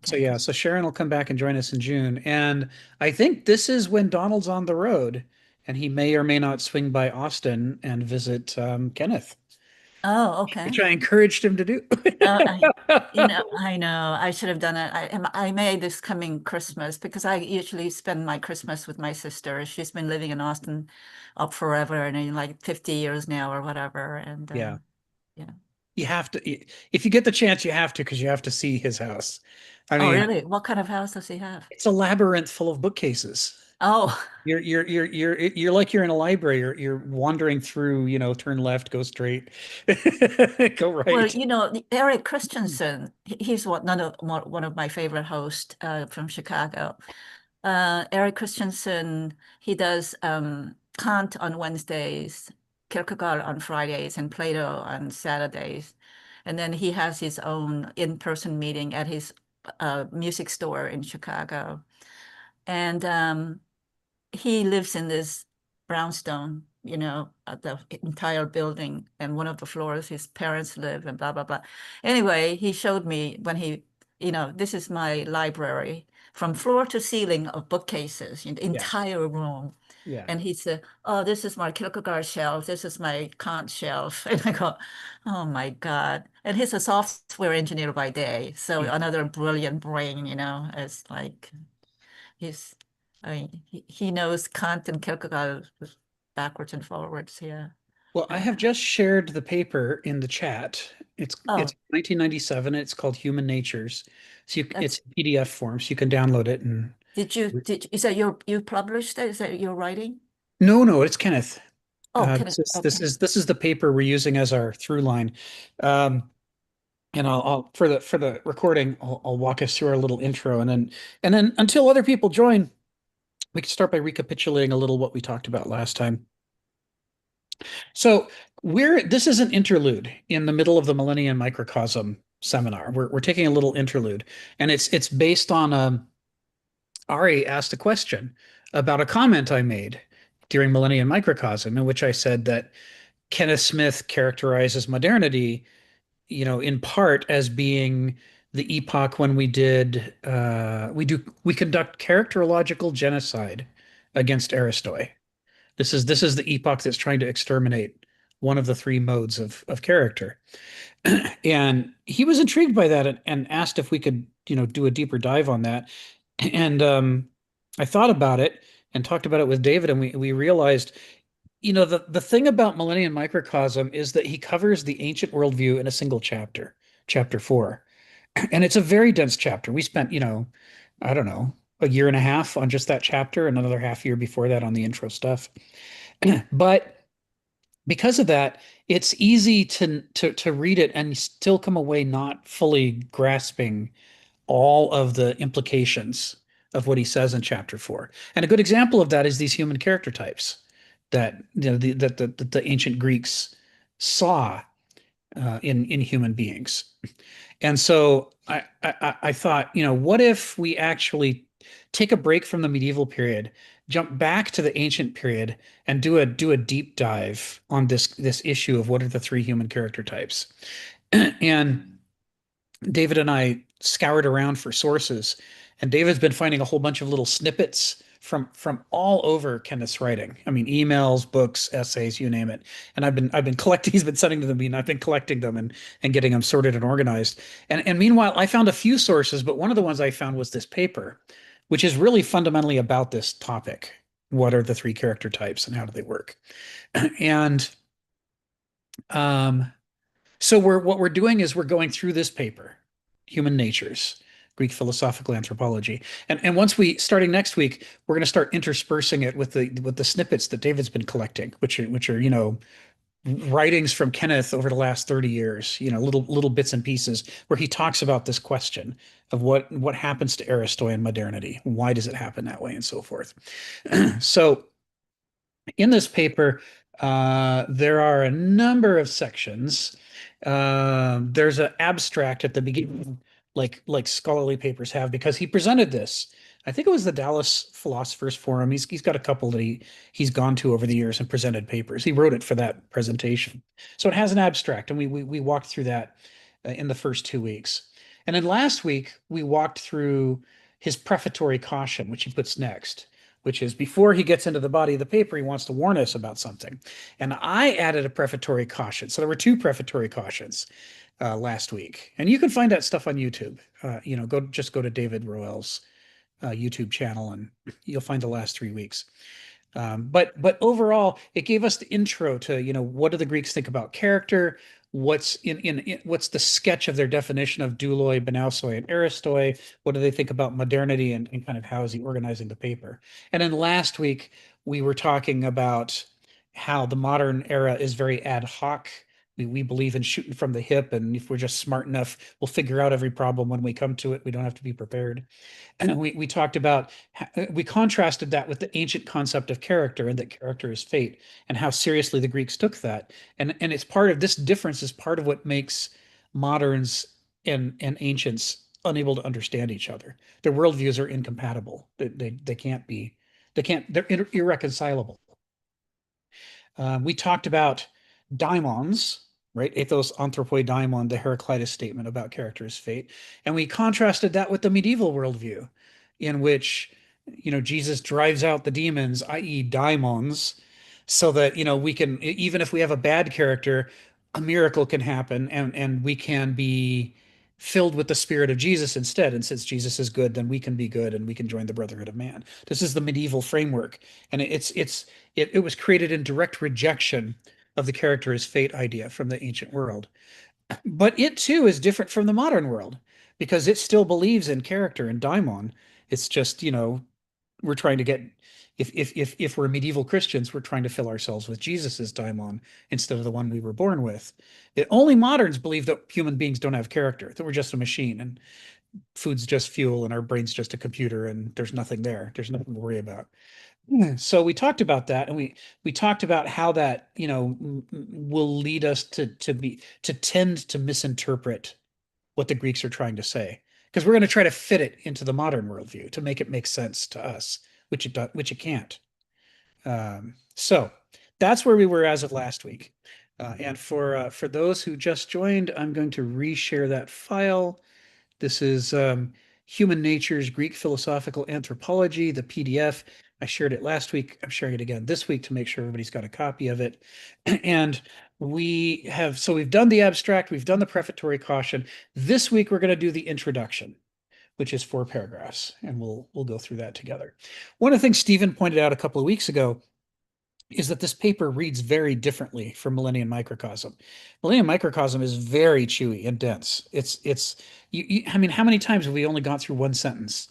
So Okay. yeah, so Sharon will come back and join us in June. And I think this is when Donald's on the road and he may or may not swing by Austin and visit Kenneth, Oh, okay. which I encouraged him to do. I, I know I should have done it. I may this coming Christmas because I usually spend my Christmas with my sister. She's been living in Austin up forever and like 50 years now or whatever. And Yeah. yeah. You have to, if you get the chance, you have to, because you have to see his house. I Oh, mean, really? What kind of house does he have? it's a labyrinth full of bookcases. Oh, You're like you're in a library. You're wandering through, turn left, go straight, go well, right. Eric Christensen, he's one of my favorite hosts from Chicago. Eric Christensen, he does Kant on Wednesdays, Kierkegaard on Fridays, and Plato on Saturdays. And then he has his own in-person meeting at his music store in Chicago. And he lives in this brownstone, the entire building, and one of the floors his parents live, and blah, blah, blah. Anyway, he showed me when this is my library from floor to ceiling of bookcases in the Yeah, entire room. yeah. And he said, "Oh, this is my Kierkegaard shelf. This is my Kant shelf." And I go, "Oh my God." And he's a software engineer by day. So Yeah. another brilliant brain, it's like He's, he knows Kant and Kierkegaard backwards and forwards. Yeah. Well, I Uh, have just shared the paper in the chat. It's oh, 1997. It's called Human Natures. So it's that's, PDF form, so you can download it and is that you published that? Is that your writing? no, it's Kenneth. Oh, okay. This is the paper we're using as our through line. Um, and I'll for the recording, I'll walk us through our little intro, and then until other people join, we can start by recapitulating a little what we talked about last time. So this is an interlude in the middle of the Millennium Microcosm seminar. We're taking a little interlude, and it's based on Ari asked a question about a comment I made during Millennium Microcosm, in which I said that Kenneth Smith characterizes modernity, in part as being the epoch when we conduct characterological genocide against Aristoi. This is the epoch that's trying to exterminate one of the three modes of character. And he was intrigued by that and asked if we could, do a deeper dive on that. And I thought about it and talked about it with David, and we realized, the thing about Millennium Microcosm is that he covers the ancient worldview in a single chapter, chapter 4. And it's a very dense chapter. We spent, I don't know, a year and a half on just that chapter, and another half year before that on the intro stuff. But because of that, it's easy to read it and still come away not fully grasping all of the implications of what he says in chapter 4. And a good example of that is these human character types that the ancient Greeks saw in human beings. And so I thought, what if we actually take a break from the medieval period, jump back to the ancient period, and do a deep dive on this issue of what are the three human character types? And David and I scoured around for sources, and David's been finding a whole bunch of little snippets from all over Kenneth's writing. I mean, emails, books, essays, you name it. And I've been collecting. He's been sending them to me, and I've been collecting them and getting them sorted and organized. And meanwhile, I found a few sources, but one of the ones I found was this paper, which is really fundamentally about this topic. What are the three character types and how do they work? And um, so what we're doing is we're going through this paper, Human Natures, Greek Philosophical Anthropology. And once starting next week, we're going to start interspersing it with the snippets that David's been collecting, which are, writings from Kenneth over the last 30 years, little bits and pieces where he talks about this question of what happens to Aristoi in modernity. Why does it happen that way and so forth. So in this paper, there are a number of sections. There's an abstract at the beginning, like scholarly papers have, because he presented this. I think it was the Dallas Philosophers Forum. He's got a couple that he's gone to over the years and presented papers. He wrote it for that presentation, so it has an abstract, and we walked through that in the first 2 weeks. And then last week, we walked through his prefatory caution, which he puts next, which is before he gets into the body of the paper, he wants to warn us about something. And I added a prefatory caution. So there were two prefatory cautions last week. And you can find that stuff on YouTube. Go to David Roel's YouTube channel and you'll find the last 3 weeks. But overall, it gave us the intro to, what do the Greeks think about character? What's the sketch of their definition of douloi, banausoi, and aristoi? What do they think about modernity and kind of how is he organizing the paper? And then last week we were talking about how the modern era is very ad hoc. We believe in shooting from the hip, and if we're just smart enough, we'll figure out every problem when we come to it. We don't have to be prepared. And we talked about, we contrasted that with the ancient concept of character and that character is fate and how seriously the Greeks took that. And it's part of this difference is part of what makes moderns and ancients unable to understand each other. Their worldviews are incompatible. They can't be, they're irreconcilable. We talked about daimons, right? Ethos, anthropoi, daimon, the Heraclitus statement about character is fate. And we contrasted that with the medieval worldview, in which, Jesus drives out the demons, i.e., daimons, so that, we can, even if we have a bad character, a miracle can happen and we can be filled with the spirit of Jesus instead. And since Jesus is good, then we can be good and we can join the brotherhood of man. This is the medieval framework. And it was created in direct rejection of the character as fate idea from the ancient world. But it too is different from the modern world because it still believes in character and daimon. It's just, we're trying to get if we're medieval Christians, we're trying to fill ourselves with Jesus's daimon instead of the one we were born with. Only moderns believe that human beings don't have character, that we're just a machine and food's just fuel and our brain's just a computer and there's nothing there. There's nothing to worry about. So we talked about that, and we talked about how that will lead us to tend to misinterpret what the Greeks are trying to say, because we're going to try to fit it into the modern worldview to make it make sense to us, which it can't. So that's where we were as of last week. And for those who just joined, I'm going to reshare that file. This is Human Nature's Greek Philosophical Anthropology, the PDF. I shared it last week. I'm sharing it again this week to make sure everybody's got a copy of it. And we've done the abstract, we've done the prefatory caution. This week we're going to do the introduction, which is 4 paragraphs, and we'll go through that together. One of the things Stephen pointed out a couple of weeks ago is that this paper reads very differently from Millennium Microcosm. Millennium Microcosm is very chewy and dense. I mean, how many times have we only gone through one sentence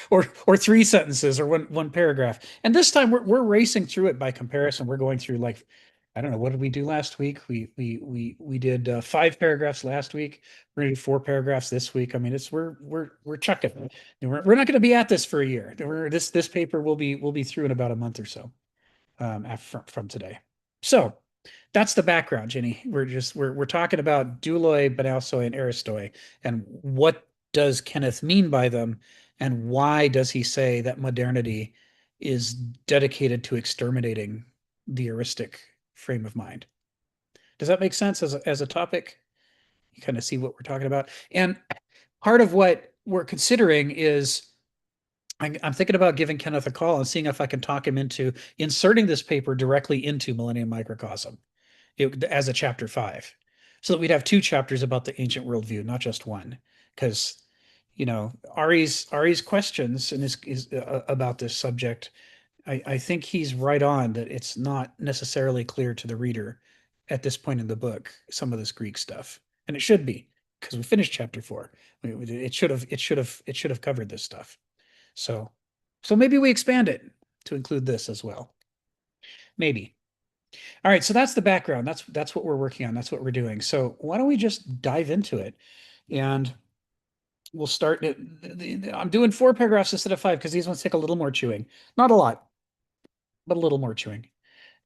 or 3 sentences or one paragraph? And this time we're racing through it by comparison. We're going through, like, I don't know, what did we do last week? We did 5 paragraphs last week. We're gonna do 4 paragraphs this week. I mean, we're chucking. We're not going to be at this for a year. This paper will be through in about a month or so from today. So that's the background, Jenny. We're talking about douloi, banausoi, and aristoi, and what does Kenneth mean by them, and why does he say that modernity is dedicated to exterminating the heuristic frame of mind? Does that make sense as a topic? You kind of see what we're talking about. And part of what we're considering is I'm thinking about giving Kenneth a call and seeing if I can talk him into inserting this paper directly into Millennium Microcosm as a chapter 5, so that we'd have 2 chapters about the ancient worldview, not just one. Because, Ari's questions and is about this subject, I think he's right on that it's not necessarily clear to the reader at this point in the book, some of this Greek stuff. And it should be, because we finished chapter 4. It should have covered this stuff. So maybe we expand it to include this as well. Maybe. All right, so that's the background. That's what we're working on. That's what we're doing. So why don't we just dive into it? And we'll start it. I'm doing 4 paragraphs instead of 5 because these ones take a little more chewing. Not a lot, but a little more chewing.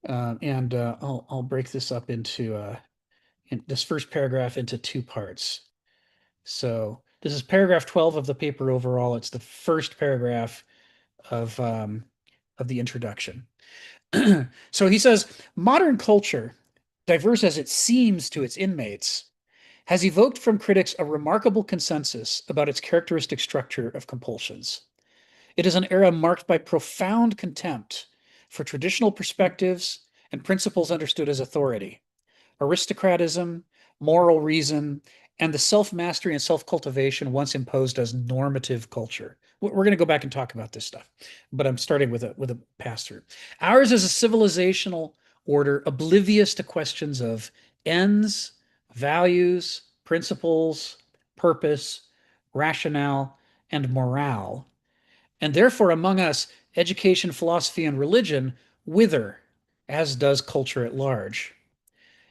And I'll break this up into in this first paragraph into 2 parts. So this is paragraph 12 of the paper overall. It's the first paragraph of the introduction. So he says, modern culture, diverse as it seems to its inmates, has evoked from critics a remarkable consensus about its characteristic structure of compulsions. It is an era marked by profound contempt for traditional perspectives and principles understood as authority, aristocratism, moral reason, and the self-mastery and self-cultivation once imposed as normative culture. We're going to go back and talk about this stuff, but I'm starting with a pass through. Ours is a civilizational order oblivious to questions of ends, values, principles, purpose, rationale, and morale. And therefore, among us, education, philosophy, and religion wither, as does culture at large.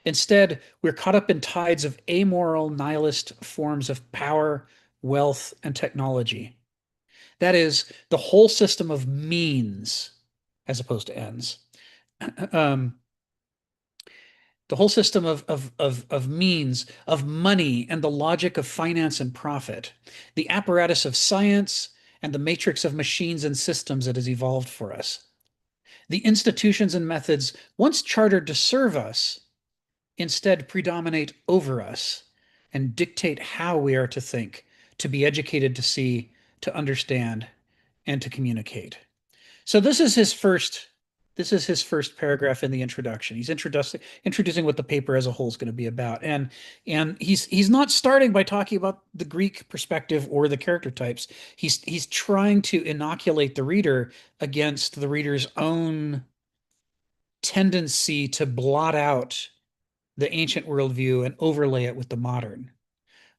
Instead, we're caught up in tides of amoral, nihilist forms of power, wealth, and technology. That is, the whole system of means as opposed to ends. um, the whole system of means, of money, and the logic of finance and profit, the apparatus of science, and the matrix of machines and systems that has evolved for us. The institutions and methods once chartered to serve us instead predominate over us and dictate how we are to think, to be educated to see, to understand, and to communicate. So this is his first paragraph in the introduction. He's introducing what the paper as a whole is going to be about. And he's not starting by talking about the Greek perspective or the character types. He's trying to inoculate the reader against the reader's own tendency to blot out the ancient worldview and overlay it with the modern.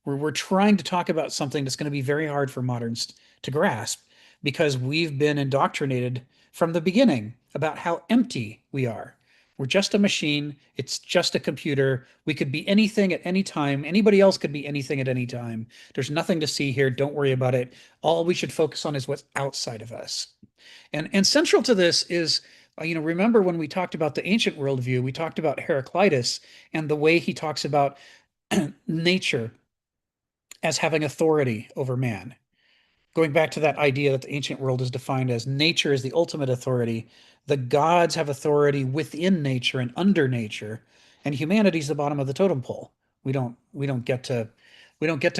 We're trying to talk about something that's going to be very hard for moderns to grasp because we've been indoctrinated from the beginning about how empty we are. We're just a machine. It's just a computer. We could be anything at any time. Anybody else could be anything at any time. There's nothing to see here. Don't worry about it. All we should focus on is what's outside of us. And central to this is, remember when we talked about the ancient worldview, we talked about Heraclitus and the way he talks about nature as having authority over man. Going back to that idea that the ancient world is defined as nature is the ultimate authority, the gods have authority within nature and under nature, and humanity's the bottom of the totem pole. We don't get to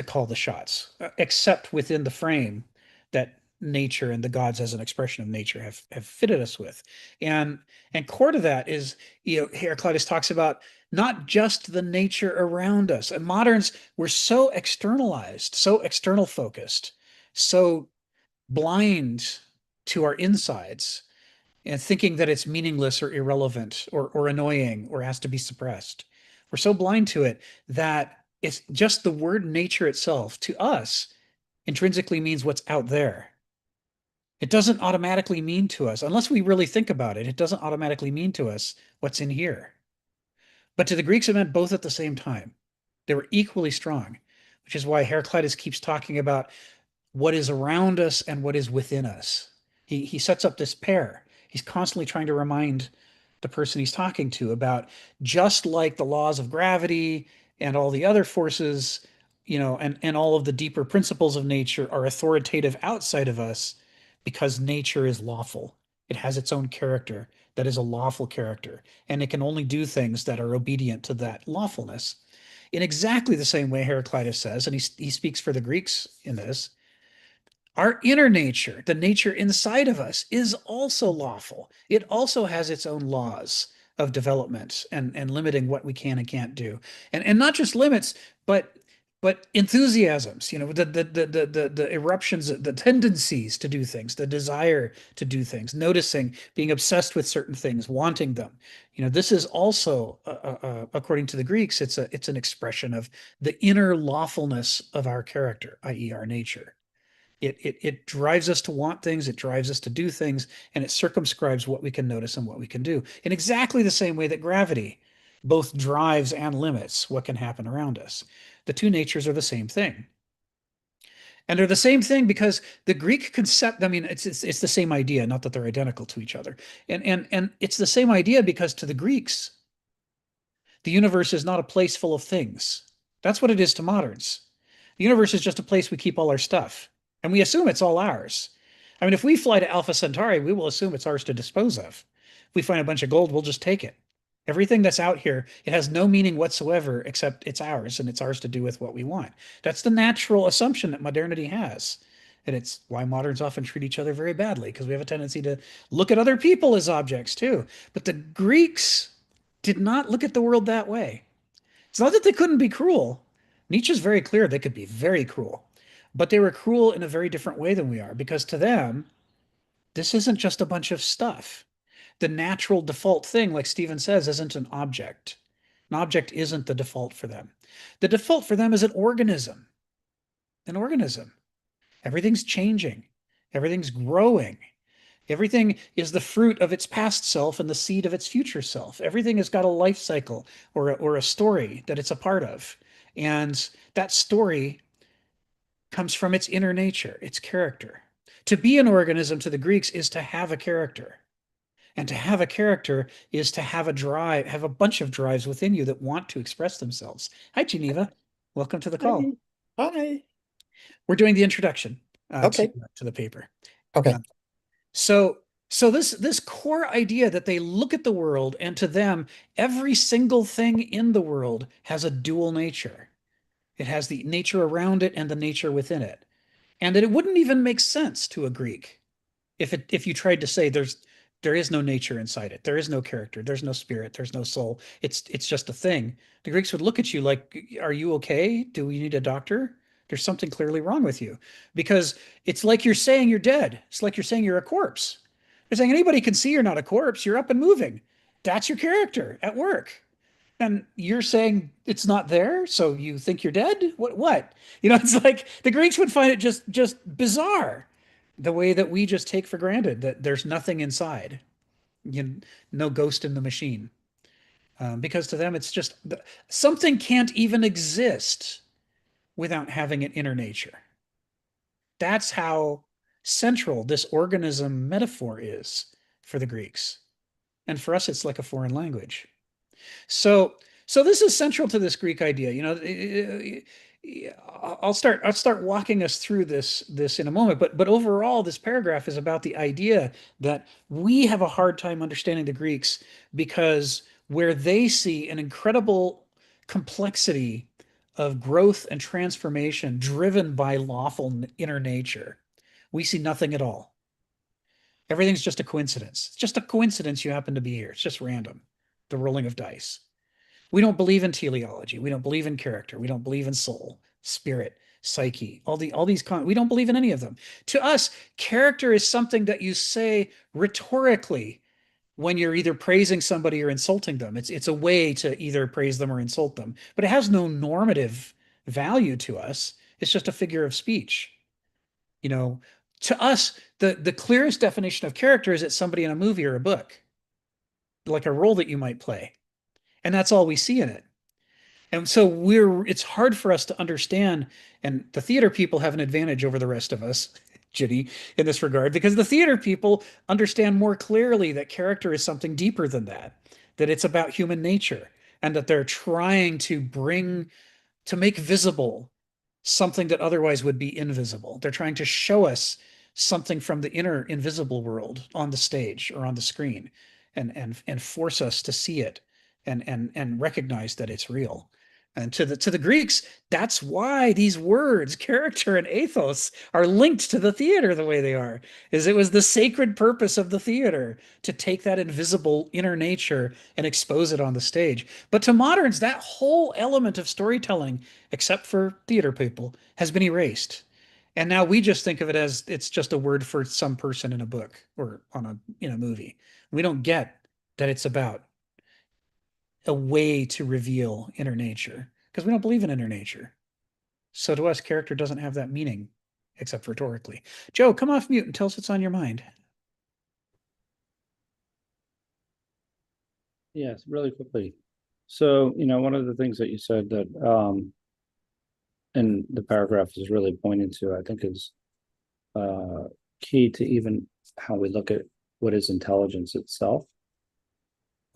call the shots, except within the frame that nature and the gods as an expression of nature have fitted us with. And core to that is, Heraclitus talks about not just the nature around us. And moderns, we're so externalized, so external focused, so blind to our insides and thinking that it's meaningless or irrelevant or annoying or has to be suppressed. We're so blind to it that it's just the word nature itself to us intrinsically means what's out there. It doesn't automatically mean to us, unless we really think about it, it doesn't automatically mean to us what's in here. But to the Greeks, it meant both at the same time. They were equally strong, which is why Heraclitus keeps talking about what is around us and what is within us. He sets up this pair. He's constantly trying to remind the person he's talking to about just like the laws of gravity and all the other forces, and all of the deeper principles of nature are authoritative outside of us because nature is lawful. It has its own character that is a lawful character, and it can only do things that are obedient to that lawfulness. In exactly the same way Heraclitus says, and he speaks for the Greeks in this, our inner nature, the nature inside of us, is also lawful. It also has its own laws of development and limiting what we can and can't do. And not just limits, but enthusiasms, the eruptions, the tendencies to do things, the desire to do things, noticing, being obsessed with certain things, wanting them. This is also, according to the Greeks, it's an expression of the inner lawfulness of our character, i.e., our nature. It drives us to want things, it drives us to do things, and it circumscribes what we can notice and what we can do in exactly the same way that gravity both drives and limits what can happen around us. The two natures are the same thing. And they're the same thing because the Greek concept, I mean, it's the same idea, not that they're identical to each other. And it's the same idea because to the Greeks, the universe is not a place full of things. That's what it is to moderns. The universe is just a place we keep all our stuff, and we assume it's all ours. I mean, if we fly to Alpha Centauri, we will assume it's ours to dispose of. If we find a bunch of gold, we'll just take it. Everything that's out here, it has no meaning whatsoever except it's ours and it's ours to do with what we want. That's the natural assumption that modernity has. And it's why moderns often treat each other very badly because we have a tendency to look at other people as objects too. But the Greeks did not look at the world that way. It's not that they couldn't be cruel. Nietzsche's very clear they could be very cruel, but they were cruel in a very different way than we are because to them, this isn't just a bunch of stuff. The natural default thing, like Stephen says, isn't an object. An object isn't the default for them. The default for them is an organism. An organism. Everything's changing. Everything's growing. Everything is the fruit of its past self and the seed of its future self. Everything has got a life cycle or a story that it's a part of. And that story comes from its inner nature, its character. To be an organism to the Greeks is to have a character. And to have a character is to have a drive, have a bunch of drives within you that want to express themselves. Hi, Geneva. Welcome to the call. Hi. Hi. We're doing the introduction Okay. to the paper. Okay. Uh, so this core idea that they look at the world and to them every single thing in the world has a dual nature. It has the nature around it and the nature within it. And that it wouldn't even make sense to a Greek if you tried to say there is no nature inside it, there is no character, there's no spirit, there's no soul, it's just a thing. The Greeks would look at you like, are you okay? Do we need a doctor? There's something clearly wrong with you, because it's like you're saying you're dead. It's like you're saying you're a corpse. They're saying anybody can see you're not a corpse. You're up and moving. That's your character at work. And you're saying it's not there, so you think you're dead? What? It's like the Greeks would find it just bizarre, the way that we just take for granted that there's nothing inside, no ghost in the machine. Because to them, it's just something can't even exist without having an inner nature. That's how central this organism metaphor is for the Greeks. And for us, it's like a foreign language. So, so this is central to this Greek idea. I'll start walking us through this in a moment. But overall, this paragraph is about the idea that we have a hard time understanding the Greeks because where they see an incredible complexity of growth and transformation driven by lawful inner nature, we see nothing at all. Everything's just a coincidence. It's just a coincidence you happen to be here. It's just random, the rolling of dice. We don't believe in teleology. We don't believe in character. We don't believe in soul, spirit, psyche, all these we don't believe in any of them. To us, character is something that you say rhetorically when you're either praising somebody or insulting them. It's a way to either praise them or insult them, but it has no normative value to us. It's just a figure of speech. You know, to us, the clearest definition of character is it's somebody in a movie or a book, like a role that you might play. And that's all we see in it. And so it's hard for us to understand, and the theater people have an advantage over the rest of us, Ginny, in this regard, because the theater people understand more clearly that character is something deeper than that it's about human nature, and that they're trying to make visible something that otherwise would be invisible. They're trying to show us something from the inner invisible world on the stage or on the screen and force us to see it and recognize that it's real. And to the Greeks, that's why these words, character and ethos, are linked to the theater the way they are. Is it was the sacred purpose of the theater to take that invisible inner nature and expose it on the stage. But to moderns, that whole element of storytelling, except for theater people, has been erased. And now we just think of it as it's just a word for some person in a book or on a movie. We don't get that it's about a way to reveal inner nature because we don't believe in inner nature. So to us, character doesn't have that meaning except rhetorically. Joe, come off mute and tell us what's on your mind. Yes, really quickly. So, one of the things that you said that in the paragraph is really pointing to, I think is key to even how we look at what is intelligence itself.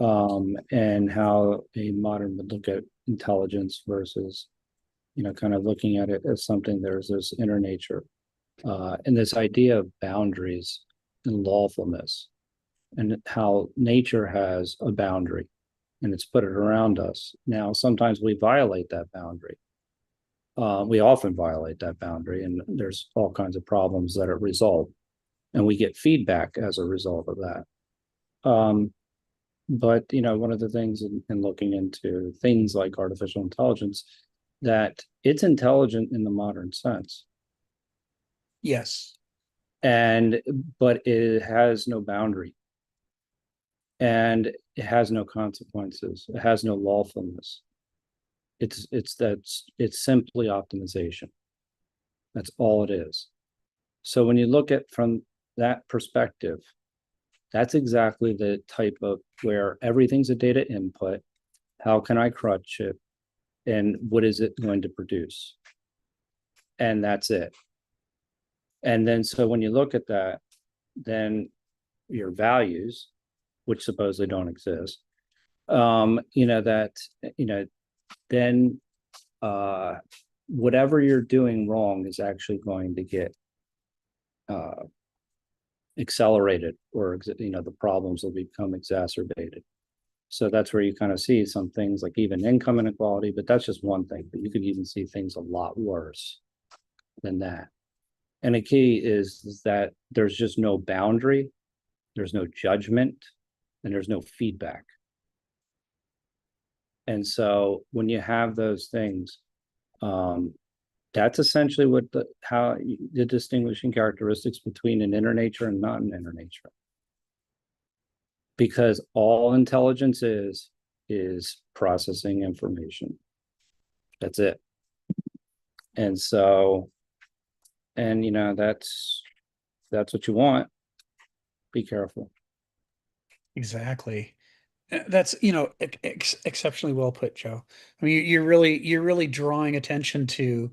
And how a modern would look at intelligence versus, kind of looking at it as something there's this inner nature, and this idea of boundaries and lawfulness, and how nature has a boundary. and it's put it around us. Now, sometimes we violate that boundary. We often violate that boundary, and there's all kinds of problems that are result, and we get feedback as a result of that. But one of the things in looking into things like artificial intelligence, that it's intelligent in the modern sense, Yes. but it has no boundary, and it has no consequences. It has no lawfulness. It's simply optimization. That's all it is. So when you look at from that perspective, that's exactly the type of where everything's a data input. How can I crutch it? And what is it going to produce? And that's it. And then so when you look at that, then your values, which supposedly don't exist, then whatever you're doing wrong is actually going to get accelerated, or the problems will become exacerbated. So that's where you kind of see some things like even income inequality, but that's just one thing. But you could even see things a lot worse than that. And the key is that there's just no boundary, there's no judgment, and there's no feedback. And so when you have those things, that's essentially what how the distinguishing characteristics between an inner nature and not an inner nature. Because all intelligence is processing information. That's it. And so, and that's what you want. Be careful. Exactly. That's, exceptionally well put, Joe. I mean, you're really drawing attention to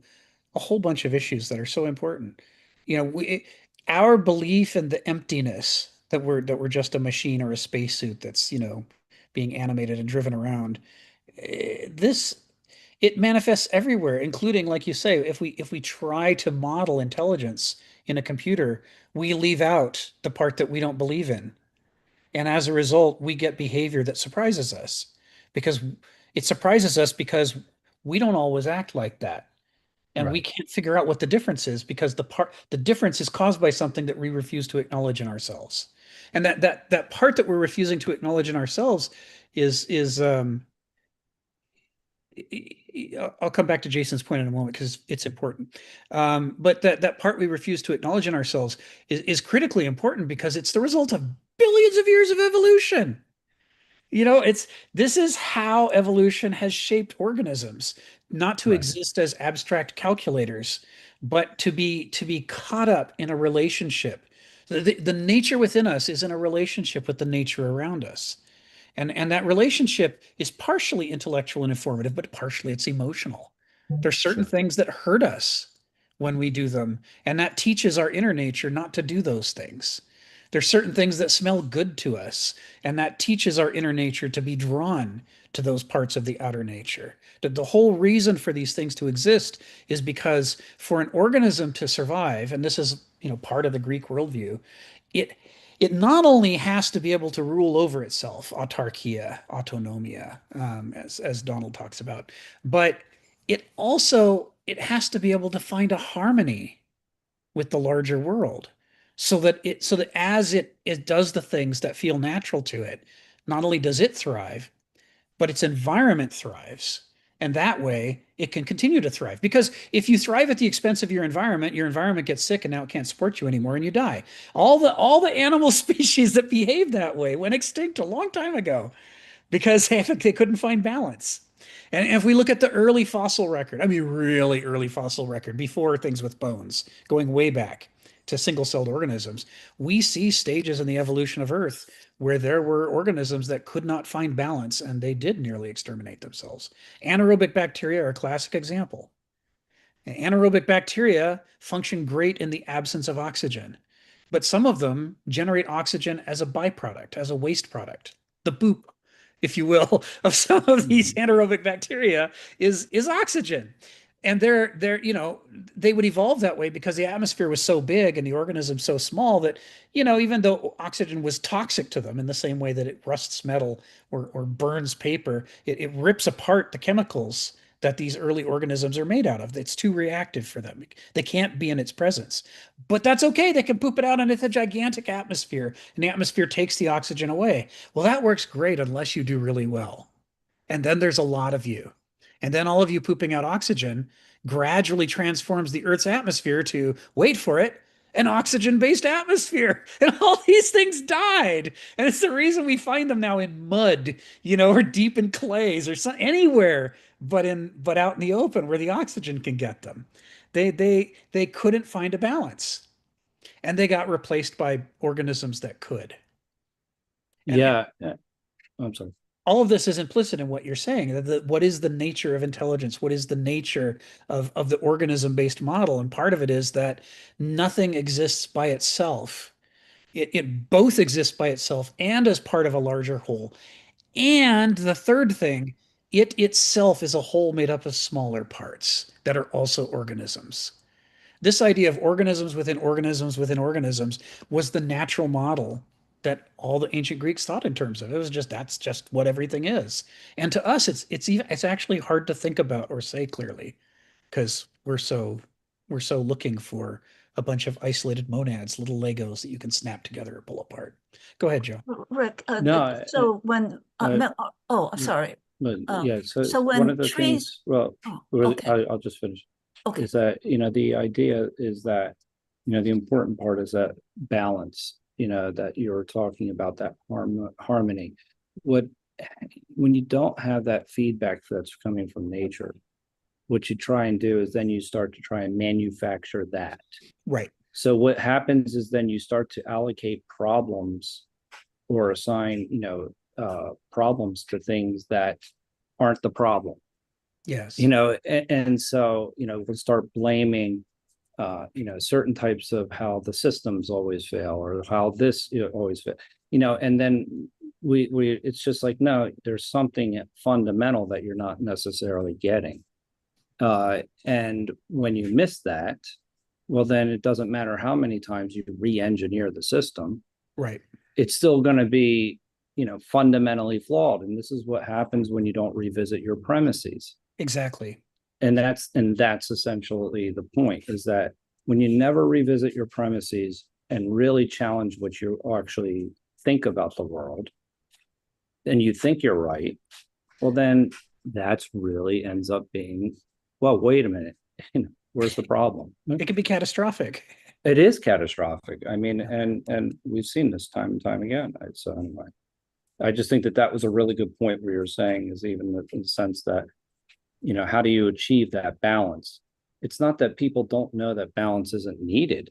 a whole bunch of issues that are so important. Our belief in the emptiness that we're just a machine or a spacesuit that's, being animated and driven around. This it manifests everywhere, including, like you say, if we try to model intelligence in a computer, we leave out the part that we don't believe in. And as a result, we get behavior that surprises us because because we don't always act like that. And we Right. can't figure out what the difference is because the difference is caused by something that we refuse to acknowledge in ourselves. And that part that we're refusing to acknowledge in ourselves is I'll come back to Jason's point in a moment because it's important. But that part we refuse to acknowledge in ourselves is critically important because it's the result of billions of years of evolution. This is how evolution has shaped organisms, not to Right. exist as abstract calculators, but to be caught up in a relationship. The nature within us is in a relationship with the nature around us. And that relationship is partially intellectual and informative, but partially it's emotional. There's certain Sure. things that hurt us when we do them, and that teaches our inner nature not to do those things. There's certain things that smell good to us, and that teaches our inner nature to be drawn to those parts of the outer nature. The whole reason for these things to exist is because for an organism to survive, and this is, part of the Greek worldview, it it not only has to be able to rule over itself, autarkia, autonomia, as Donald talks about, but it has to be able to find a harmony with the larger world, so that as it does the things that feel natural to it, not only does it thrive, but its environment thrives. And that way it can continue to thrive. Because if you thrive at the expense of your environment gets sick and now it can't support you anymore and you die. All the animal species that behave that way went extinct a long time ago because they couldn't find balance. And if we look at the early fossil record, I mean, really early fossil record, before things with bones, going way back to single-celled organisms, we see stages in the evolution of Earth where there were organisms that could not find balance and they did nearly exterminate themselves. Anaerobic bacteria are a classic example. Anaerobic bacteria function great in the absence of oxygen, but some of them generate oxygen as a byproduct, as a waste product. The boop, if you will, of some of these Mhm. anaerobic bacteria is oxygen. And they would evolve that way because the atmosphere was so big and the organism so small that, even though oxygen was toxic to them in the same way that it rusts metal or burns paper, it rips apart the chemicals that these early organisms are made out of. It's too reactive for them. They can't be in its presence. But that's okay. They can poop it out, and it's a gigantic atmosphere, and the atmosphere takes the oxygen away. Well, that works great unless you do really well. And then there's a lot of you. And then all of you pooping out oxygen gradually transforms the Earth's atmosphere to, wait for it, an oxygen-based atmosphere. And all these things died. And it's the reason we find them now in mud, or deep in clays or anywhere but out in the open where the oxygen can get them. They couldn't find a balance. And they got replaced by organisms that could. And Yeah. I'm sorry. all of this is implicit in what you're saying. What is the nature of intelligence? What is the nature of the organism-based model? And part of it is that nothing exists by itself. It both exists by itself and as part of a larger whole. And the third thing, it itself is a whole made up of smaller parts that are also organisms. This idea of organisms within organisms within organisms was the natural model that all the ancient Greeks thought in terms of. It was just that's just what everything is. And to us, it's actually hard to think about or say clearly because we're so looking for a bunch of isolated monads, little Legos that you can snap together or pull apart. Go ahead, Joe. Rick, No, so when, sorry. but yeah, so So one when of the trees, things, well, oh, okay, I'll just finish, okay. is that, the idea is that, the important part is that balance, that you're talking about, that harmony. What, when you don't have that feedback that's coming from nature, what you try and do is then you start to try and manufacture that. Right. So what happens is then you start to allocate problems or assign, problems to things that aren't the problem. Yes. And so, we'll start blaming, certain types of how the systems always fail or how this always fail, and then it's just like, no, there's something fundamental that you're not necessarily getting. And when you miss that, well, then it doesn't matter how many times you re-engineer the system. Right. It's still going to be, fundamentally flawed. And this is what happens when you don't revisit your premises. Exactly. And that's essentially the point, is that when you never revisit your premises and really challenge what you actually think about the world, and you think you're right, well, then that's really ends up being, well, wait a minute, where's the problem? It can be catastrophic. It is catastrophic. I mean, and we've seen this time and time again. So anyway, I just think that was a really good point where you're saying, is even in the sense that, how do you achieve that balance? It's not that people don't know that balance isn't needed.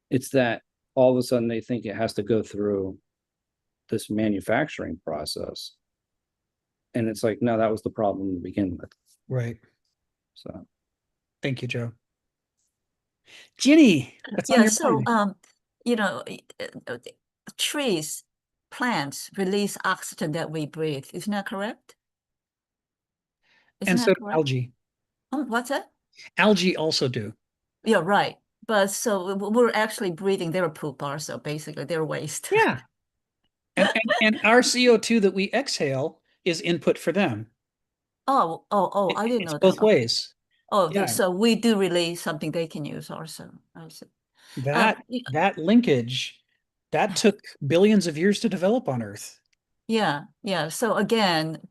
It's that all of a sudden they think it has to go through this manufacturing process. And it's like, no, that was the problem to begin with. Right. So thank you, Joe. Ginny, what's on your mind? Trees, plants release oxygen that we breathe. Isn't that correct? And so do algae. Oh, what's that? Algae also do. Yeah, right. But so we're actually breathing their poop also, basically, their waste. Yeah. And our CO2 that we exhale is input for them. I didn't It's know that. both ways. Oh, Yeah. so we do release something they can use also. I see. That linkage, that took billions of years to develop on Earth. Yeah. So again,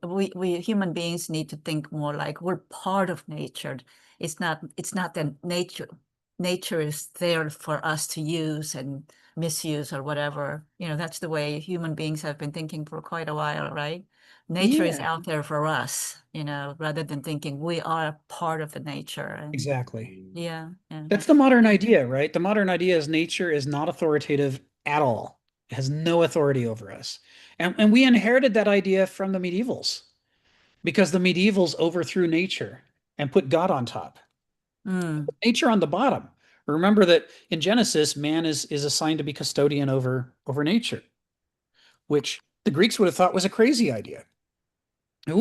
we human beings need to think more like we're part of nature. It's not that nature is there for us to use and misuse or whatever. That's the way human beings have been thinking for quite a while, right? Nature is out there for us, rather than thinking we are part of the nature. And exactly. Yeah. That's the modern idea, right? The modern idea is nature is not authoritative at all. It has no authority over us. And we inherited that idea from the medievals because the medievals overthrew nature and put God on top. Nature on the bottom. Remember that in Genesis, man is assigned to be custodian over nature, which the Greeks would have thought was a crazy idea. Yeah.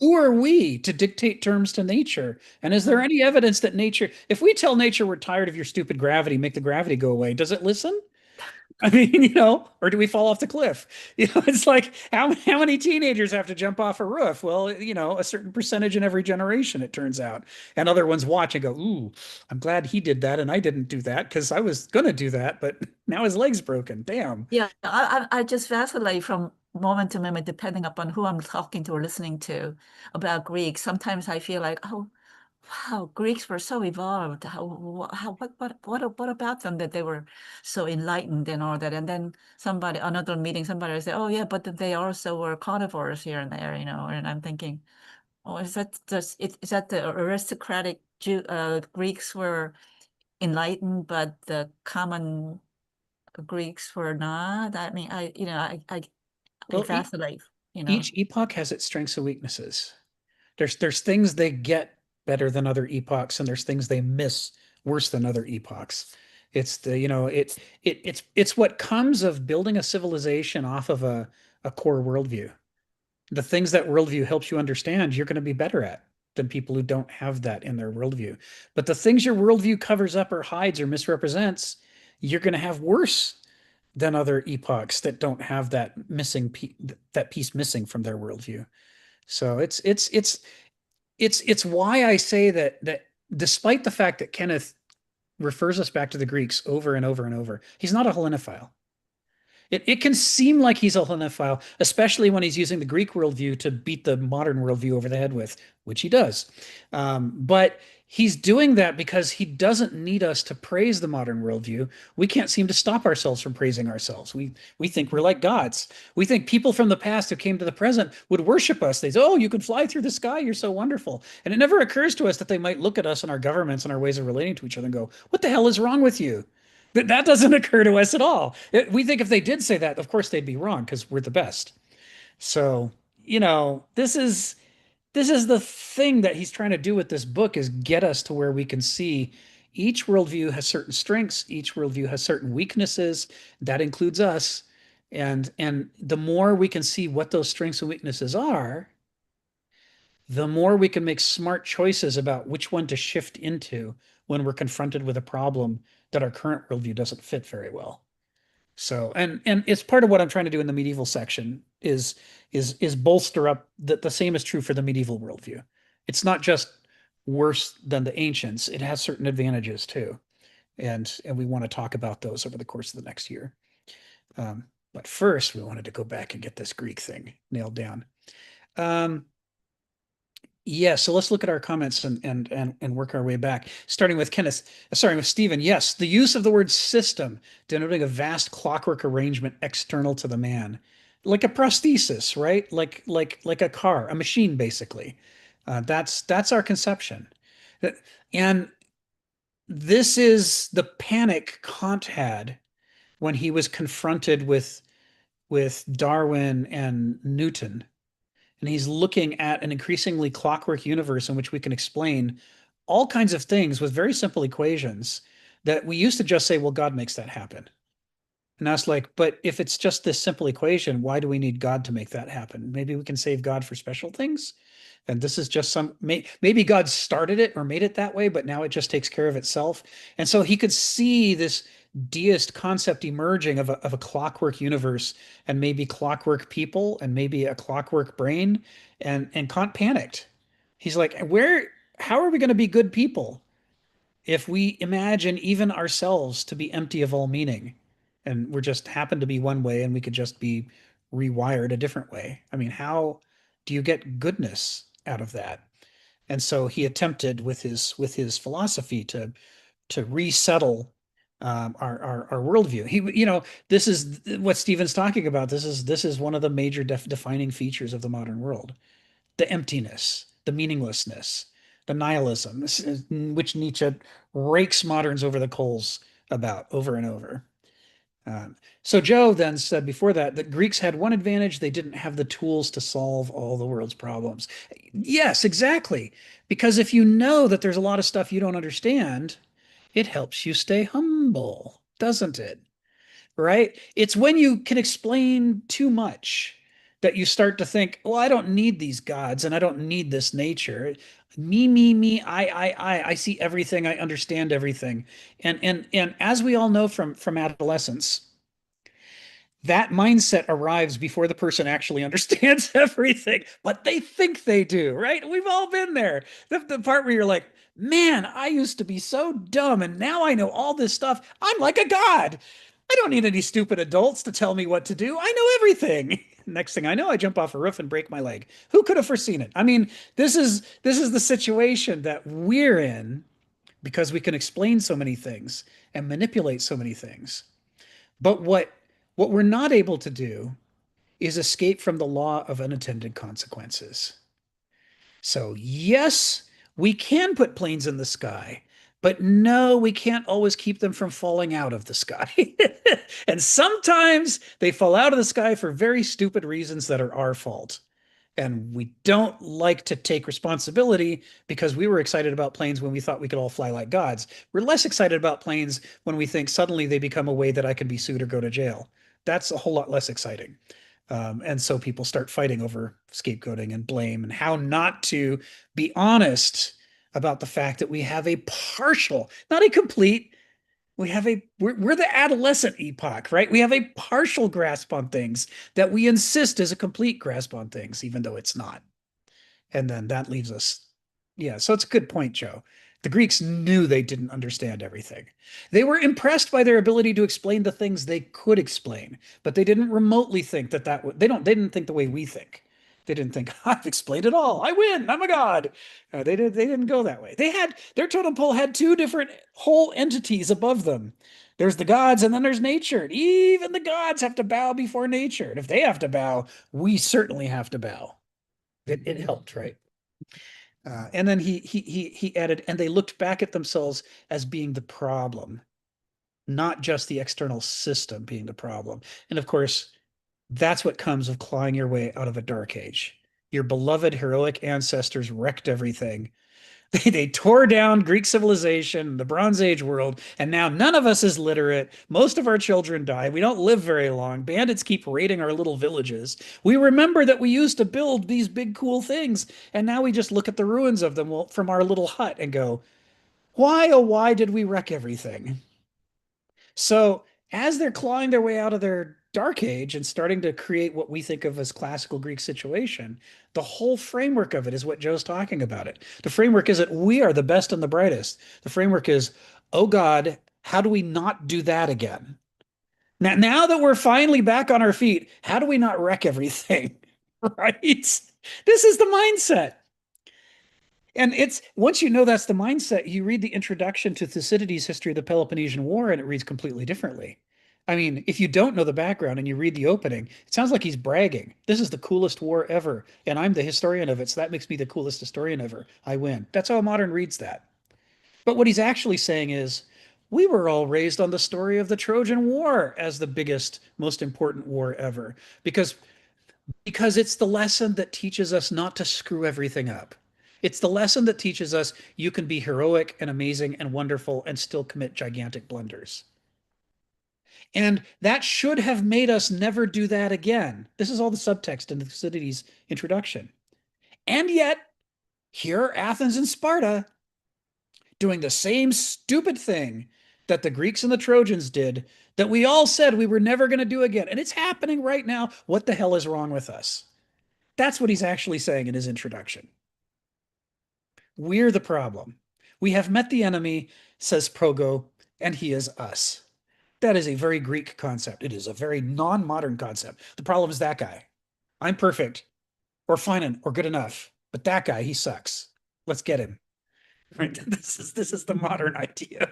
Who are we to dictate terms to nature? And is there any evidence that nature, if we tell nature we're tired of your stupid gravity, make the gravity go away, does it listen? I mean, or do we fall off the cliff? It's like how many teenagers have to jump off a roof? Well, a certain percentage in every generation, it turns out. And other ones watch and go, "Ooh, I'm glad he did that and I didn't do that because I was gonna do that, but now his leg's broken. Damn." Yeah, I just vacillate from moment to moment, depending upon who I'm talking to or listening to about Greeks. Sometimes I feel like, oh, wow, Greeks were so evolved. What about them that they were so enlightened and all that? And then another meeting, somebody will say, oh yeah, but they also were carnivores here and there, And I'm thinking, oh, is that the aristocratic Greeks were enlightened, but the common Greeks were not. I mean, I Well, vacillate, each epoch has its strengths and weaknesses. There's things they get better than other epochs, and there's things they miss worse than other epochs. It's the, it's what comes of building a civilization off of a core worldview. The things that worldview helps you understand, you're going to be better at than people who don't have that in their worldview. But the things your worldview covers up or hides or misrepresents, you're going to have worse than other epochs that don't have that piece missing from their worldview. So it's why I say that despite the fact that Kenneth refers us back to the Greeks over and over and over, he's not a Hellenophile. It can seem like he's a Hellenophile, especially when he's using the Greek worldview to beat the modern worldview over the head with, which he does. But he's doing that because he doesn't need us to praise the modern worldview. We can't seem to stop ourselves from praising ourselves. We think we're like gods. We think people from the past who came to the present would worship us. They say, "Oh, you can fly through the sky. You're so wonderful." And it never occurs to us that they might look at us and our governments and our ways of relating to each other and go, "What the hell is wrong with you?" That doesn't occur to us at all. We think if they did say that, of course they'd be wrong because we're the best. So, this is the thing that he's trying to do with this book is get us to where we can see each worldview has certain strengths, each worldview has certain weaknesses. That includes us. And the more we can see what those strengths and weaknesses are, the more we can make smart choices about which one to shift into when we're confronted with a problem that our current worldview doesn't fit very well. So, and it's part of what I'm trying to do in the medieval section is bolster up that the same is true for the medieval worldview. It's not just worse than the ancients; it has certain advantages too, and we want to talk about those over the course of the next year. But first, we wanted to go back and get this Greek thing nailed down. Um, Yeah, so let's look at our comments and work our way back. Starting with Stephen. Yes, the use of the word system denoting a vast clockwork arrangement external to the man, like a prosthesis, right? Like a car, a machine, basically. That's our conception. And this is the panic Kant had when he was confronted with Darwin and Newton, and he's looking at an increasingly clockwork universe in which we can explain all kinds of things with very simple equations that we used to just say, well, God makes that happen. And I was like, but if it's just this simple equation, why do we need God to make that happen? Maybe we can save God for special things. And this is just maybe God started it or made it that way, but now it just takes care of itself. And so he could see this deist concept emerging of a clockwork universe and maybe clockwork people and maybe a clockwork brain. And Kant panicked. He's like, how are we going to be good people if we imagine even ourselves to be empty of all meaning and we're just happen to be one way and we could just be rewired a different way? I mean, how do you get goodness out of that? And so he attempted with his philosophy to resettle our worldview. This is what Stephen's talking about. This is one of the major defining features of the modern world: the emptiness, the meaninglessness, the nihilism, which Nietzsche rakes moderns over the coals about over and over. So Joe then said before that Greeks had one advantage: they didn't have the tools to solve all the world's problems. Yes, exactly. Because if you know that there's a lot of stuff you don't understand, it helps you stay humble, doesn't it? Right? It's when you can explain too much that you start to think, well, I don't need these gods and I don't need this nature. Me, I see everything, I understand everything. And as we all know from adolescence, that mindset arrives before the person actually understands everything, but they think they do, right? We've all been there. The part where you're like, man, I used to be so dumb and now I know all this stuff. I'm like a god. I don't need any stupid adults to tell me what to do. I know everything. Next thing I know, I jump off a roof and break my leg. Who could have foreseen it? I mean, this is the situation that we're in because we can explain so many things and manipulate so many things. But what we're not able to do is escape from the law of unintended consequences. So, yes, we can put planes in the sky, but no, we can't always keep them from falling out of the sky. And sometimes they fall out of the sky for very stupid reasons that are our fault. And we don't like to take responsibility because we were excited about planes when we thought we could all fly like gods. We're less excited about planes when we think suddenly they become a way that I can be sued or go to jail. That's a whole lot less exciting. And so people start fighting over scapegoating and blame and how not to be honest about the fact that we have a partial, not a complete, we're the adolescent epoch, right? We have a partial grasp on things that we insist is a complete grasp on things, even though it's not. And then that leaves us. Yeah, so it's a good point, Joe. The Greeks knew they didn't understand everything. They were impressed by their ability to explain the things they could explain, but they didn't remotely think they didn't think the way we think. They didn't think, I've explained it all. I win. I'm a god. They didn't go that way. They had their totem pole had two different whole entities above them. There's the gods and then there's nature. And even the gods have to bow before nature. And if they have to bow, we certainly have to bow. It helped, right? And then he added, and they looked back at themselves as being the problem, not just the external system being the problem. And of course, that's what comes of clawing your way out of a dark age. Your beloved heroic ancestors wrecked everything. They tore down Greek civilization, the Bronze Age world, and now none of us is literate. Most of our children die. We don't live very long. Bandits keep raiding our little villages. We remember that we used to build these big, cool things, and now we just look at the ruins of them from our little hut and go, why, oh, why did we wreck everything? So, as they're clawing their way out of their dark age and starting to create what we think of as classical Greek situation, the whole framework of it is what Joe's talking about it. The framework is that we are the best and the brightest. The framework is, oh God, how do we not do that again? Now that we're finally back on our feet, how do we not wreck everything? Right? This is the mindset. And it's once you know that's the mindset, you read the introduction to Thucydides' History of the Peloponnesian War, and it reads completely differently. I mean, if you don't know the background and you read the opening, it sounds like he's bragging. This is the coolest war ever, and I'm the historian of it, so that makes me the coolest historian ever. I win. That's how a modern reads that. But what he's actually saying is, we were all raised on the story of the Trojan War as the biggest, most important war ever, because it's the lesson that teaches us not to screw everything up. It's the lesson that teaches us you can be heroic and amazing and wonderful and still commit gigantic blunders. And that should have made us never do that again. This is all the subtext in the Thucydides introduction. And yet, here are Athens and Sparta doing the same stupid thing that the Greeks and the Trojans did that we all said we were never going to do again. And it's happening right now. What the hell is wrong with us? That's what he's actually saying in his introduction. We're the problem. We have met the enemy, says Progo, and he is us. That is a very Greek concept. It is a very non-modern concept. The problem is that guy. I'm perfect, or fine, or good enough, but that guy, he sucks. Let's get him. Right? This is the modern idea.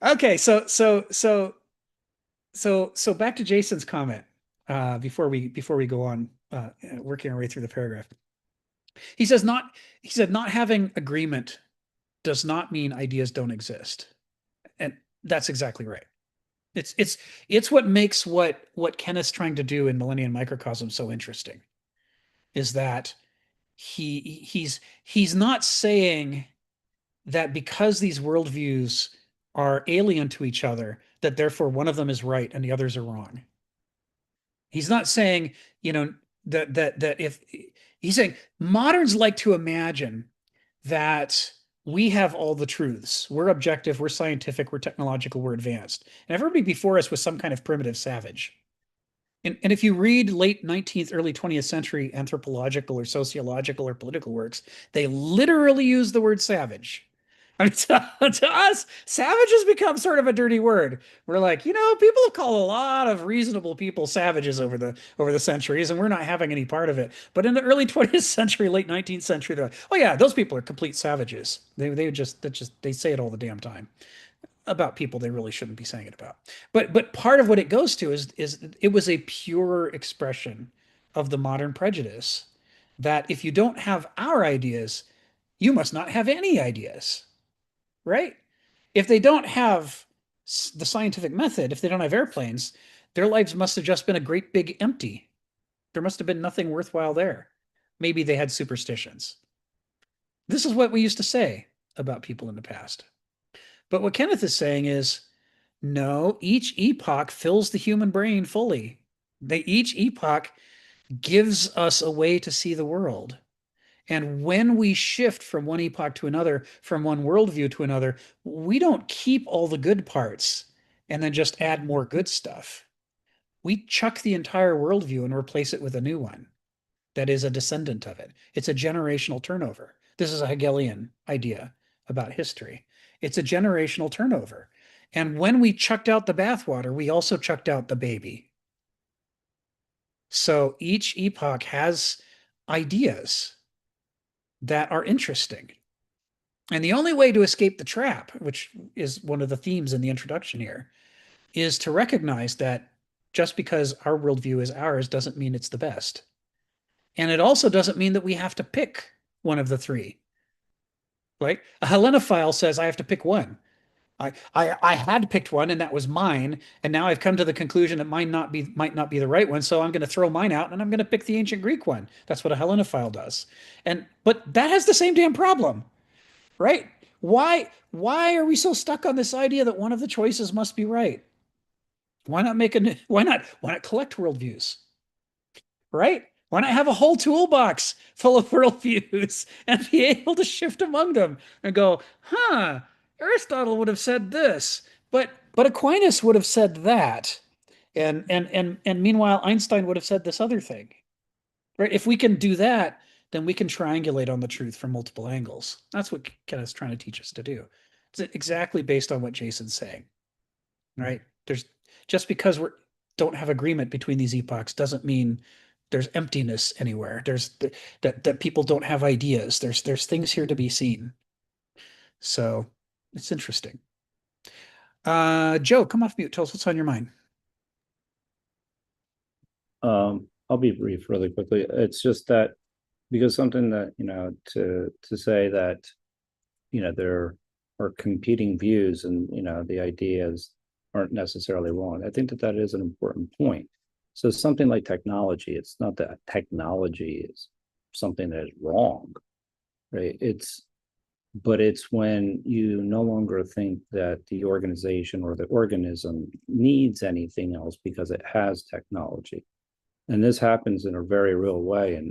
Okay, so back to Jason's comment before we go on working our way through the paragraph. He says not having agreement does not mean ideas don't exist. And that's exactly right. It's what makes what Kenneth's trying to do in Millennium Microcosm so interesting is that he's not saying that because these worldviews are alien to each other, that therefore one of them is right and the others are wrong. He's not saying, you know, that if he's saying moderns like to imagine that we have all the truths. We're objective, we're scientific, we're technological, we're advanced. And everybody before us was some kind of primitive savage. And if you read late 19th, early 20th century anthropological or sociological or political works, they literally use the word savage. I mean, to us, savage has become sort of a dirty word. We're like, people have called a lot of reasonable people savages over the centuries, and we're not having any part of it. But in the early 20th century, late 19th century, they're like, oh yeah, those people are complete savages. They say it all the damn time about people they really shouldn't be saying it about. But part of what it goes to is it was a pure expression of the modern prejudice that if you don't have our ideas, you must not have any ideas, right? If they don't have the scientific method, if they don't have airplanes, their lives must have just been a great big empty. There must have been nothing worthwhile there. Maybe they had superstitions. This is what we used to say about people in the past. But what Kenneth is saying is, no, each epoch fills the human brain fully. Each epoch gives us a way to see the world. And when we shift from one epoch to another, from one worldview to another, we don't keep all the good parts and then just add more good stuff. We chuck the entire worldview and replace it with a new one that is a descendant of it. It's a generational turnover. This is a Hegelian idea about history. It's a generational turnover. And when we chucked out the bathwater, we also chucked out the baby. So each epoch has ideas that are interesting. And the only way to escape the trap, which is one of the themes in the introduction here, is to recognize that just because our worldview is ours doesn't mean it's the best. And it also doesn't mean that we have to pick one of the three. Right? A Hellenophile says, I have to pick one. I had picked one and that was mine, and now I've come to the conclusion that mine might not be the right one, so I'm going to throw mine out and I'm going to pick the ancient Greek one. That's what a Hellenophile does. But that has the same damn problem, right? Why are we so stuck on this idea that one of the choices must be right? Why not collect worldviews? Right? Why not have a whole toolbox full of worldviews and be able to shift among them and go, Aristotle would have said this, but Aquinas would have said that. And meanwhile, Einstein would have said this other thing. Right? If we can do that, then we can triangulate on the truth from multiple angles. That's what Kenneth's trying to teach us to do. It's exactly based on what Jason's saying. Right? There's just because we don't have agreement between these epochs doesn't mean there's emptiness anywhere. There's that people don't have ideas. There's things here to be seen. So it's interesting. Joe, come off mute. Tell us what's on your mind. I'll be brief really quickly. It's just that because something that, to say that, there are competing views and, the ideas aren't necessarily wrong. I think that is an important point. So something like technology, it's not that technology is something that is wrong, right? But it's when you no longer think that the organization or the organism needs anything else because it has technology. And this happens in a very real way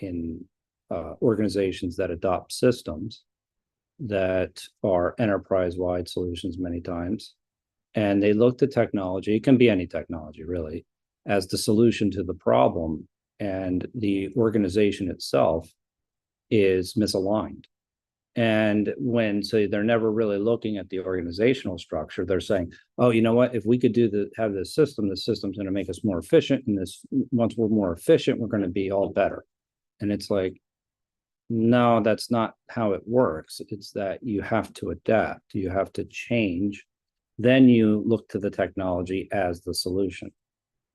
in organizations that adopt systems that are enterprise-wide solutions many times. And they look to technology, it can be any technology really, as the solution to the problem. And the organization itself is misaligned. And so they're never really looking at the organizational structure. They're saying, oh, you know what, if we could have this system's going to make us more efficient. And once we're more efficient, we're going to be all better. And it's like, no, that's not how it works. It's that you have to adapt, you have to change. Then you look to the technology as the solution.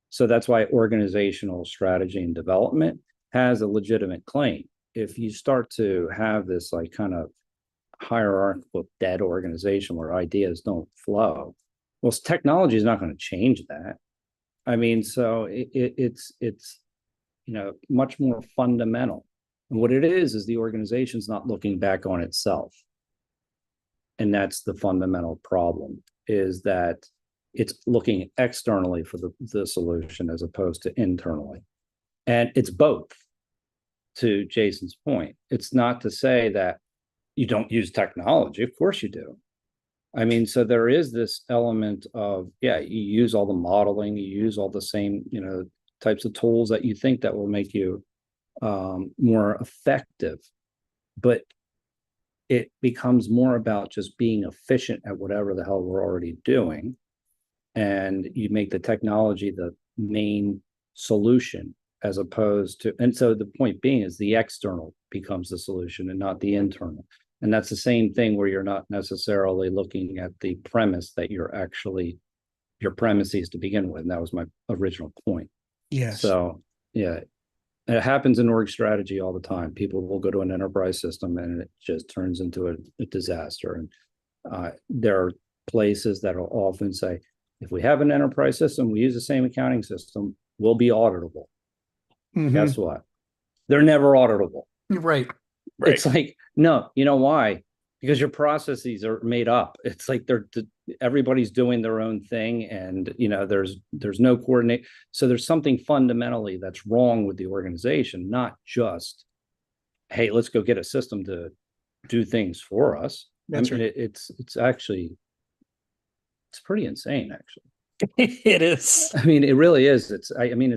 So that's why organizational strategy and development has a legitimate claim. If you start to have this like kind of hierarchical dead organization where ideas don't flow, well, technology is not going to change that. I mean, so it's much more fundamental. And what it is the organization's not looking back on itself. And that's the fundamental problem, is that It's looking externally for the solution as opposed to internally. And it's both, to Jason's point. It's not to say that you don't use technology. Of course you do. I mean, so there is this element of, yeah, you use all the modeling, you use all the same, types of tools that you think that will make you more effective, but it becomes more about just being efficient at whatever the hell we're already doing. And you make the technology the main solution as opposed to, and so the point being is the external becomes the solution and not the internal. And that's the same thing where you're not necessarily looking at the premise that you're actually, your premises to begin with. And that was my original point. Yes. So, yeah, it happens in org strategy all the time. People will go to an enterprise system and it just turns into a disaster. And there are places that will often say, if we have an enterprise system, we use the same accounting system, we'll be auditable. Guess what? They're never auditable. Right. It's like, no, you know why? Because your processes are made up. It's like everybody's doing their own thing, and there's no coordinate. So there's something fundamentally that's wrong with the organization, not just, hey, let's go get a system to do things for us. That's right. It's actually, it's pretty insane, actually. It is. I mean, it really is. It's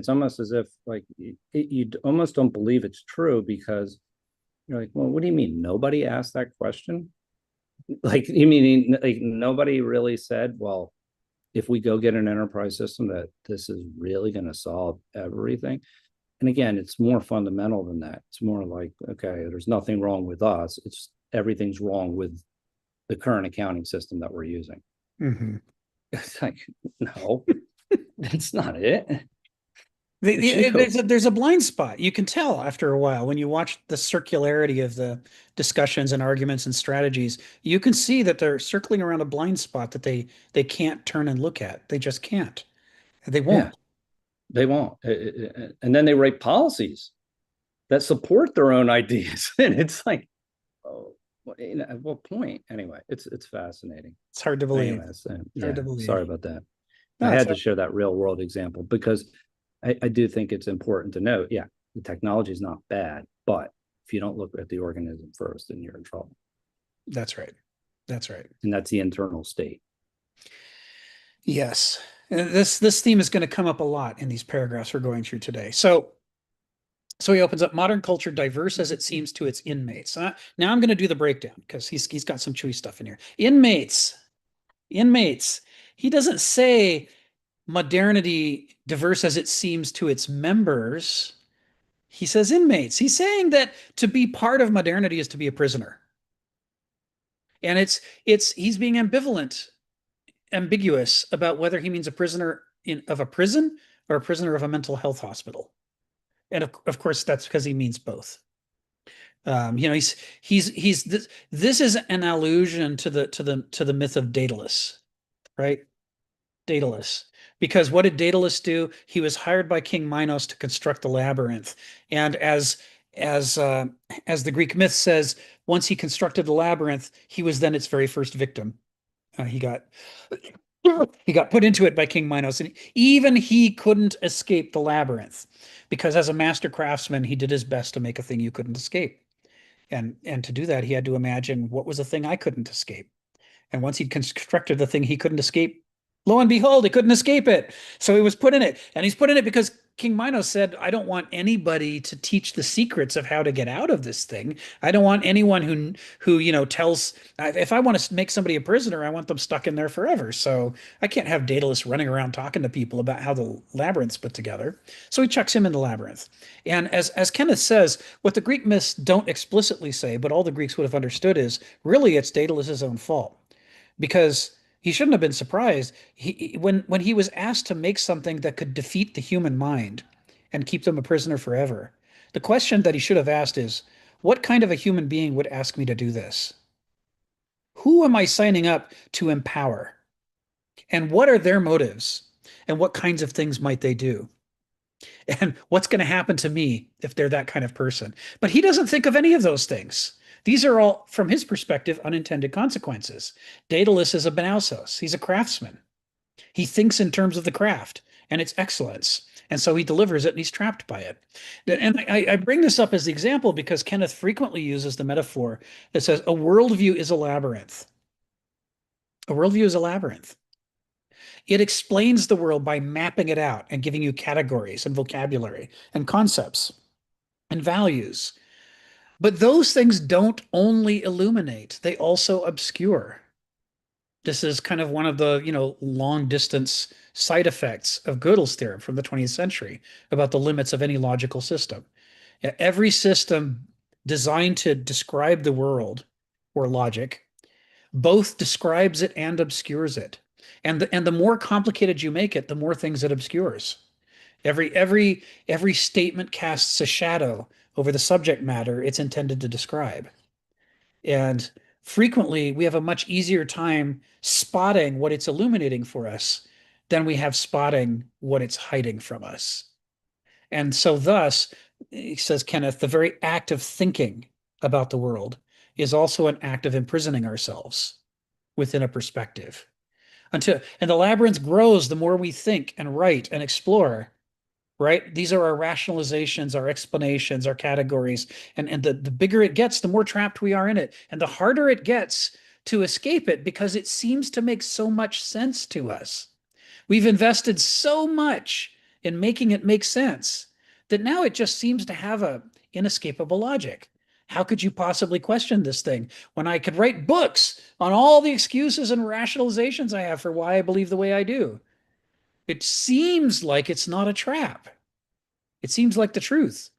almost as if like you almost don't believe it's true, because you're like, well, what do you mean? Nobody asked that question? Like, you mean like nobody really said, well, if we go get an enterprise system, that this is really going to solve everything? And again, it's more fundamental than that. It's more like, okay, there's nothing wrong with us. It's everything's wrong with the current accounting system that we're using. It's like, no, that's not it. There's a blind spot. You can tell after a while when you watch the circularity of the discussions and arguments and strategies. You can see that they're circling around a blind spot that they can't turn and look at. They just can't. They won't. Yeah, they won't. And then they write policies that support their own ideas, and it's like, oh, at what point? Anyway, it's fascinating. It's hard to believe. Anyways, hard to believe. Sorry about that. No, I had to share that real world example because I do think it's important to note, yeah, the technology is not bad, but if you don't look at the organism first, then you're in trouble. That's right. That's right. And that's the internal state. Yes. And this theme is going to come up a lot in these paragraphs we're going through today. So he opens up modern culture diverse as it seems to its inmates. Now I'm going to do the breakdown because he's got some chewy stuff in here. Inmates. He doesn't say modernity diverse as it seems to its members. He says inmates. He's saying that to be part of modernity is to be a prisoner. And he's being ambiguous about whether he means a prisoner of a prison or a prisoner of a mental health hospital. And of course, that's because he means both. This is an allusion to the myth of Daedalus, right? Daedalus. Because what did Daedalus do? He was hired by King Minos to construct the labyrinth. And as the Greek myth says, once he constructed the labyrinth, he was then its very first victim. He got put into it by King Minos, and even he couldn't escape the labyrinth because as a master craftsman, he did his best to make a thing you couldn't escape. And to do that, he had to imagine what was the thing I couldn't escape. And once he'd constructed the thing he couldn't escape, lo and behold, he couldn't escape it. So he was put in it. And he's put in it because King Minos said, I don't want anybody to teach the secrets of how to get out of this thing. I don't want anyone who tells, if I want to make somebody a prisoner, I want them stuck in there forever. So I can't have Daedalus running around talking to people about how the labyrinth's put together. So he chucks him in the labyrinth. And as Kenneth says, what the Greek myths don't explicitly say, but all the Greeks would have understood is really it's Daedalus's own fault. Because he shouldn't have been surprised. When he was asked to make something that could defeat the human mind and keep them a prisoner forever, the question that he should have asked is, what kind of a human being would ask me to do this? Who am I signing up to empower? And what are their motives? And what kinds of things might they do? And what's going to happen to me if they're that kind of person? But he doesn't think of any of those things. These are all, from his perspective, unintended consequences. Daedalus is a Benausos. He's a craftsman. He thinks in terms of the craft and its excellence. And so he delivers it and he's trapped by it. And I bring this up as the example because Kenneth frequently uses the metaphor that says a worldview is a labyrinth. A worldview is a labyrinth. It explains the world by mapping it out and giving you categories and vocabulary and concepts and values. But those things don't only illuminate, they also obscure. This is kind of one of the, long distance side effects of Gödel's theorem from the 20th century about the limits of any logical system. Every system designed to describe the world or logic both describes it and obscures it. And the more complicated you make it, the more things it obscures. Every statement casts a shadow over the subject matter it's intended to describe. And frequently we have a much easier time spotting what it's illuminating for us than we have spotting what it's hiding from us. And so thus, he says Kenneth, the very act of thinking about the world is also an act of imprisoning ourselves within a perspective. And the labyrinth grows the more we think and write and explore, right? These are our rationalizations, our explanations, our categories. And the bigger it gets, the more trapped we are in it. And the harder it gets to escape it because it seems to make so much sense to us. We've invested so much in making it make sense that now it just seems to have a inescapable logic. How could you possibly question this thing when I could write books on all the excuses and rationalizations I have for why I believe the way I do? It seems like it's not a trap. It seems like the truth.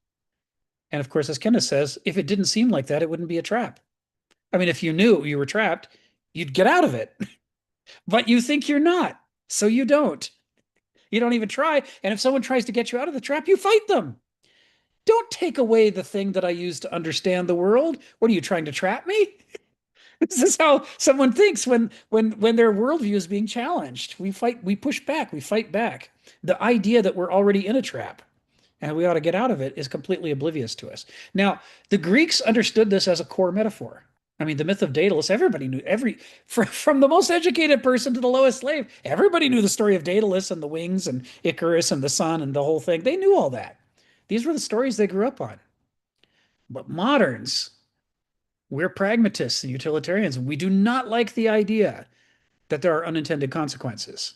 And of course, as Kenneth says, if it didn't seem like that, it wouldn't be a trap. I mean, if you knew you were trapped, you'd get out of it. But you think you're not, so you don't. You don't even try. And if someone tries to get you out of the trap, you fight them. Don't take away the thing that I use to understand the world. What are you trying to trap me? This is how someone thinks when their worldview is being challenged. We fight, we push back, we fight back. The idea that we're already in a trap and we ought to get out of it is completely oblivious to us. Now, the Greeks understood this as a core metaphor. I mean, the myth of Daedalus, everybody knew, from the most educated person to the lowest slave, everybody knew the story of Daedalus and the wings and Icarus and the sun and the whole thing. They knew all that. These were the stories they grew up on. But moderns, we're pragmatists and utilitarians. We do not like the idea that there are unintended consequences.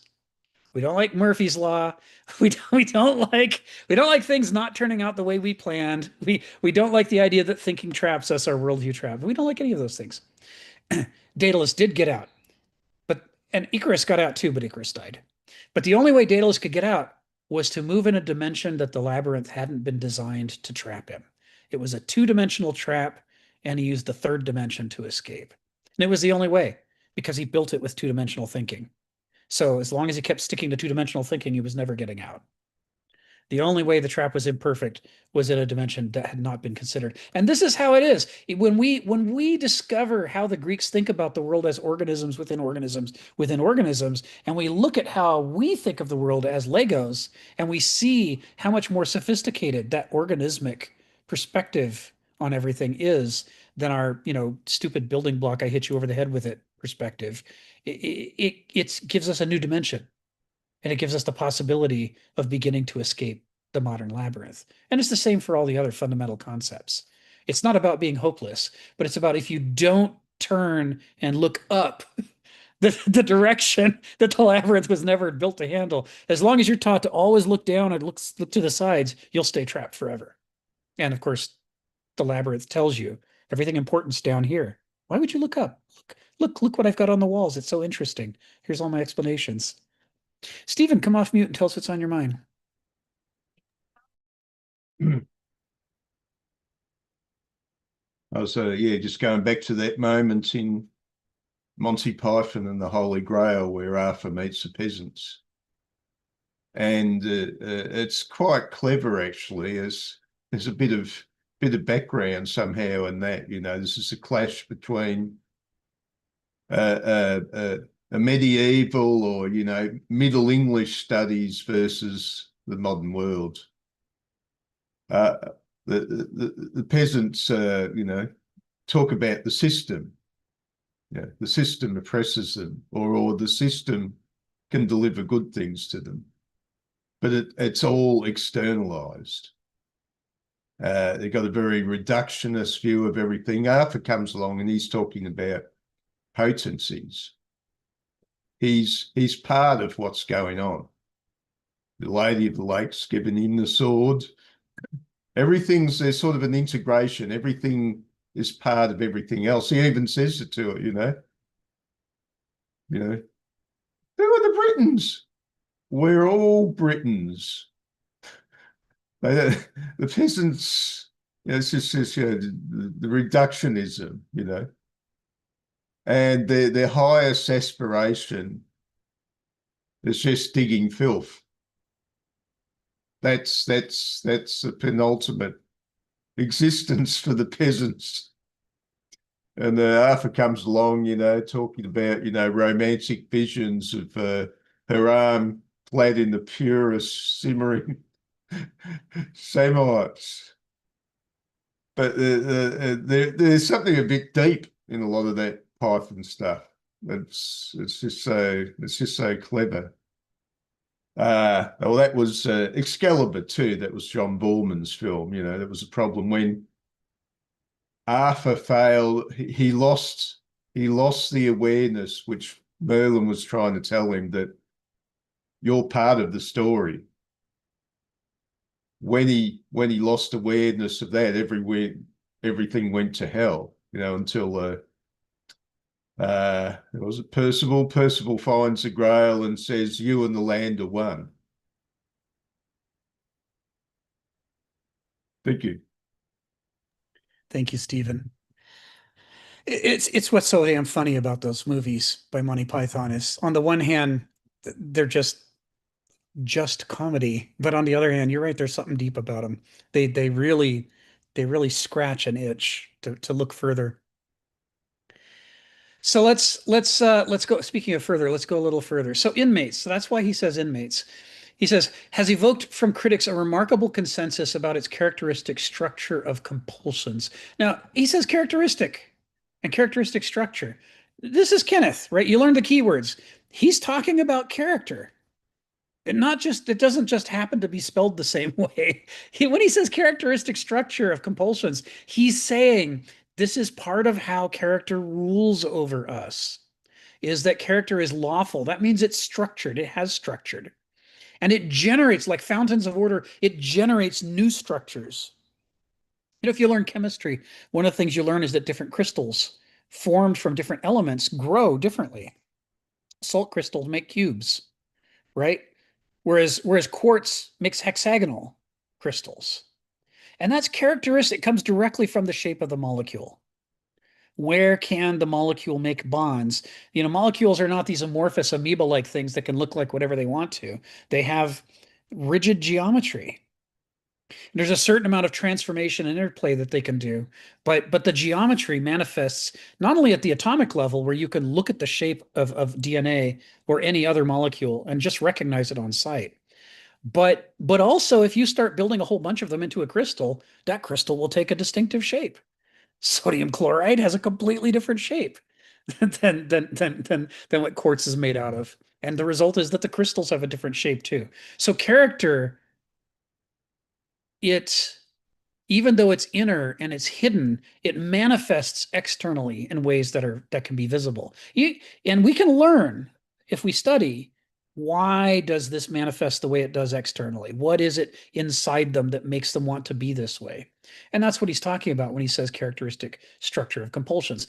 We don't like Murphy's Law. We don't like things not turning out the way we planned. We don't like the idea that thinking traps us, our worldview trap. We don't like any of those things. Daedalus did get out, and Icarus got out too, but Icarus died. But the only way Daedalus could get out was to move in a dimension that the labyrinth hadn't been designed to trap him. It was a two-dimensional trap, and he used the third dimension to escape. And it was the only way because he built it with two-dimensional thinking. So as long as he kept sticking to two-dimensional thinking, he was never getting out. The only way the trap was imperfect was in a dimension that had not been considered. And this is how it is. When we discover how the Greeks think about the world as organisms within organisms within organisms, and we look at how we think of the world as Legos, and we see how much more sophisticated that organismic perspective on everything is than our, stupid building block, I hit you over the head with it perspective, it gives us a new dimension. And it gives us the possibility of beginning to escape the modern labyrinth. And it's the same for all the other fundamental concepts. It's not about being hopeless, but it's about if you don't turn and look up the direction that the labyrinth was never built to handle, as long as you're taught to always look down and look to the sides, you'll stay trapped forever. And of course, the labyrinth tells you everything important's down here. Why would you look up? Look what I've got on the walls. It's so interesting. Here's all my explanations. Stephen, come off mute and tell us what's on your mind. Just going back to that moment in Monty Python and the Holy Grail where Arthur meets the peasants. And it's quite clever, actually, as there's a bit of background somehow in that. This is a clash between a medieval or Middle English studies versus the modern world. The peasants talk about the system. The system oppresses them, or the system can deliver good things to them, but it's all externalized. They've got a very reductionist view of everything. Arthur comes along and he's talking about potencies. He's part of what's going on. The Lady of the Lake's given him the sword. There's sort of an integration. Everything is part of everything else. He even says it to her, you know. Who are the Britons? We're all Britons. The peasants, it's just the reductionism, and their highest aspiration is just digging filth. That's the penultimate existence for the peasants. And Arthur comes along, talking about, romantic visions of her arm clad in the purest simmering Samites. But there's something a bit deep in a lot of that Python stuff. It's just so clever. Well, that was Excalibur too. That was John Borman's film. That was a problem when Arthur failed. He lost the awareness which Merlin was trying to tell him, that you're part of the story. When he lost awareness of that, everything went to hell. Until was it Percival? Percival finds the Grail and says, "You and the land are one." Thank you. Thank you, Stephen. It's what's so damn funny about those movies by Monty Python is, on the one hand, they're just comedy, but on the other hand, you're right, there's something deep about them. They really scratch an itch to look further. So let's go. Speaking of further, let's go a little further. So inmates. So that's why he says inmates. He says, has evoked from critics a remarkable consensus about its characteristic structure of compulsions. Now, he says characteristic and characteristic structure. This is Kenneth, right? You learned the keywords. He's talking about character. And it doesn't just happen to be spelled the same way. When he says characteristic structure of compulsions, he's saying this is part of how character rules over us, is that character is lawful. That means it's structured. It has structured. And it generates, like fountains of order, it generates new structures. If you learn chemistry, one of the things you learn is that different crystals formed from different elements grow differently. Salt crystals make cubes, right? Whereas quartz makes hexagonal crystals. And that's characteristic, comes directly from the shape of the molecule. Where can the molecule make bonds? Molecules are not these amorphous amoeba-like things that can look like whatever they want to. They have rigid geometry. There's a certain amount of transformation and interplay that they can do, but the geometry manifests not only at the atomic level, where you can look at the shape of DNA or any other molecule and just recognize it on sight, but also if you start building a whole bunch of them into a crystal, that crystal will take a distinctive shape. Sodium chloride has a completely different shape than what quartz is made out of. And the result is that the crystals have a different shape too. So character, even though it's inner and it's hidden, it manifests externally in ways that can be visible. And we can learn, if we study, why does this manifest the way it does externally? What is it inside them that makes them want to be this way? And that's what he's talking about when he says characteristic structure of compulsions.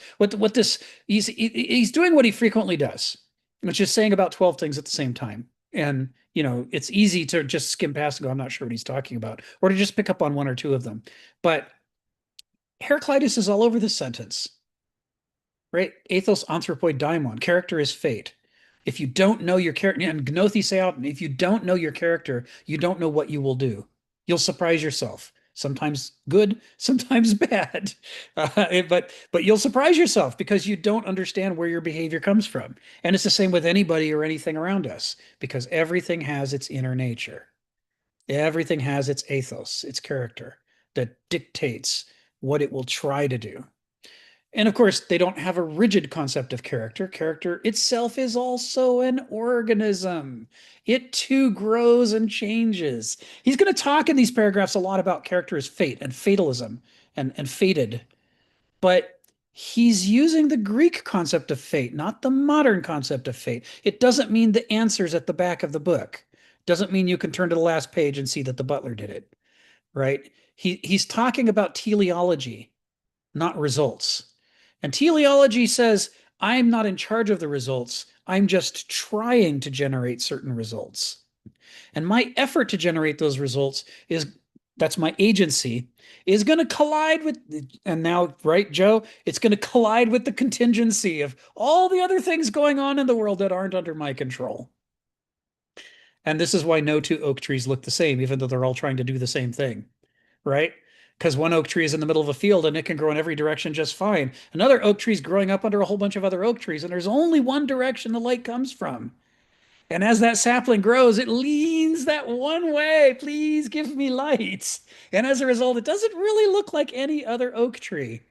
He's doing what he frequently does, which is saying about 12 things at the same time. And it's easy to just skim past and go, I'm not sure what he's talking about, or to just pick up on one or two of them. But Heraclitus is all over this sentence, right? Ethos anthropoi daimon, character is fate. If you don't know your character, and gnothi seauton, if you don't know your character, you don't know what you will do. You'll surprise yourself. Sometimes good, sometimes bad. But you'll surprise yourself because you don't understand where your behavior comes from. And it's the same with anybody or anything around us, because everything has its inner nature. Everything has its ethos, its character, that dictates what it will try to do. And of course, they don't have a rigid concept of character. Character itself is also an organism. It too grows and changes. He's going to talk in these paragraphs a lot about character as fate and fatalism and fated. But he's using the Greek concept of fate, not the modern concept of fate. It doesn't mean the answer's at the back of the book. Doesn't mean you can turn to the last page and see that the butler did it, right? He's talking about teleology, not results. And teleology says, I'm not in charge of the results. I'm just trying to generate certain results. And my effort to generate those results is, that's my agency, is going to collide with, and now, right, Joe, it's going to collide with the contingency of all the other things going on in the world that aren't under my control. And this is why no two oak trees look the same, even though they're all trying to do the same thing, right? Because one oak tree is in the middle of a field and it can grow in every direction just fine. Another oak tree is growing up under a whole bunch of other oak trees, and there's only one direction the light comes from. And as that sapling grows, it leans that one way. Please give me light. And as a result, it doesn't really look like any other oak tree,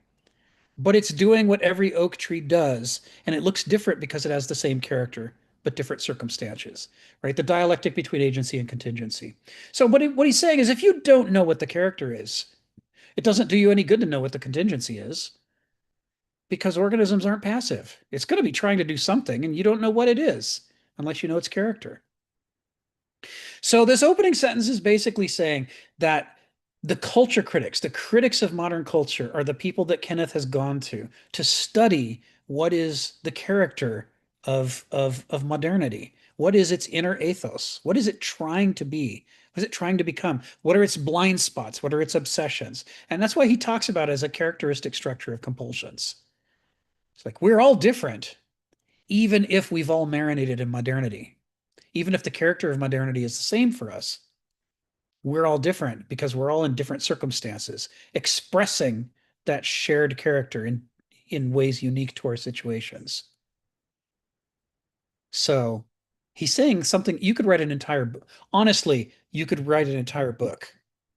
but it's doing what every oak tree does. And it looks different because it has the same character, but different circumstances, right? The dialectic between agency and contingency. So what he's saying is, if you don't know what the character is, it doesn't do you any good to know what the contingency is, because organisms aren't passive. It's going to be trying to do something, and you don't know what it is unless you know its character. So this opening sentence is basically saying that the culture critics, the critics of modern culture, are the people that Kenneth has gone to study what is the character of modernity. What is its inner ethos? What is it trying to be? What is it trying to become? What are its blind spots? What are its obsessions? And that's why he talks about it as a characteristic structure of compulsions. It's like, we're all different, even if we've all marinated in modernity. Even if the character of modernity is the same for us, we're all different because we're all in different circumstances, expressing that shared character in ways unique to our situations. So he's saying something, you could write an entire book. Honestly, you could write an entire book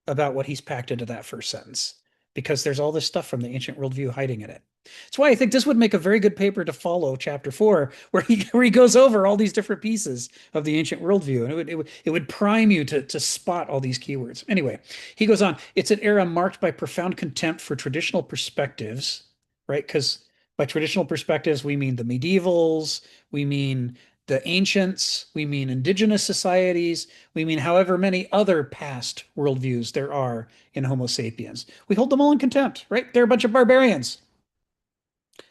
about what he's packed into that first sentence, because there's all this stuff from the ancient worldview hiding in it. That's why I think this would make a very good paper to follow chapter 4, where he goes over all these different pieces of the ancient worldview, and it would prime you to spot all these keywords. Anyway, he goes on. It's an era marked by profound contempt for traditional perspectives, right? Because by traditional perspectives, we mean the medievals, we mean the ancients, we mean indigenous societies, we mean however many other past worldviews there are in Homo sapiens. We hold them all in contempt, right? They're a bunch of barbarians.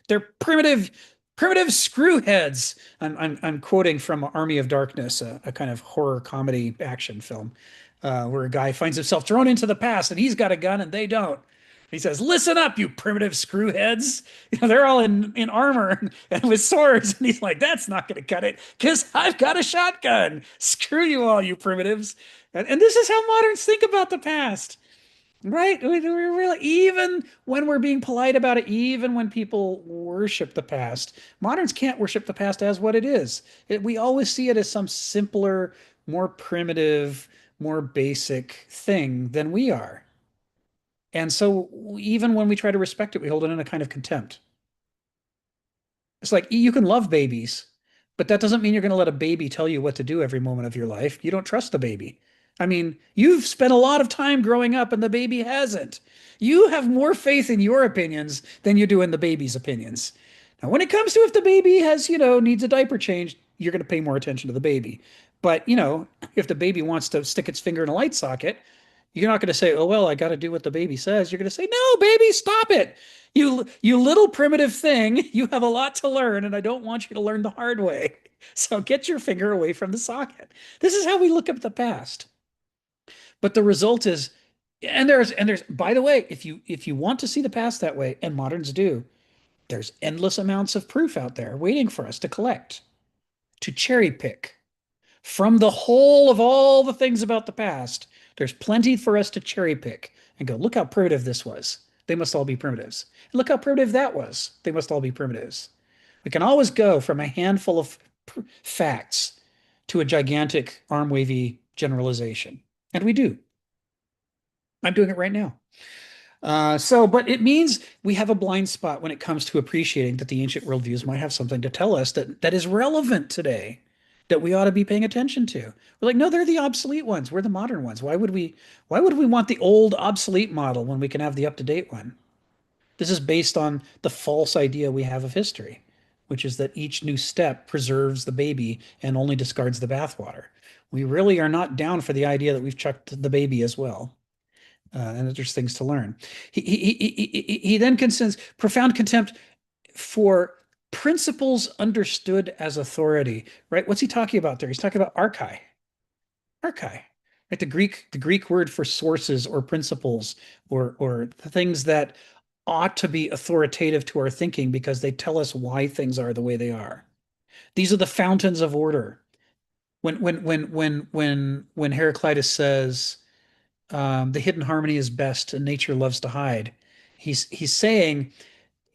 They're primitive screwheads. I'm quoting from Army of Darkness, a kind of horror comedy action film, where a guy finds himself thrown into the past and he's got a gun and they don't. He says, "Listen up, you primitive screwheads." You know, they're all in armor and with swords, and he's like, "That's not going to cut it because I've got a shotgun. Screw you all, you primitives." And this is how moderns think about the past. Right? We're really, even when we're being polite about it, even when people worship the past, moderns can't worship the past as what it is. We always see it as some simpler, more primitive, more basic thing than we are. And so even when we try to respect it, we hold it in a kind of contempt. It's like, you can love babies, but that doesn't mean you're going to let a baby tell you what to do every moment of your life. You don't trust the baby. I mean, you've spent a lot of time growing up and the baby hasn't. You have more faith in your opinions than you do in the baby's opinions. Now, when it comes to if the baby has, needs a diaper change, you're going to pay more attention to the baby. But, if the baby wants to stick its finger in a light socket, you're not going to say, "Oh, well, I got to do what the baby says." You're going to say, "No, baby, stop it. You little primitive thing. You have a lot to learn, and I don't want you to learn the hard way. So get your finger away from the socket." This is how we look at the past. But the result is, and there's by the way, if you want to see the past that way, and moderns do, there's endless amounts of proof out there waiting for us to collect, to cherry pick from the whole of all the things about the past. There's plenty for us to cherry pick and go, "Look how primitive this was. They must all be primitives. And look how primitive that was. They must all be primitives." We can always go from a handful of facts to a gigantic arm-wavy generalization. And we do. I'm doing it right now. But it means we have a blind spot when it comes to appreciating that the ancient worldviews might have something to tell us that is relevant today, that we ought to be paying attention to. We're like, no, they're the obsolete ones. We're the modern ones. Why would we want the old obsolete model when we can have the up-to-date one? This is based on the false idea we have of history, which is that each new step preserves the baby and only discards the bathwater. We really are not down for the idea that we've chucked the baby as well. And that there's things to learn. He then consents profound contempt for principles understood as authority, right? What's he talking about there? He's talking about archai. Archai, right? The Greek word for sources or principles or the things that ought to be authoritative to our thinking because they tell us why things are the way they are. These are the fountains of order. When Heraclitus says, the hidden harmony is best and nature loves to hide. He's saying,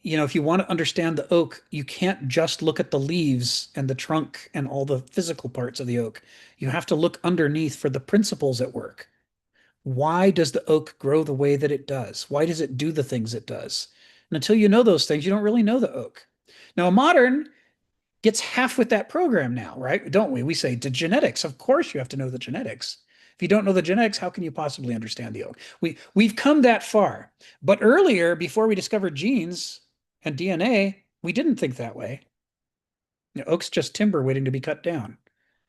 if you want to understand the oak, you can't just look at the leaves and the trunk and all the physical parts of the oak. You have to look underneath for the principles at work. Why does the oak grow the way that it does? Why does it do the things it does? And until you know those things, you don't really know the oak. Now, a modern gets half with that program now, right? Don't we? We say the genetics. Of course, you have to know the genetics. If you don't know the genetics, how can you possibly understand the oak? We've come that far. But earlier, before we discovered genes and DNA, we didn't think that way. Oak's just timber waiting to be cut down.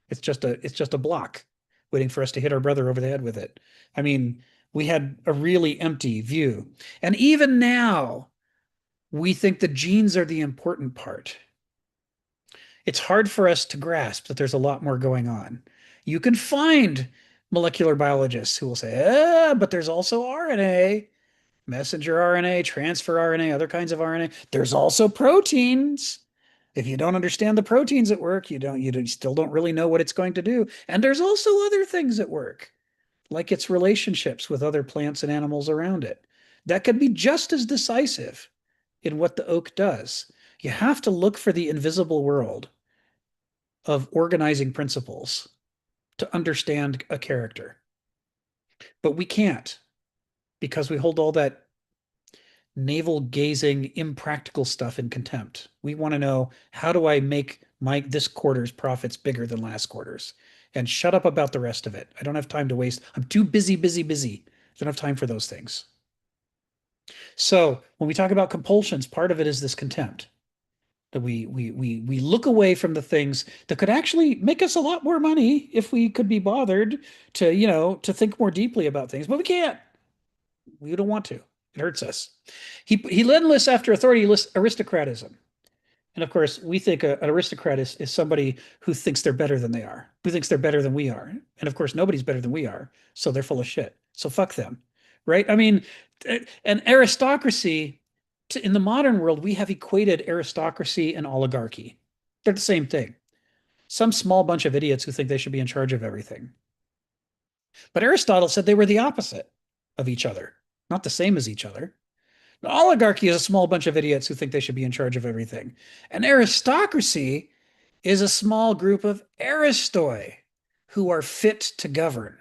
It's just a block waiting for us to hit our brother over the head with it. I mean, we had a really empty view. And even now, we think the genes are the important part. It's hard for us to grasp that there's a lot more going on. You can find molecular biologists who will say, but there's also RNA, messenger RNA, transfer RNA, other kinds of RNA. There's also proteins. If you don't understand the proteins at work, you still don't really know what it's going to do. And there's also other things at work, like its relationships with other plants and animals around it. That could be just as decisive in what the oak does. You have to look for the invisible world of organizing principles to understand a character. But we can't because we hold all that navel gazing, impractical stuff in contempt. We want to know, how do I make this quarter's profits bigger than last quarter's? And shut up about the rest of it. I don't have time to waste. I'm too busy, busy, busy. I don't have time for those things. So when we talk about compulsions, part of it is this contempt. That we look away from the things that could actually make us a lot more money if we could be bothered to think more deeply about things, but we can't. We don't want to. It hurts us. He then lists after authority, he lists aristocratism. And of course, we think an aristocrat is somebody who thinks they're better than they are, who thinks they're better than we are. And of course, nobody's better than we are. So they're full of shit. So fuck them. Right? I mean, an aristocracy, in the modern world, we have equated aristocracy and oligarchy. They're the same thing. Some small bunch of idiots who think they should be in charge of everything. But Aristotle said they were the opposite of each other, not the same as each other. An oligarchy is a small bunch of idiots who think they should be in charge of everything. An aristocracy is a small group of aristoi who are fit to govern.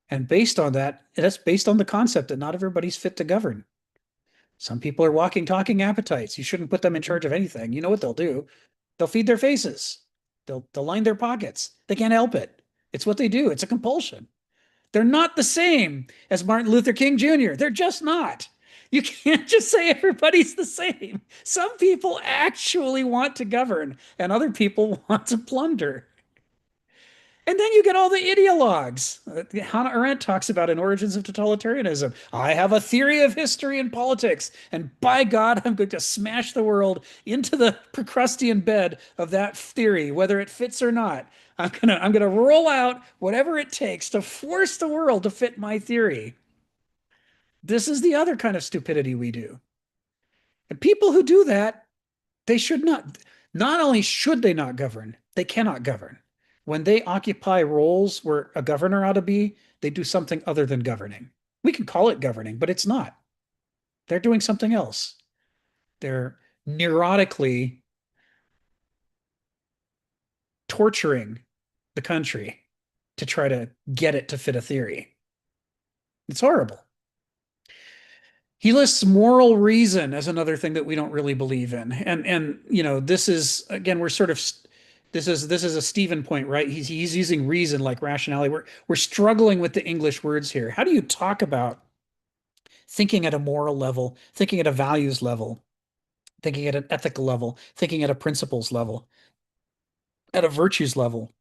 And based on that's based on the concept that not everybody's fit to govern. Some people are walking, talking appetites. You shouldn't put them in charge of anything. You know what they'll do? They'll feed their faces. They'll line their pockets. They can't help it. It's what they do. It's a compulsion. They're not the same as Martin Luther King Jr. They're just not. You can't just say everybody's the same. Some people actually want to govern, and other people want to plunder. And then you get all the ideologues. Hannah Arendt talks about in Origins of Totalitarianism. I have a theory of history and politics, and by God, I'm going to smash the world into the Procrustean bed of that theory, whether it fits or not. I'm gonna roll out whatever it takes to force the world to fit my theory. This is the other kind of stupidity we do. And people who do that, they should not only should they not govern, they cannot govern. When they occupy roles where a governor ought to be, they do something other than governing. We can call it governing, but it's not. They're doing something else. They're neurotically torturing the country to try to get it to fit a theory. It's horrible. He lists moral reason as another thing that we don't really believe in. And this is again, we're sort of this is a Stephen point, right? He's using reason like rationality. We're struggling with the English words here. How do you talk about thinking at a moral level, thinking at a values level, thinking at an ethical level, thinking at a principles level, at a virtues level?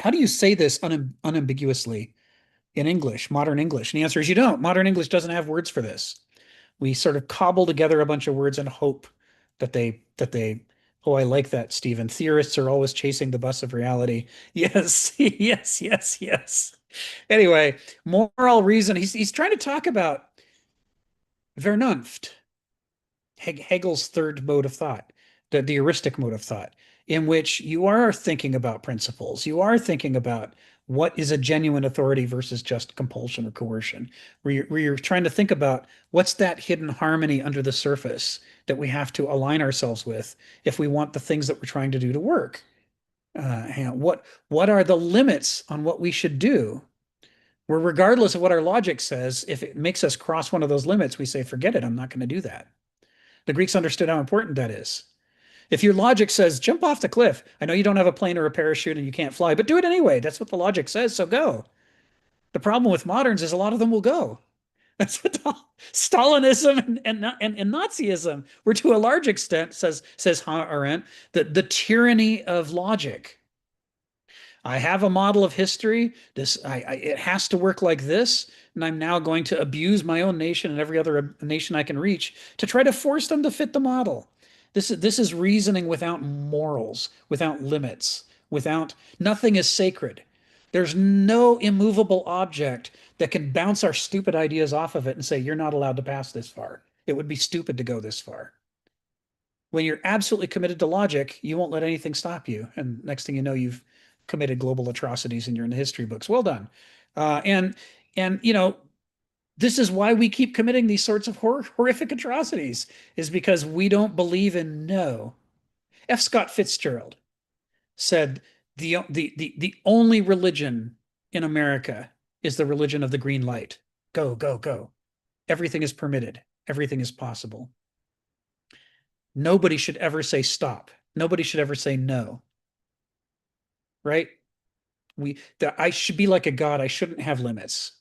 How do you say this unambiguously in English, modern English? And the answer is you don't. Modern English doesn't have words for this. We sort of cobble together a bunch of words and hope that they oh, I like that, Stephen. Theorists are always chasing the bus of reality. Yes, yes, yes, yes. Anyway, moral reason. He's trying to talk about Vernunft, Hegel's third mode of thought, the heuristic mode of thought, in which you are thinking about principles. You are thinking about what is a genuine authority versus just compulsion or coercion, where you're trying to think about what's that hidden harmony under the surface that we have to align ourselves with if we want the things that we're trying to do to work. What are the limits on what we should do? Where regardless of what our logic says, if it makes us cross one of those limits, we say, forget it, I'm not going to do that. The Greeks understood how important that is. If your logic says, jump off the cliff, I know you don't have a plane or a parachute and you can't fly, but do it anyway. That's what the logic says, so go. The problem with moderns is a lot of them will go. That's what Stalinism and Nazism were to a large extent, says Hannah Arendt, the tyranny of logic. I have a model of history. It has to work like this, and I'm now going to abuse my own nation and every other nation I can reach to try to force them to fit the model. This is reasoning without morals, without limits, without nothing is sacred. There's no immovable object that can bounce our stupid ideas off of it and say, you're not allowed to pass this far. It would be stupid to go this far. When you're absolutely committed to logic, you won't let anything stop you. And next thing you know, you've committed global atrocities and you're in the history books. Well done. And this is why we keep committing these sorts of horrific atrocities, is because we don't believe in no. F. Scott Fitzgerald said the only religion in America is the religion of the green light. Go, go, go. Everything is permitted. Everything is possible. Nobody should ever say stop. Nobody should ever say no. Right? I should be like a god. I shouldn't have limits.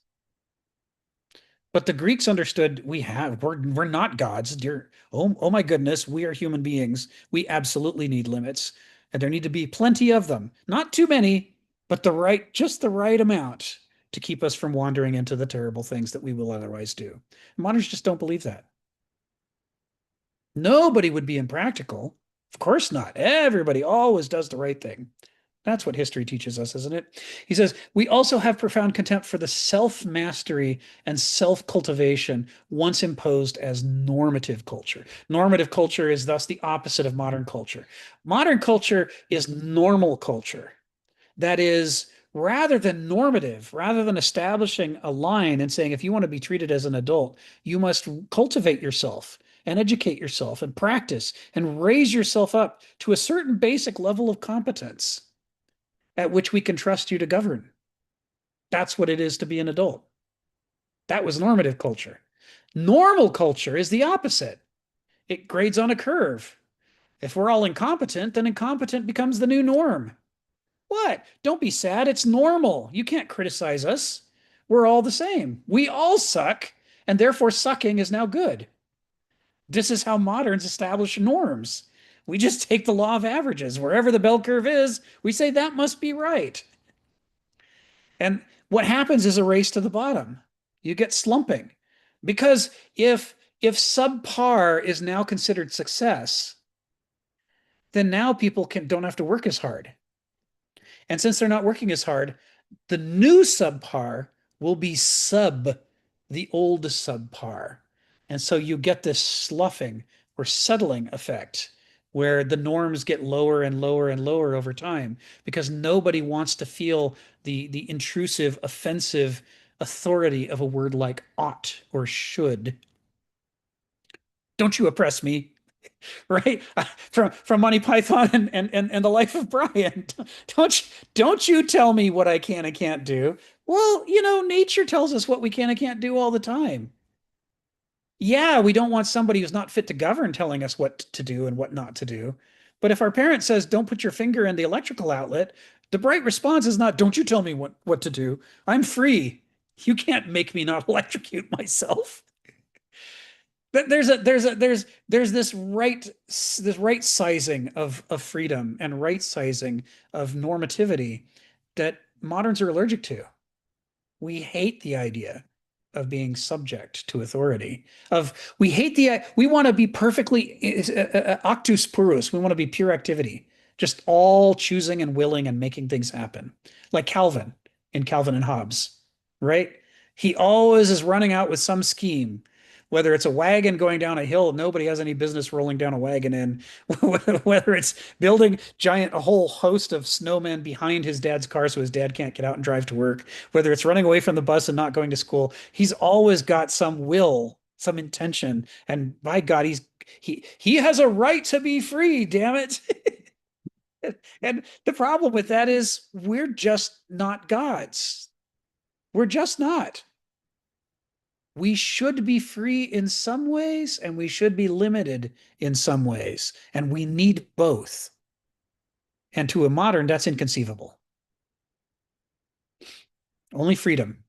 But the Greeks understood we're not gods. Dear, oh my goodness, we are human beings. We absolutely need limits, and there need to be plenty of them. Not too many, but just the right amount to keep us from wandering into the terrible things that we will otherwise do. Moderns just don't believe that. Nobody would be impractical. Of course not. Everybody always does the right thing. That's what history teaches us, isn't it? He says, we also have profound contempt for the self-mastery and self-cultivation once imposed as normative culture. Normative culture is thus the opposite of modern culture. Modern culture is normal culture. That is, rather than normative, rather than establishing a line and saying, if you want to be treated as an adult, you must cultivate yourself and educate yourself and practice and raise yourself up to a certain basic level of competence at which we can trust you to govern. That's what it is to be an adult. That was normative culture. Normal culture is the opposite. It grades on a curve. If we're all incompetent, then incompetent becomes the new norm. What? Don't be sad. It's normal. You can't criticize us. We're all the same. We all suck, and therefore sucking is now good. This is how moderns establish norms. We just take the law of averages. Wherever the bell curve is, we say that must be right. And what happens is a race to the bottom. You get slumping. Because if subpar is now considered success, then now people don't have to work as hard. And since they're not working as hard, the new subpar will be sub the old subpar. And so you get this sloughing or settling effect where the norms get lower and lower and lower over time because nobody wants to feel the intrusive, offensive authority of a word like ought or should. Don't you oppress me, right? From Monty Python and the Life of Brian. Don't you tell me what I can and can't do. Well, nature tells us what we can and can't do all the time. Yeah, we don't want somebody who's not fit to govern telling us what to do and what not to do. But if our parent says, don't put your finger in the electrical outlet, the bright response is not, don't you tell me what to do. I'm free. You can't make me not electrocute myself. But there's this right sizing of freedom and right sizing of normativity that moderns are allergic to. We hate the idea of being subject to authority. We want to be perfectly actus purus. We want to be pure activity, just all choosing and willing and making things happen, like Calvin in Calvin and Hobbes, right? He always is running out with some scheme. Whether it's a wagon going down a hill nobody has any business rolling down a wagon in, whether it's building a whole host of snowmen behind his dad's car so his dad can't get out and drive to work, whether it's running away from the bus and not going to school, he's always got some will, some intention, and by God, he has a right to be free, damn it. And the problem with that is we're just not gods. We're just not. We should be free in some ways and we should be limited in some ways. And we need both. And to a modern, that's inconceivable. Only freedom.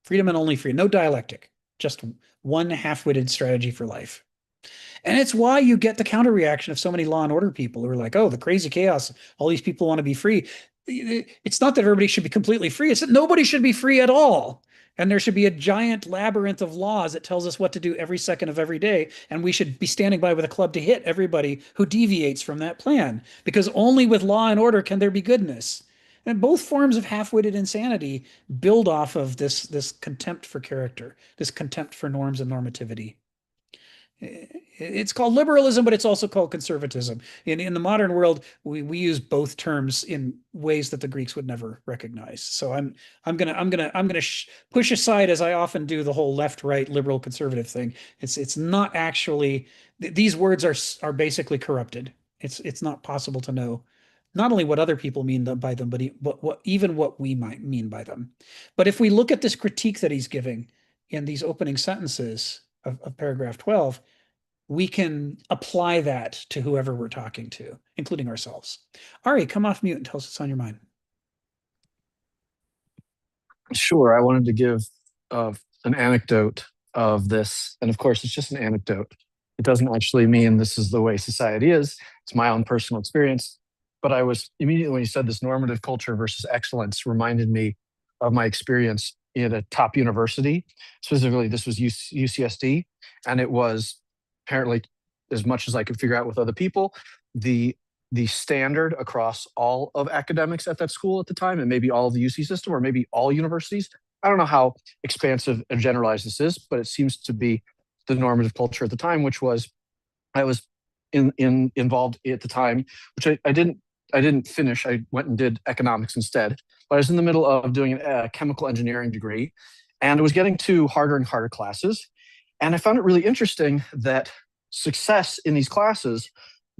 Freedom and only freedom. No dialectic. Just one half-witted strategy for life. And it's why you get the counter reaction of so many law and order people who are like, oh, the crazy chaos. All these people want to be free. It's not that everybody should be completely free. It's that nobody should be free at all. And there should be a giant labyrinth of laws that tells us what to do every second of every day. And we should be standing by with a club to hit everybody who deviates from that plan. Because only with law and order can there be goodness. And both forms of half-witted insanity build off of this contempt for character, this contempt for norms and normativity. It's called liberalism, but it's also called conservatism. In the modern world, we use both terms in ways that the Greeks would never recognize. So I'm gonna push aside, as I often do, the whole left, right, liberal, conservative thing. It's not actually, these words are basically corrupted. It's not possible to know not only what other people mean by them, but even what we might mean by them. But if we look at this critique that he's giving in these opening sentences of paragraph 12, we can apply that to whoever we're talking to, including ourselves. Ari, come off mute and tell us what's on your mind. Sure. I wanted to give an anecdote of this. And of course, it's just an anecdote. It doesn't actually mean this is the way society is. It's my own personal experience. But I was immediately, when you said this normative culture versus excellence, reminded me of my experience in a top university. Specifically, this was UCSD. And it was apparently, as much as I could figure out with other people, the standard across all of academics at that school at the time, and maybe all of the UC system, or maybe all universities. I don't know how expansive and generalized this is, but it seems to be the normative culture at the time, which was, I was involved at the time, which I didn't finish. I went and did economics instead, but I was in the middle of doing a chemical engineering degree, and it was getting to harder and harder classes. And I found it really interesting that success in these classes,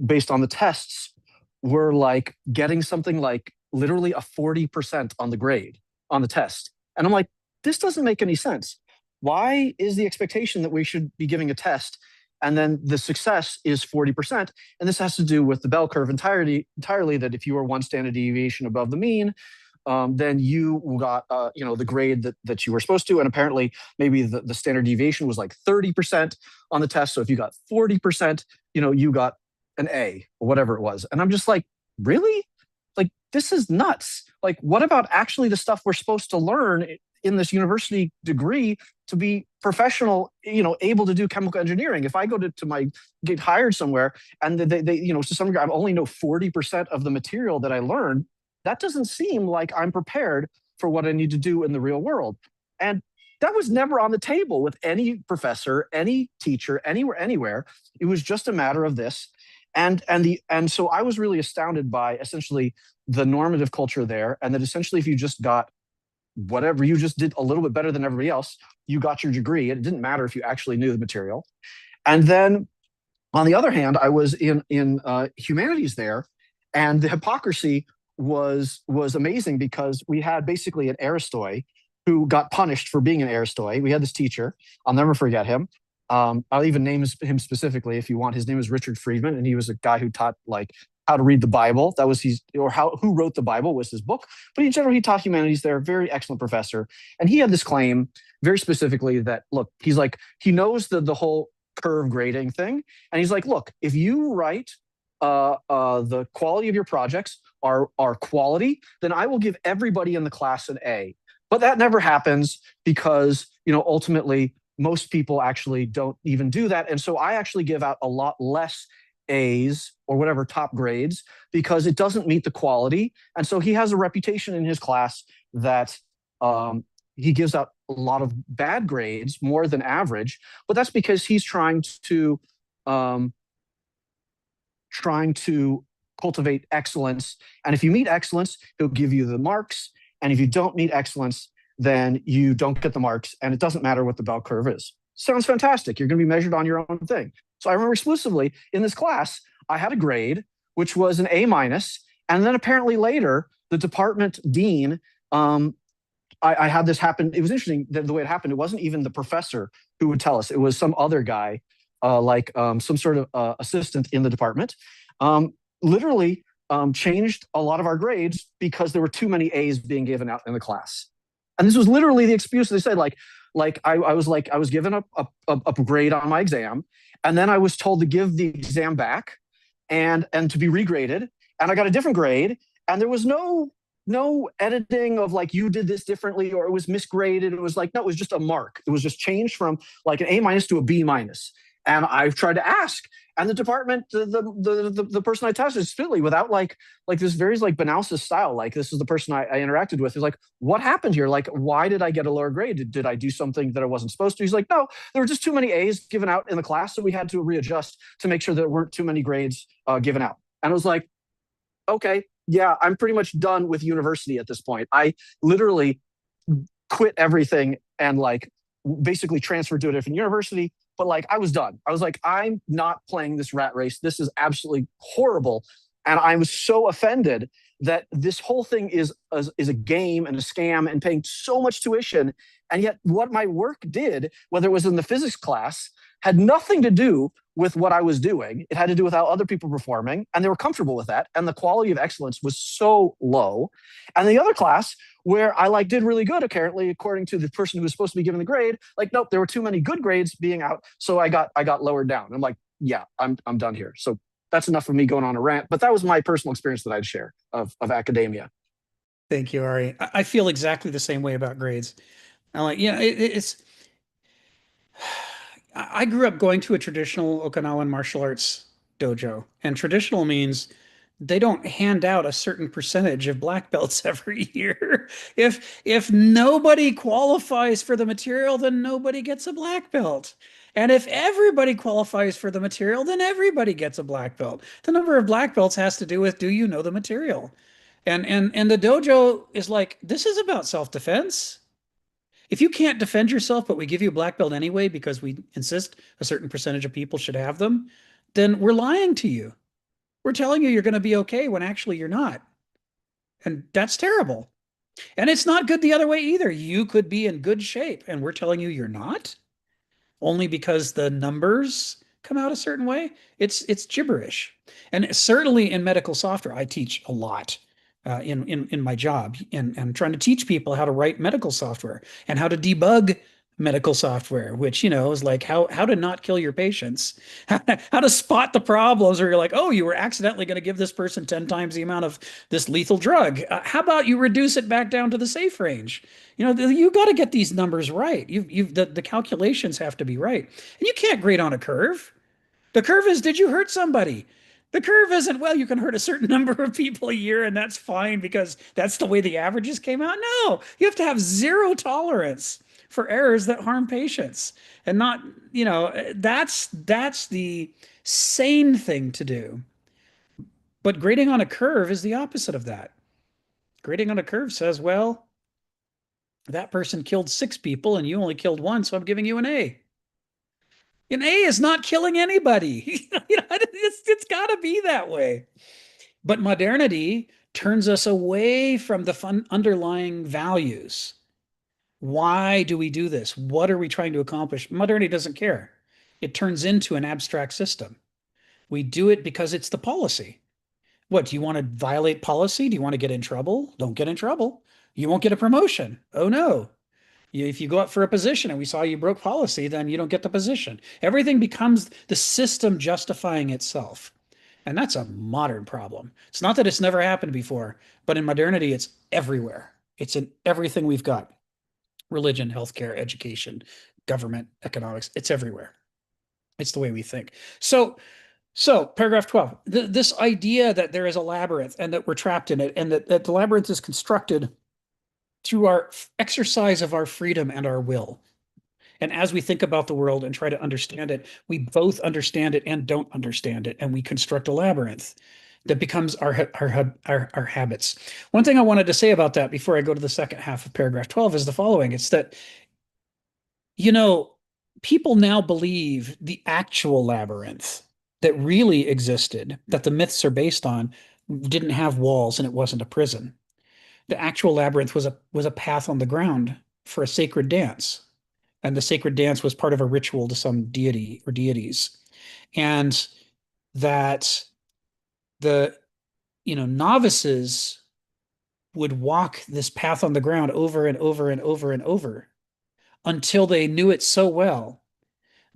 based on the tests, were like getting something like literally a 40% on the grade on the test. And I'm like, this doesn't make any sense. Why is the expectation that we should be giving a test and then the success is 40%? And this has to do with the bell curve entirely, that if you are one standard deviation above the mean, then you got the grade that you were supposed to. And apparently maybe the standard deviation was like 30% on the test. So if you got 40%, you got an A or whatever it was. And I'm just like, really? Like, this is nuts. Like, what about actually the stuff we're supposed to learn in this university degree to be professional, able to do chemical engineering? If I go to get hired somewhere and they to some degree, I only know 40% of the material that I learned, that doesn't seem like I'm prepared for what I need to do in the real world. And that was never on the table with any professor, any teacher, anywhere. It was just a matter of this. And so I was really astounded by essentially the normative culture there, and that essentially if you just got whatever, you just did a little bit better than everybody else, you got your degree. It didn't matter if you actually knew the material. And then on the other hand, I was in humanities there, and the hypocrisy was amazing, because we had basically an Aristoi who got punished for being an Aristoi. We had this teacher, I'll never forget him. I'll even name him specifically if you want. His name is Richard Friedman, and he was a guy who taught like how to read the Bible. That was who wrote the Bible was his book. But in general, he taught humanities there. Very excellent professor. And he had this claim very specifically that, look, he's like, he knows the whole curve grading thing. And he's like, look, if you write the quality of your projects are quality, then I will give everybody in the class an A. But that never happens because, ultimately, most people actually don't even do that. And so I actually give out a lot less A's or whatever top grades because it doesn't meet the quality. And so he has a reputation in his class that he gives out a lot of bad grades, more than average. But that's because he's trying to cultivate excellence. And if you meet excellence, he'll give you the marks. And if you don't meet excellence, then you don't get the marks. And it doesn't matter what the bell curve is. Sounds fantastic. You're going to be measured on your own thing. So I remember exclusively in this class, I had a grade, which was an A minus. And then apparently later, the department dean, I had this happen. It was interesting that the way it happened, it wasn't even the professor who would tell us. It was some other guy, some sort of assistant in the department, literally changed a lot of our grades because there were too many A's being given out in the class. And this was literally the excuse they said, I was given a grade on my exam, and then I was told to give the exam back and to be regraded, and I got a different grade, and there was no editing of like you did this differently or it was misgraded. It was like, no, it was just a mark. It was just changed from like an A minus to a B minus. And I've tried to ask, and the department, the person I tested spitly without like this very like Banalsis style. Like this is the person I interacted with. He's like, what happened here? Like, why did I get a lower grade? Did I do something that I wasn't supposed to? He's like, no, there were just too many A's given out in the class, so we had to readjust to make sure that there weren't too many grades given out. And I was like, okay, yeah, I'm pretty much done with university at this point. I literally quit everything and like basically transferred to a different university. But like I was done. I was like, I'm not playing this rat race. This is absolutely horrible. And I was so offended that this whole thing is a game and a scam and paying so much tuition. And yet what my work did, whether it was in the physics class, had nothing to do with what I was doing. It had to do with how other people were performing, and they were comfortable with that. And the quality of excellence was so low. And the other class where I like did really good, apparently, according to the person who was supposed to be given the grade, like, nope, there were too many good grades being out. So I got lowered down. I'm like, yeah, I'm done here. So that's enough of me going on a rant. But that was my personal experience that I'd share of academia. Thank you, Ari. I feel exactly the same way about grades. I'm like, it's. I grew up going to a traditional Okinawan martial arts dojo, and traditional means they don't hand out a certain percentage of black belts every year. If nobody qualifies for the material, then nobody gets a black belt. And if everybody qualifies for the material, then everybody gets a black belt. The number of black belts has to do with, do you know the material? And the dojo is like, this is about self-defense. If you can't defend yourself, but we give you a black belt anyway because we insist a certain percentage of people should have them, then we're lying to you. We're telling you you're going to be okay when actually you're not. And that's terrible. And it's not good the other way either. You could be in good shape and we're telling you you're not only because the numbers come out a certain way. It's gibberish. And certainly in medical software, I teach a lot in my job and trying to teach people how to write medical software and how to debug medical software, which, is like how to not kill your patients, how to spot the problems where you're like, oh, you were accidentally going to give this person 10 times the amount of this lethal drug. How about you reduce it back down to the safe range? You got to get these numbers right. The calculations have to be right. And you can't grade on a curve. The curve is, did you hurt somebody? The curve isn't, well, you can hurt a certain number of people a year and that's fine because that's the way the averages came out. No, you have to have zero tolerance for errors that harm patients and not, that's the sane thing to do. But grading on a curve is the opposite of that. Grading on a curve says, well, that person killed 6 people and you only killed 1, so I'm giving you an A. An A is not killing anybody. It's got to be that way. But modernity turns us away from the underlying values. Why do we do this? What are we trying to accomplish? Modernity doesn't care. it turns into an abstract system. We do it because it's the policy. What, do you want to violate policy? Do you want to get in trouble? Don't get in trouble. You won't get a promotion. Oh no. If you go up for a position and we saw you broke policy, then you don't get the position. Everything becomes the system justifying itself. And that's a modern problem. It's not that it's never happened before, but in modernity, it's everywhere. It's in everything we've got. Religion, healthcare, education, government, economics, it's everywhere. It's the way we think. So paragraph 12, this idea that there is a labyrinth and that we're trapped in it, and that the labyrinth is constructed through our exercise of our freedom and our will. And as we think about the world and try to understand it, we both understand it and don't understand it, and we construct a labyrinth that becomes our habits. One thing I wanted to say about that before I go to the second half of paragraph 12 is the following. It's that, people now believe the actual labyrinth that really existed, that the myths are based on, didn't have walls and it wasn't a prison. The actual labyrinth was a path on the ground for a sacred dance. And the sacred dance was part of a ritual to some deity or deities. And that the novices would walk this path on the ground over and over and over and over until they knew it so well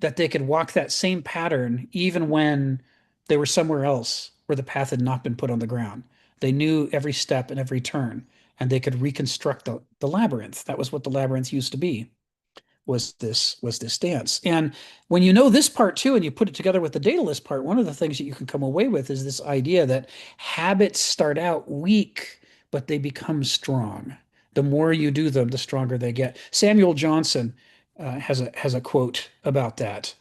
that they could walk that same pattern even when they were somewhere else where the path had not been put on the ground. They knew every step and every turn, and they could reconstruct the labyrinth. That was what the labyrinth used to be, was this dance. And when you know this part too, and you put it together with the datalist part, one of the things that you can come away with is this idea that habits start out weak, but they become strong. The more you do them, the stronger they get. Samuel Johnson has a quote about that.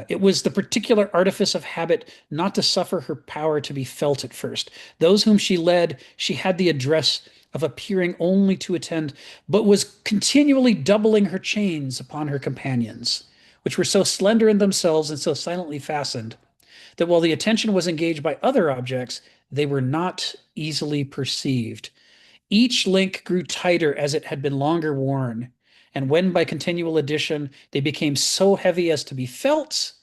It was the particular artifice of habit not to suffer her power to be felt at first. Those whom she led, she had the address of appearing only to attend, but was continually doubling her chains upon her companions, which were so slender in themselves and so silently fastened, that while the attention was engaged by other objects, they were not easily perceived. Each link grew tighter as it had been longer worn, and when by continual addition they became so heavy as to be felt,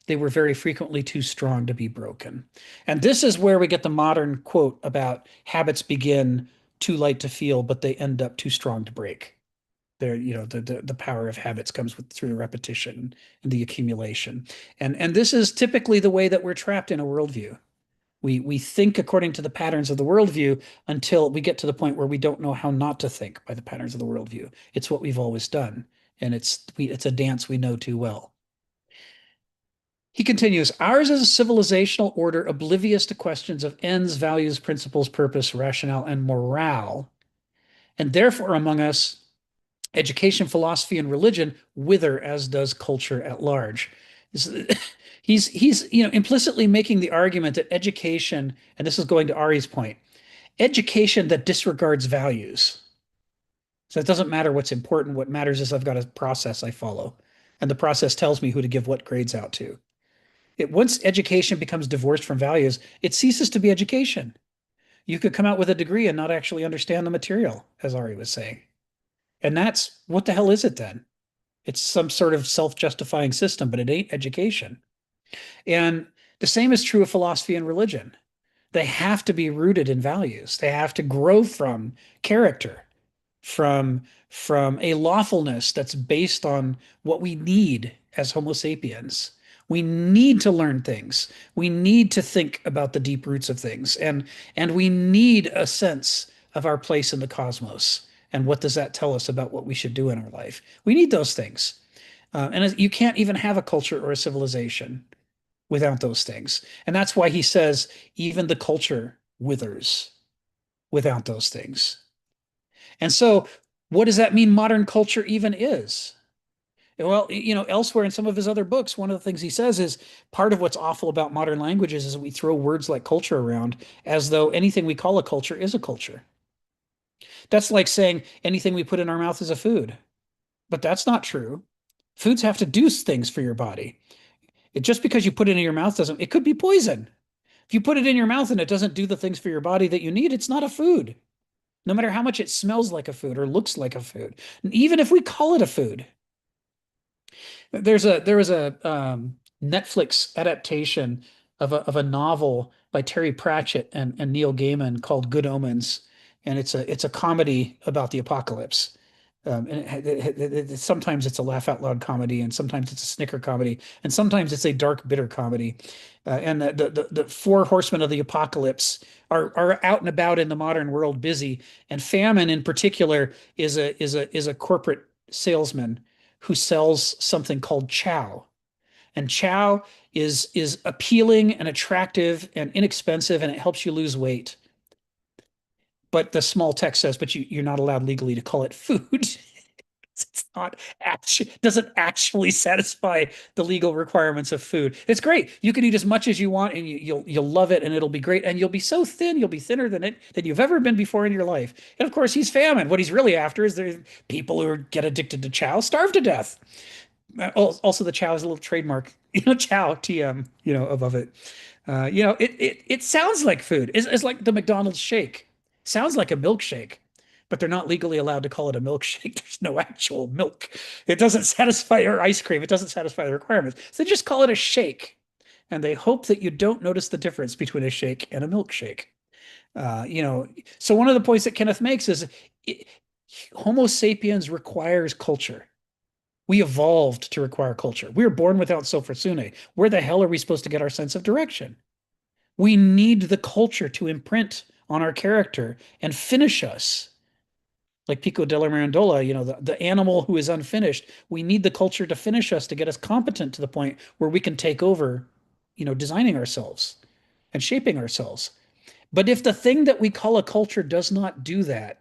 they were very frequently too strong to be broken. And this is where we get the modern quote about habits begin too light to feel, but they end up too strong to break. There, the power of habits comes through the repetition and the accumulation. And this is typically the way that we're trapped in a worldview. We think according to the patterns of the worldview until we get to the point where we don't know how not to think by the patterns of the worldview. It's what we've always done, and it's a dance we know too well. He continues, ours is a civilizational order oblivious to questions of ends, values, principles, purpose, rationale, and morale. And therefore among us, education, philosophy, and religion wither, as does culture at large. He's implicitly making the argument that education, and this is going to Ari's point, education that disregards values. So it doesn't matter what's important. What matters is I've got a process I follow, and the process tells me who to give what grades out to. Once education becomes divorced from values, it ceases to be education. You could come out with a degree and not actually understand the material, as Ari was saying. And that's, what the hell is it then? It's some sort of self-justifying system, but it ain't education. And the same is true of philosophy and religion. They have to be rooted in values. They have to grow from character, from a lawfulness that's based on what we need as Homo sapiens. We need to learn things. We need to think about the deep roots of things. And we need a sense of our place in the cosmos. And what does that tell us about what we should do in our life? We need those things. And you can't even have a culture or a civilization without those things. And that's why he says even the culture withers without those things. And so what does that mean modern culture even is? Well, elsewhere in some of his other books, one of the things he says is part of what's awful about modern languages is we throw words like culture around as though anything we call a culture is a culture. That's like saying anything we put in our mouth is a food. But that's not true. Foods have to do things for your body. Just because you put it in your mouth it could be poison. If you put it in your mouth and it doesn't do the things for your body that you need, it's not a food. No matter how much it smells like a food or looks like a food. And even if we call it a food. There was a Netflix adaptation of a novel by Terry Pratchett and Neil Gaiman called Good Omens, and it's a comedy about the apocalypse. Sometimes it's a laugh out loud comedy, and sometimes it's a snicker comedy, and sometimes it's a dark, bitter comedy. And the four horsemen of the apocalypse are out and about in the modern world, busy. And famine, in particular, is a corporate salesman who sells something called chow. And chow is appealing and attractive and inexpensive, and it helps you lose weight. But the small text says, but you're not allowed legally to call it food. It's not actually doesn't actually satisfy the legal requirements of food. It's great. You can eat as much as you want, and you'll love it, and it'll be great. And you'll be so thin, you'll be thinner than you've ever been before in your life. And of course, he's famine. What he's really after is there's people who get addicted to chow starve to death. Also, the chow is a little trademark, chow TM, above it. It sounds like food. It's like the McDonald's shake. Sounds like a milkshake, but they're not legally allowed to call it a milkshake. There's no actual milk. It doesn't satisfy or ice cream. It doesn't satisfy the requirements. So they just call it a shake. And they hope that you don't notice the difference between a shake and a milkshake. So one of the points that Kenneth makes is Homo sapiens requires culture. We evolved to require culture. We were born without sophrosyne. Where the hell are we supposed to get our sense of direction? We need the culture to imprint on our character and finish us. Like Pico della Mirandola, the animal who is unfinished. We need the culture to finish us, to get us competent to the point where we can take over, designing ourselves and shaping ourselves. But if the thing that we call a culture does not do that,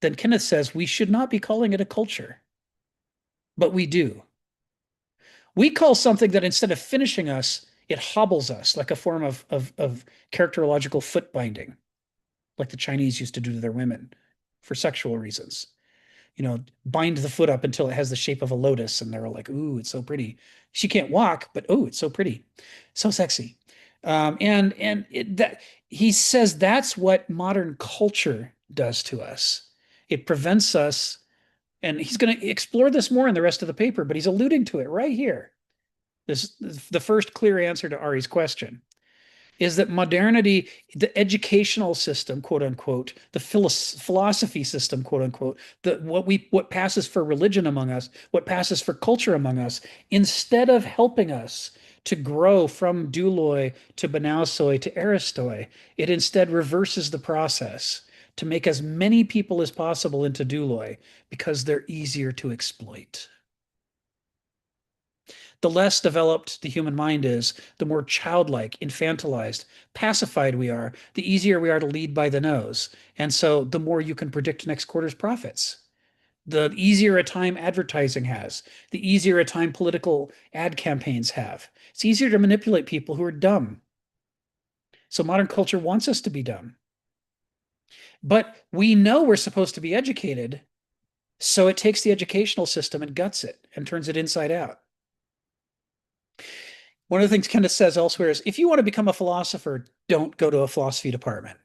then Kenneth says we should not be calling it a culture. But we do. We call something that instead of finishing us, it hobbles us like a form of characterological foot binding, like the Chinese used to do to their women for sexual reasons. Bind the foot up until it has the shape of a lotus, and they're all like, "Ooh, it's so pretty." She can't walk, but oh, it's so pretty, so sexy. That he says that's what modern culture does to us. It prevents us, and he's going to explore this more in the rest of the paper, but he's alluding to it right here. The first clear answer to Ari's question is that modernity, the educational system, quote unquote, the philosophy system, quote unquote, what passes for religion among us, what passes for culture among us, instead of helping us to grow from douloi to banausoi to aristoi, it instead reverses the process to make as many people as possible into douloi because they're easier to exploit. The less developed the human mind is, the more childlike, infantilized, pacified we are, the easier we are to lead by the nose. And so the more you can predict next quarter's profits. The easier a time advertising has, the easier a time political ad campaigns have. It's easier to manipulate people who are dumb. So modern culture wants us to be dumb. But we know we're supposed to be educated, so it takes the educational system and guts it and turns it inside out. One of the things Kenneth says elsewhere is if you want to become a philosopher, don't go to a philosophy department.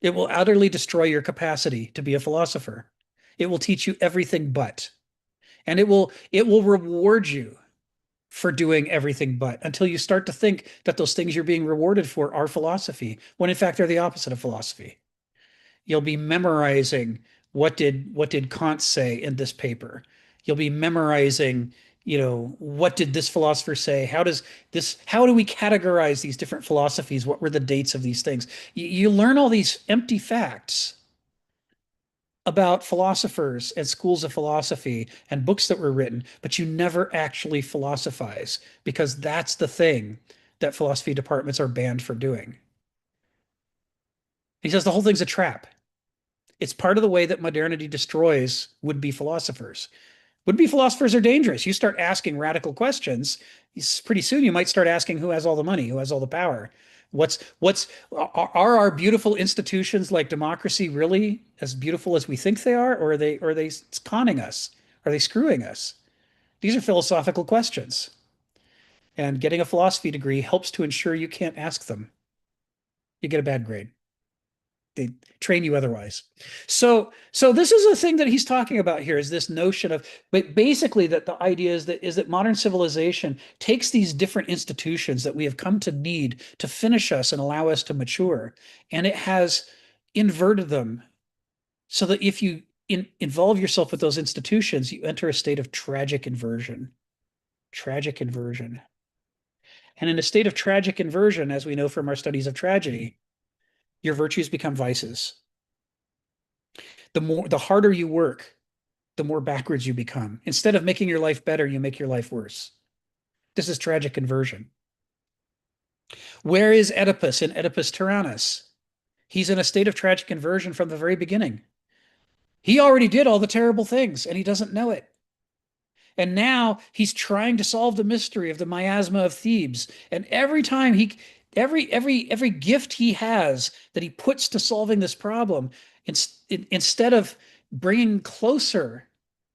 It will utterly destroy your capacity to be a philosopher. It will teach you everything but. And it will reward you for doing everything but until you start to think that those things you're being rewarded for are philosophy, when in fact they're the opposite of philosophy. You'll be memorizing what did Kant say in this paper. You'll be memorizing, what did this philosopher say? How do we categorize these different philosophies? What were the dates of these things? You learn all these empty facts about philosophers and schools of philosophy and books that were written, but you never actually philosophize because that's the thing that philosophy departments are banned from doing. He says the whole thing's a trap. It's part of the way that modernity destroys would-be philosophers. Would-be philosophers are dangerous. You start asking radical questions, pretty soon you might start asking who has all the money, who has all the power. Are our beautiful institutions like democracy really as beautiful as we think they are, or are they conning us? Are they screwing us? These are philosophical questions. And getting a philosophy degree helps to ensure you can't ask them. You get a bad grade. they train you otherwise. So this is a thing that he's talking about here, is this notion of, but basically that the idea is that modern civilization takes these different institutions that we have come to need to finish us and allow us to mature, and it has inverted them so that if you involve yourself with those institutions, you enter a state of tragic inversion. Tragic inversion. And in a state of tragic inversion, as we know from our studies of tragedy, your virtues become vices. The harder you work, the more backwards you become. Instead of making your life better, you make your life worse. This is tragic inversion. Where is Oedipus in Oedipus Tyrannus? He's in a state of tragic inversion from the very beginning. He already did all the terrible things and he doesn't know it. And now he's trying to solve the mystery of the miasma of Thebes. And every time every gift he has that he puts to solving this problem, instead of bringing closer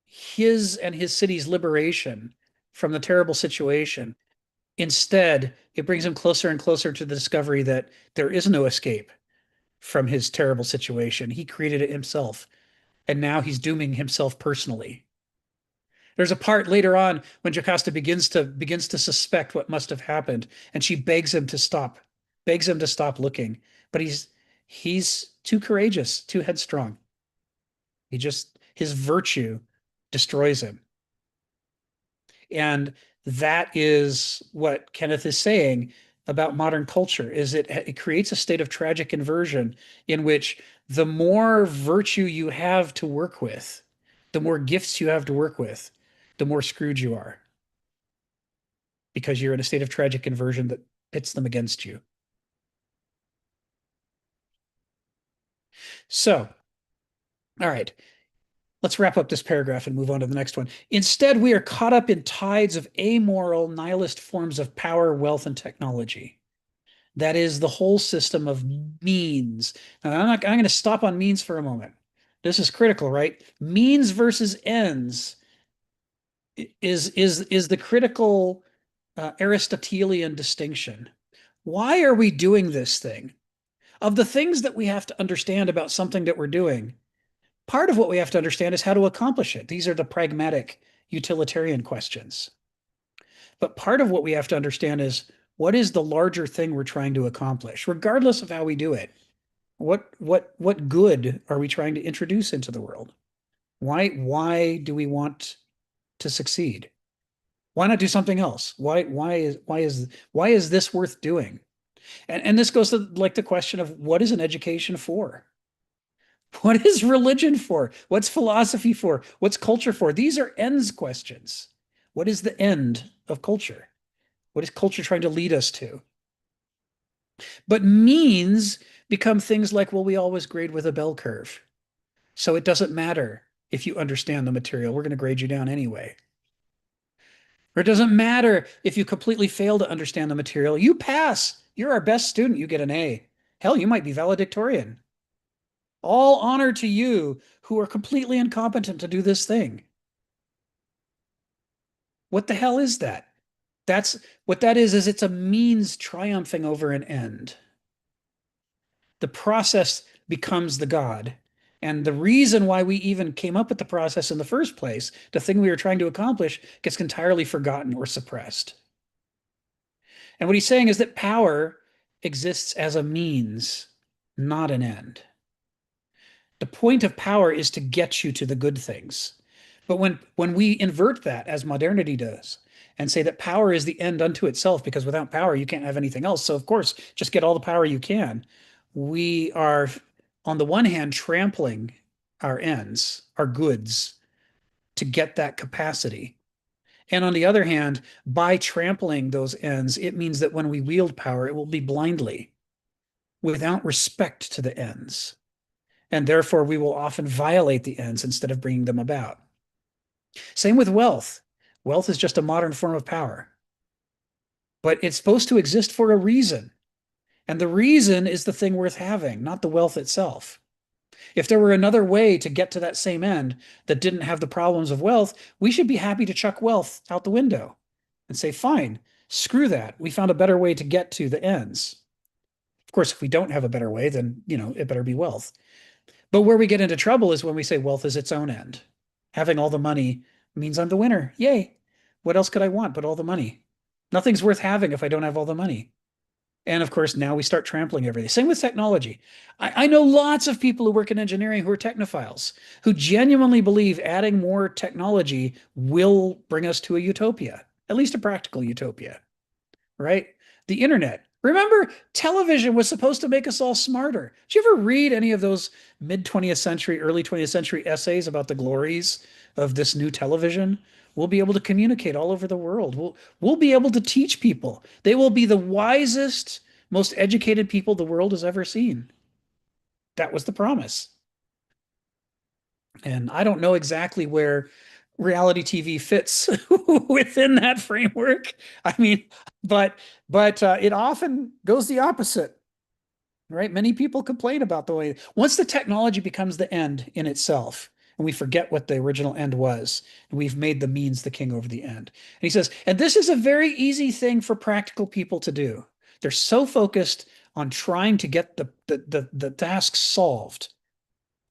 his and his city's liberation from the terrible situation, instead it brings him closer and closer to the discovery that there is no escape from his terrible situation. He created it himself, and now he's dooming himself personally. There's a part later on when Jocasta begins to suspect what must have happened, and she begs him to stop looking. But he's too courageous, too headstrong. His virtue destroys him. And that is what Kenneth is saying about modern culture, is it creates a state of tragic inversion in which the more virtue you have to work with, the more gifts you have to work with, the more screwed you are, because you're in a state of tragic inversion that pits them against you. So, all right, let's wrap up this paragraph and move on to the next one. Instead, we are caught up in tides of amoral, nihilist forms of power, wealth, and technology. That is the whole system of means. Now, I'm going to stop on means for a moment. This is critical, right? Means versus ends is the critical Aristotelian distinction. Why are we doing this thing? Of the things that we have to understand about something that we're doing, part of what we have to understand is how to accomplish it. These are the pragmatic utilitarian questions. But part of what we have to understand is, what is the larger thing we're trying to accomplish, regardless of how we do it? What good are we trying to introduce into the world? Why do we want to succeed? Why not do something else? Why is this worth doing? And this goes to like the question of, what is an education for? What is religion for? What's philosophy for? What's culture for? These are ends questions. What is the end of culture? What is culture trying to lead us to? But means become things like, well, we always grade with a bell curve. So it doesn't matter if you understand the material. We're going to grade you down anyway. Or it doesn't matter if you completely fail to understand the material. You pass. You're our best student. You get an A. Hell, you might be valedictorian. All honor to you who are completely incompetent to do this thing. What the hell is that? That's what that is it's a means triumphing over an end. The process becomes the God. And the reason why we even came up with the process in the first place, the thing we were trying to accomplish, gets entirely forgotten or suppressed. And what he's saying is that power exists as a means, not an end. The point of power is to get you to the good things. But when we invert that, as modernity does, and say that power is the end unto itself, because without power, you can't have anything else. So, of course, just get all the power you can. We are, on the one hand, trampling our ends, our goods, to get that capacity. And on the other hand, by trampling those ends, it means that when we wield power, it will be blindly, without respect to the ends. And therefore, we will often violate the ends instead of bringing them about. Same with wealth. Wealth is just a modern form of power. But it's supposed to exist for a reason. And the reason is the thing worth having, not the wealth itself. If there were another way to get to that same end that didn't have the problems of wealth, we should be happy to chuck wealth out the window and say, fine, screw that. We found a better way to get to the ends. Of course, if we don't have a better way, then, it better be wealth. But where we get into trouble is when we say wealth is its own end. Having all the money means I'm the winner. Yay. What else could I want but all the money? Nothing's worth having if I don't have all the money. And of course, now we start trampling everything. Same with technology. I know lots of people who work in engineering who are technophiles, who genuinely believe adding more technology will bring us to a utopia, at least a practical utopia, right? The internet. Remember, television was supposed to make us all smarter. Did you ever read any of those mid 20th century, early 20th century essays about the glories of this new television? We'll be able to communicate all over the world. We'll be able to teach people. They will be the wisest, most educated people the world has ever seen. That was the promise. And I don't know exactly where reality TV fits within that framework. I mean, but it often goes the opposite, right? Many people complain about the way once the technology becomes the end in itself, and we forget what the original end was, and we've made the means the king over the end. And he says, and this is a very easy thing for practical people to do. They're so focused on trying to get the task solved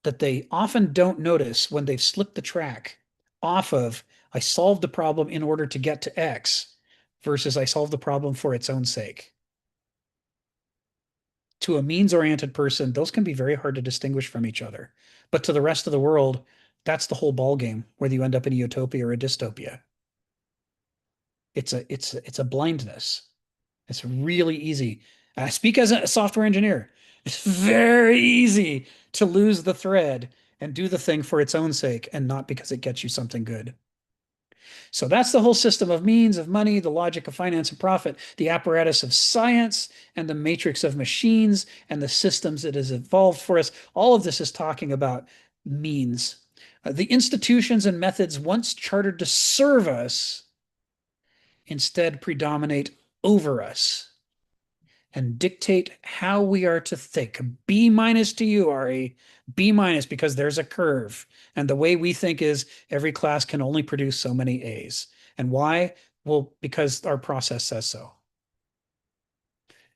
that they often don't notice when they've slipped the track off of I solved the problem in order to get to X versus I solved the problem for its own sake. To a means-oriented person, those can be very hard to distinguish from each other. But to the rest of the world, that's the whole ball game, whether you end up in a utopia or a dystopia. It's a blindness. It's really easy. I speak as a software engineer. It's very easy to lose the thread and do the thing for its own sake and not because it gets you something good. So that's the whole system of means, of money, the logic of finance and profit, the apparatus of science, and the matrix of machines, and the systems that has evolved for us. All of this is talking about means. The institutions and methods once chartered to serve us instead predominate over us and dictate how we are to think. B minus to you, Ari. B minus because there's a curve. And the way we think is every class can only produce so many A's. And why? Well, because our process says so.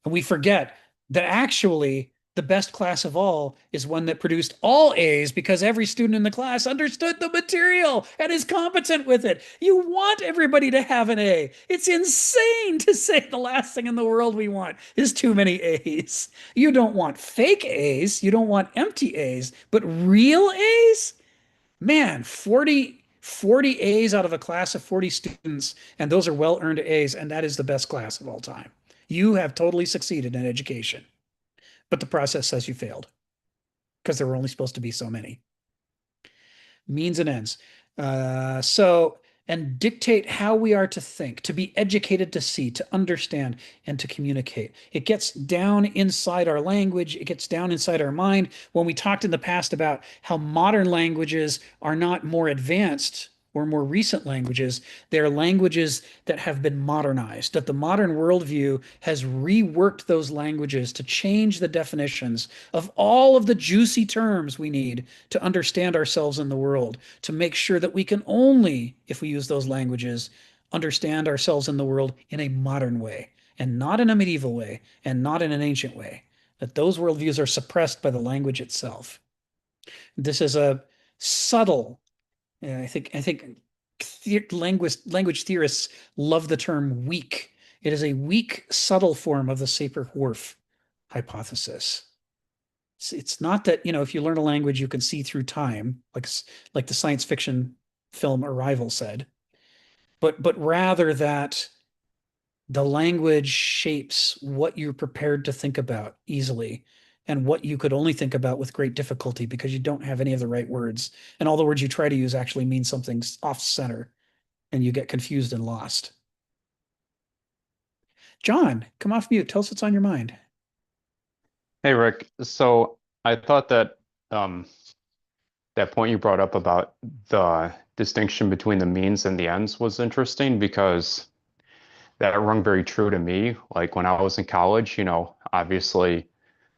And we forget that actually the best class of all is one that produced all A's because every student in the class understood the material and is competent with it. You want everybody to have an A. It's insane to say the last thing in the world we want is too many A's. You don't want fake A's. You don't want empty A's, but real A's? Man, 40 A's out of a class of 40 students, and those are well-earned A's, and that is the best class of all time. You have totally succeeded in education. But the process says you failed because there were only supposed to be so many. Means and ends. And dictate how we are to think, to be educated to see, to understand, and to communicate. It gets down inside our language. It gets down inside our mind. When we talked in the past about how modern languages are not more advanced or more recent languages, they're languages that have been modernized, that the modern worldview has reworked those languages to change the definitions of all of the juicy terms we need to understand ourselves in the world, to make sure that we can only, if we use those languages, understand ourselves in the world in a modern way, and not in a medieval way, and not in an ancient way, that those worldviews are suppressed by the language itself. This is a subtle I think language theorists love the term weak. It is a weak, subtle form of the Sapir-Whorf hypothesis. It's not that, if you learn a language, you can see through time, like the science fiction film Arrival said, but rather that the language shapes what you're prepared to think about easily and what you could only think about with great difficulty because you don't have any of the right words. And all the words you try to use actually mean something off center and you get confused and lost. John, come off mute. Tell us what's on your mind. Hey Rick, so I thought that that point you brought up about the distinction between the means and the ends was interesting because that rung very true to me. Like when I was in college, obviously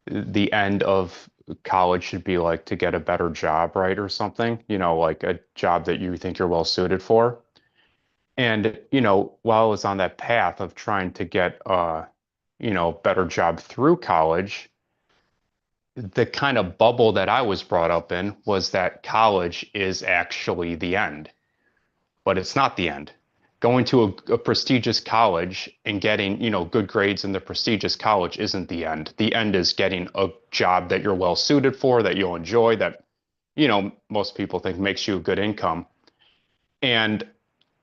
the end of college should be like to get a better job, right? Or something, like a job that you think you're well suited for. And, while I was on that path of trying to get better job through college, the kind of bubble that I was brought up in was that college is actually the end, but it's not the end. Going to a prestigious college and getting, good grades in the prestigious college isn't the end. The end is getting a job that you're well suited for, that you'll enjoy, that, most people think makes you a good income. And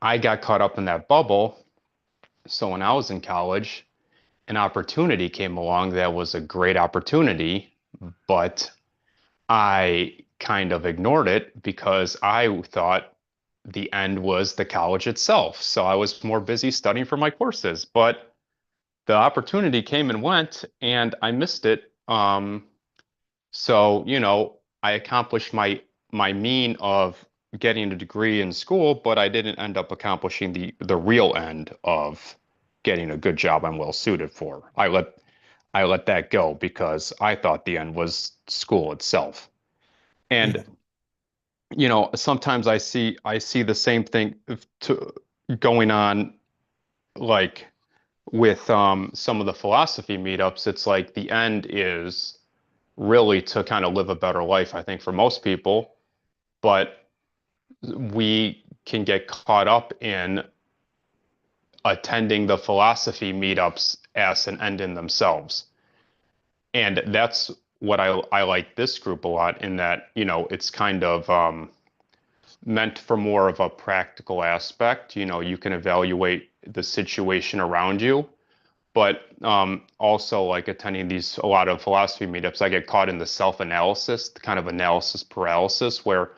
I got caught up in that bubble. So when I was in college, an opportunity came along that was a great opportunity, but I kind of ignored it because I thought the end was the college itself. So I was more busy studying for my courses, but the opportunity came and went and I missed it. So, I accomplished my mean of getting a degree in school, but I didn't end up accomplishing the real end of getting a good job I'm well suited for. I let that go because I thought the end was school itself. Yeah. And sometimes I see the same thing to going on like with some of the philosophy meetups. It's like the end is really to kind of live a better life, I think, for most people, but we can get caught up in attending the philosophy meetups as an end in themselves. And that's what I like this group a lot in that, it's kind of meant for more of a practical aspect. You can evaluate the situation around you, but also like attending a lot of philosophy meetups, I get caught in the self-analysis, the kind of analysis paralysis where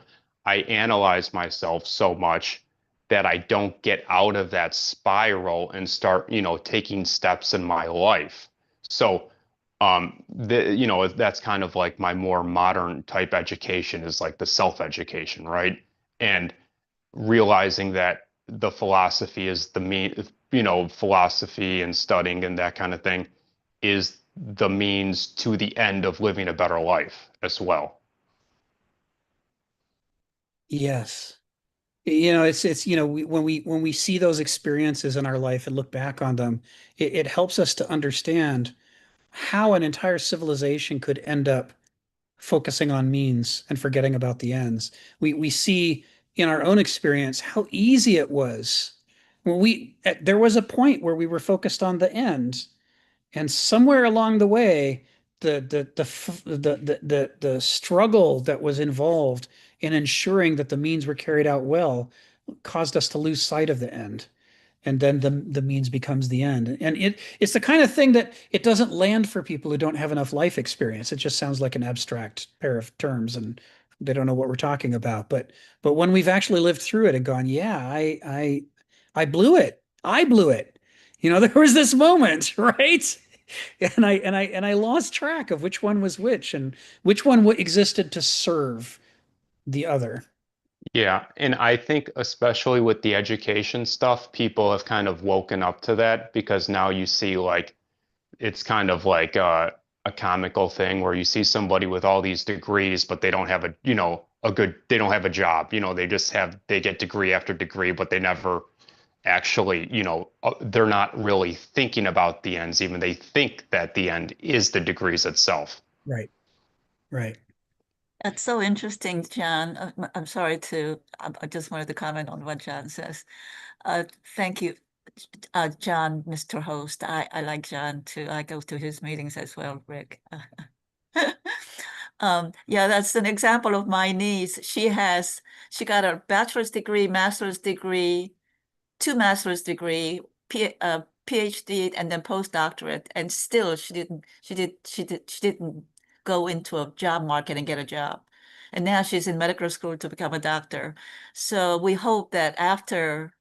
I analyze myself so much that I don't get out of that spiral and start, taking steps in my life. So, that's kind of like my more modern type education is like the self-education, right? And realizing that the philosophy is the mean, philosophy and studying and that kind of thing is the means to the end of living a better life as well. Yes. It's when we see those experiences in our life and look back on them, it helps us to understand how an entire civilization could end up focusing on means and forgetting about the ends. We see in our own experience how easy it was. There was a point where we were focused on the end, and somewhere along the way, the struggle that was involved in ensuring that the means were carried out well caused us to lose sight of the end, and then the means becomes the end. And it's the kind of thing that it doesn't land for people who don't have enough life experience. It just sounds like an abstract pair of terms, and they don't know what we're talking about. But when we've actually lived through it and gone, yeah, I blew it. I blew it. There was this moment, right? And I lost track of which one was which and which one existed to serve the other. Yeah, and I think especially with the education stuff, people have kind of woken up to that because now you see like it's kind of like a comical thing where you see somebody with all these degrees, but they don't have they don't have a job. They get degree after degree, but they never actually, they're not really thinking about the ends, even they think that the end is the degrees itself. Right, right. That's so interesting, John. I'm sorry I just wanted to comment on what John says. Thank you, John, Mr. Host. I like John too. I go to his meetings as well, Rick. Yeah, that's an example of my niece. She got a bachelor's degree, master's degree, two master's degree, PhD, and then postdoctorate, and still she didn't go into a job market and get a job. And now she's in medical school to become a doctor. So we hope that after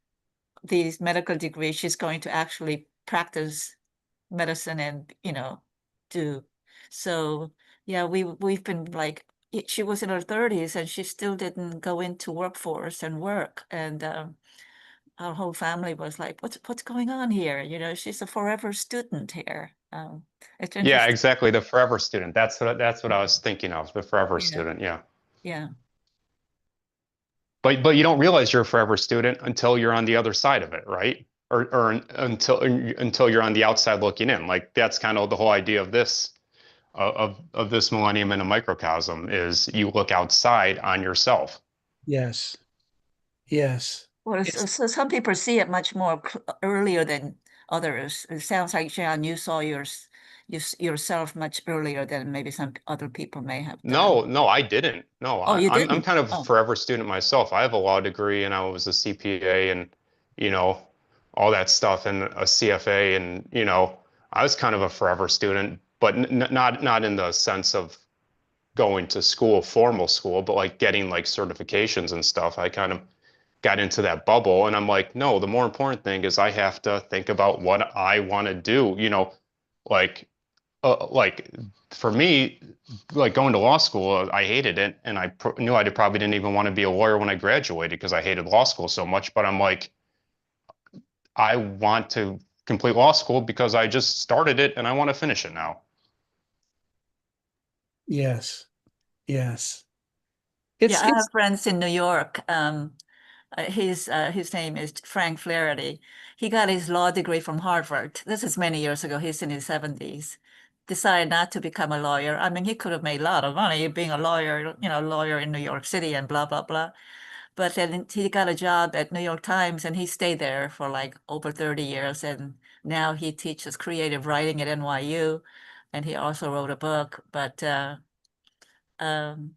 these medical degrees, she's going to actually practice medicine and, do. So yeah, we've been like, she was in her 30s and she still didn't go into workforce and work. And our whole family was like, what's going on here? She's a forever student here. It's Yeah, interesting. exactly. The forever student. That's what I was thinking of, the forever Yeah, student. Yeah. yeah. But you don't realize you're a forever student until you're on the other side of it, right? or until you're on the outside looking in. Like that's kind of the whole idea of this of this millennium in a microcosm is you look outside on yourself. Yes. Yes. Well, It's so some people see it much more earlier than others. It sounds like, John, you saw yourself much earlier than maybe some other people may have done. No, I didn't. No, Oh, you I'm didn't? kind of a Oh, forever student myself. I have a law degree and I was a CPA and you know all that stuff and a CFA and I was kind of a forever student, but not in the sense of going to school, formal school, but like getting like certifications and stuff. I kind of got into that bubble and I'm like, no, the more important thing is I have to think about what I want to do, like like for me, like going to law school, I hated it, and I knew I probably didn't even want to be a lawyer when I graduated because I hated law school so much. But I'm like, I want to complete law school because I just started it and I want to finish it now. yes. Yes. yeah, I It's have friends in New York. His name is Frank Flaherty. He got his law degree from Harvard. This is many years ago. He's in his 70s. Decided not to become a lawyer. I mean, he could have made a lot of money being a lawyer, lawyer in New York City and blah, blah, blah. But then he got a job at New York Times and he stayed there for like over 30 years. And now he teaches creative writing at NYU. And he also wrote a book. But um,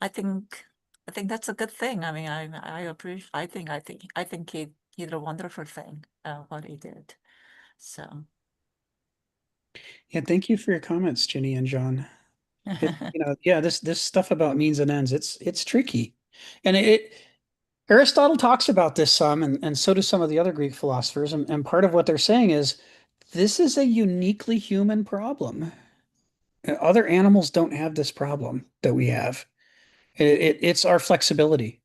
I think I think that's a good thing. I mean, I appreciate. I think he did a wonderful thing. What he did. So. Yeah, thank you for your comments, Ginny and John. Yeah, this stuff about means and ends, it's tricky. And Aristotle talks about this some, and so do some of the other Greek philosophers. And part of what they're saying is this is a uniquely human problem. Other animals don't have this problem that we have. It's our flexibility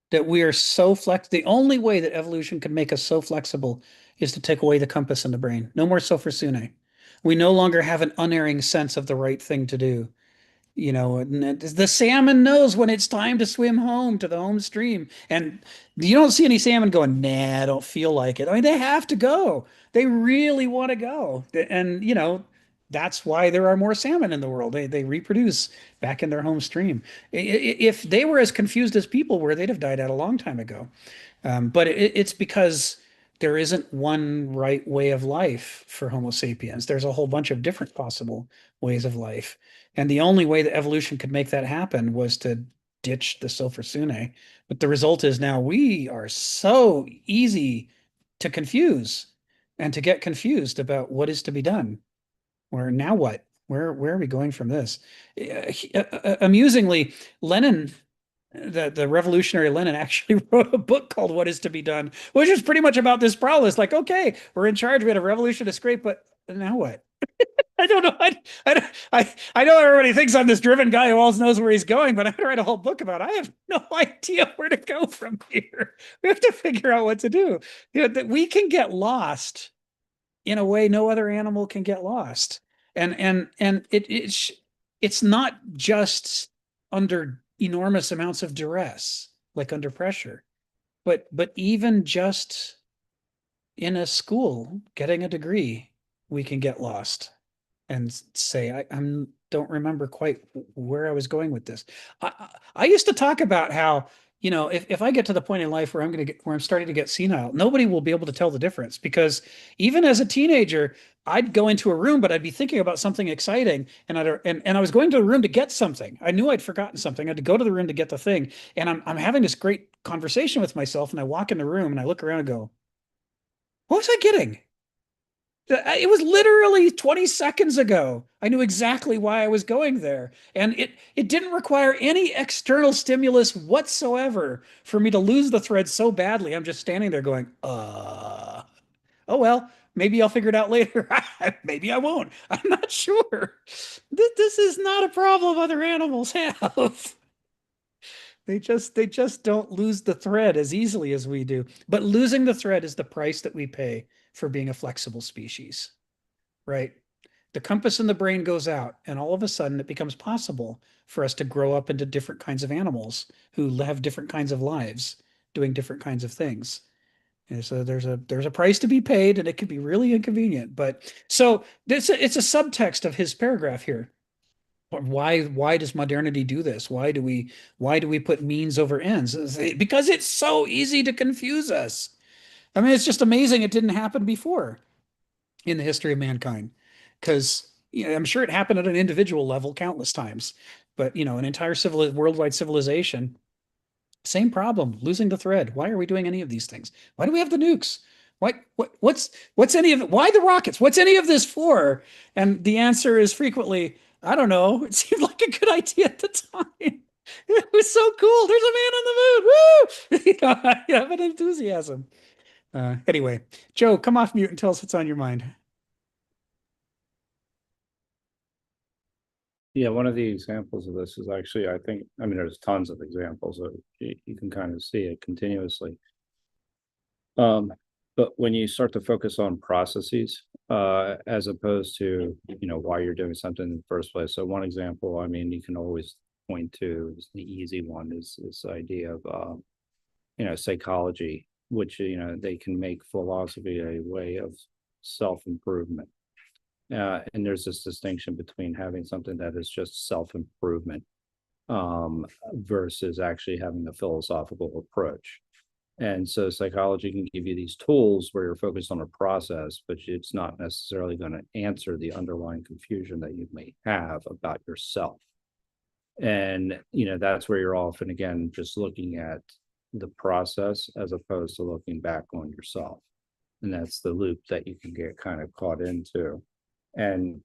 that we are so flex. The only way that evolution can make us so flexible is to take away the compass in the brain. No more sophrosune. We no longer have an unerring sense of the right thing to do. The salmon knows when it's time to swim home to the home stream. And you don't see any salmon going, nah, I don't feel like it. I mean, they have to go. They really want to go. And, that's why there are more salmon in the world. They reproduce back in their home stream. If they were as confused as people were, they'd have died out a long time ago. But it's because there isn't one right way of life for Homo sapiens. There's a whole bunch of different possible ways of life. And the only way that evolution could make that happen was to ditch the Sophrosune. But the result is now we are so easy to confuse and to get confused about what is to be done. Or now what? Where are we going from this? Amusingly, Lenin, the revolutionary Lenin, actually wrote a book called What Is to Be Done, which is pretty much about this problem. It's like, okay, we're in charge, we had a revolution, it's great, but now what? I don't know. I know everybody thinks I'm this driven guy who always knows where he's going, but I write a whole book about it. I have no idea where to go from here. We have to figure out what to do. That we can get lost in a way no other animal can get lost. And it's not just under enormous amounts of duress, like under pressure, but even just in a school getting a degree, we can get lost and say, I don't remember quite where I was going with this. I used to talk about how, if I get to the point in life where I'm starting to get senile, nobody will be able to tell the difference because even as a teenager, I'd go into a room, but I'd be thinking about something exciting, and I was going to the room to get something. I knew I'd forgotten something. I had to go to the room to get the thing, and I'm having this great conversation with myself, and I walk in the room and I look around and go, "What was I getting?" It was literally 20 seconds ago. I knew exactly why I was going there. And it didn't require any external stimulus whatsoever for me to lose the thread so badly. I'm just standing there going, oh well, maybe I'll figure it out later. Maybe I won't. I'm not sure. This is not a problem other animals have. They just don't lose the thread as easily as we do. But losing the thread is the price that we pay for being a flexible species, right? The compass in the brain goes out, and all of a sudden it becomes possible for us to grow up into different kinds of animals who have different kinds of lives, doing different kinds of things. And so there's a price to be paid, and it can be really inconvenient. But so it's a subtext of his paragraph here. Why does modernity do this? Why do we put means over ends? Because it's so easy to confuse us. I mean, it's just amazing it didn't happen before in the history of mankind. Because I'm sure it happened at an individual level countless times, but an entire worldwide civilization, same problem, losing the thread. Why are we doing any of these things? Why do we have the nukes? What's any of it? Why the rockets? What's any of this for? And the answer is frequently, I don't know. It seemed like a good idea at the time. It was so cool. There's a man on the moon. Woo! I have an enthusiasm. Anyway, Joe, come off mute and tell us what's on your mind. Yeah, one of the examples of this is actually, I mean, there's tons of examples of you can kind of see it continuously. But when you start to focus on processes, as opposed to, why you're doing something in the first place. So one example, I mean, you can always point to the easy one is this idea of, psychology, which, they can make philosophy a way of self-improvement. And there's this distinction between having something that is just self-improvement versus actually having a philosophical approach. And so psychology can give you these tools where you're focused on a process, but it's not necessarily going to answer the underlying confusion that you may have about yourself. And, that's where you're often, again, just looking at the process as opposed to looking back on yourself. And that's the loop that you can get kind of caught into. And,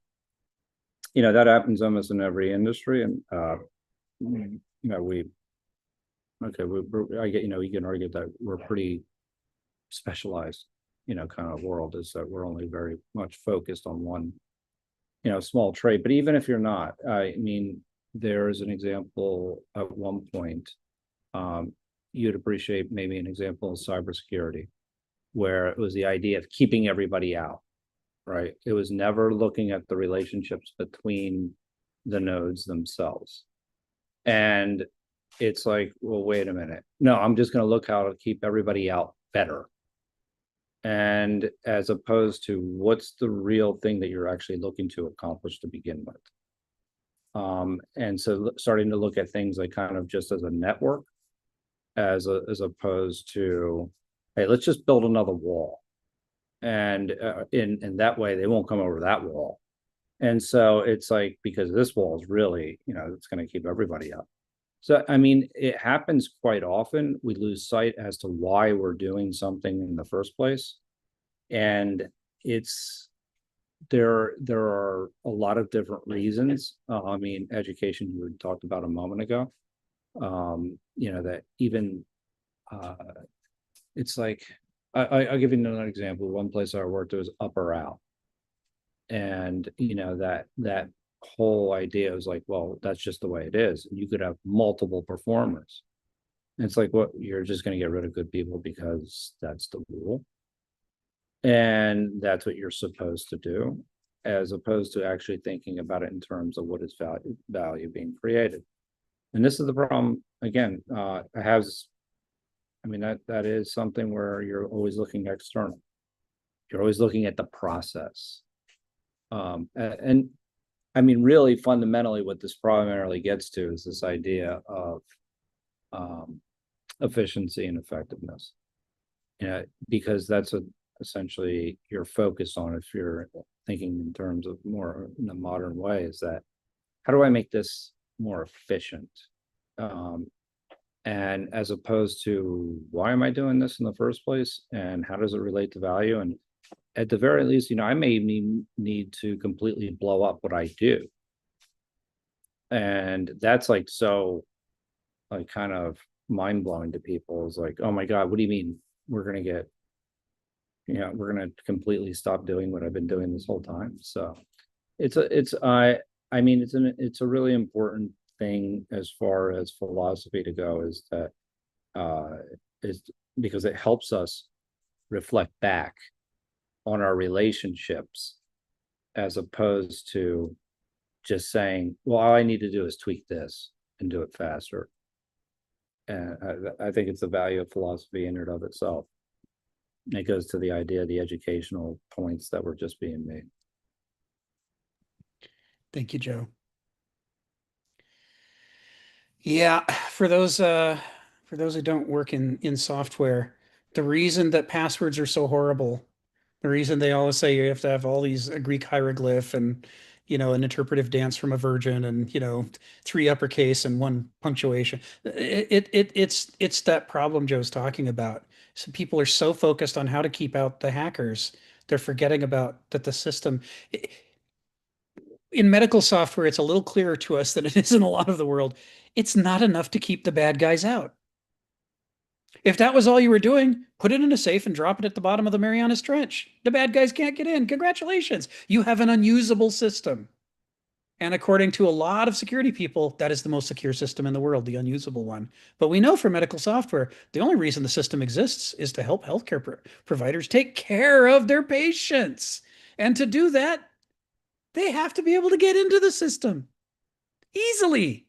that happens almost in every industry. And, I get, you can argue that we're pretty specialized, kind of world is that we're only very much focused on one, small trade. But even if you're not, I mean, there is an example at one point, you'd appreciate maybe an example of cybersecurity, where it was the idea of keeping everybody out, right? It was never looking at the relationships between the nodes themselves. And it's like, well, wait a minute. No, I'm just going to look how to keep everybody out better. And as opposed to what's the real thing that you're actually looking to accomplish to begin with. And so starting to look at things like kind of just as a network, as opposed to, hey, let's just build another wall. And in that way, they won't come over that wall. And so it's like, because this wall is really, it's going to keep everybody up. So, I mean, it happens quite often. We lose sight as to why we're doing something in the first place. And there are a lot of different reasons. I mean, education, you had talked about a moment ago, that even, it's like, I'll give you another example. One place I worked was apparel. And, that whole idea was like, well, that's just the way it is. You could have multiple performers. And it's like, what, you're just going to get rid of good people because that's the rule. And that's what you're supposed to do, as opposed to actually thinking about it in terms of what is value being created. And this is the problem, again, that is something where you're always looking external. You're always looking at the process. And I mean, really fundamentally what this primarily gets to is this idea of efficiency and effectiveness. Because that's what essentially you're focused on if you're thinking in terms of more in a modern way, is that how do I make this more efficient? And as opposed to why am I doing this in the first place? And how does it relate to value? And at the very least, I may need to completely blow up what I do. And that's like, so like kind of mind blowing to people. Is like, oh my God, what do you mean we're going to get, we're going to completely stop doing what I've been doing this whole time. So it's a really important thing as far as philosophy to go, is that is because it helps us reflect back on our relationships, as opposed to just saying, well, all I need to do is tweak this and do it faster. And I think it's the value of philosophy in and of itself. It goes to the idea, the educational points that were just being made. Thank you, Joe. Yeah, for those who don't work in software, the reason that passwords are so horrible, the reason they always say you have to have all these Greek hieroglyph and an interpretive dance from a virgin and 3 uppercase and 1 punctuation. It's that problem Joe's talking about. So people are so focused on how to keep out the hackers, they're forgetting about that the system. In medical software, it's a little clearer to us than it is in a lot of the world. It's not enough to keep the bad guys out. If that was all you were doing, put it in a safe and drop it at the bottom of the Marianas Trench. The bad guys can't get in. Congratulations. You have an unusable system. And according to a lot of security people, that is the most secure system in the world, the unusable one. But we know for medical software, the only reason the system exists is to help healthcare providers take care of their patients. And to do that, they have to be able to get into the system easily,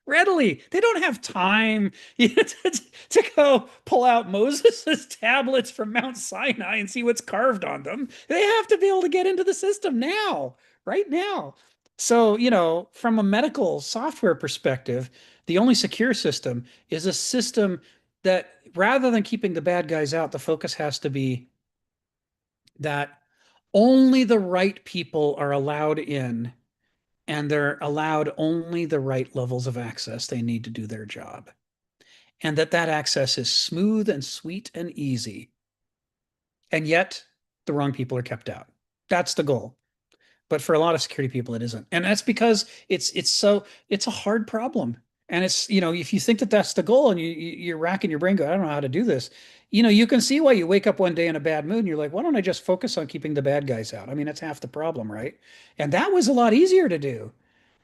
readily. They don't have time to go pull out Moses's tablets from Mount Sinai and see what's carved on them. They have to be able to get into the system now, right now. So, from a medical software perspective, the only secure system is a system that rather than keeping the bad guys out, the focus has to be that only the right people are allowed in, and they're allowed only the right levels of access they need to do their job. And that access is smooth and sweet and easy. And yet the wrong people are kept out. That's the goal. But for a lot of security people, it isn't. And that's because it's a hard problem. And it's, if you think that that's the goal and you're racking your brain, I don't know how to do this. You can see why you wake up one day in a bad mood and you're like, why don't I just focus on keeping the bad guys out? I mean, that's half the problem, right? And that was a lot easier to do.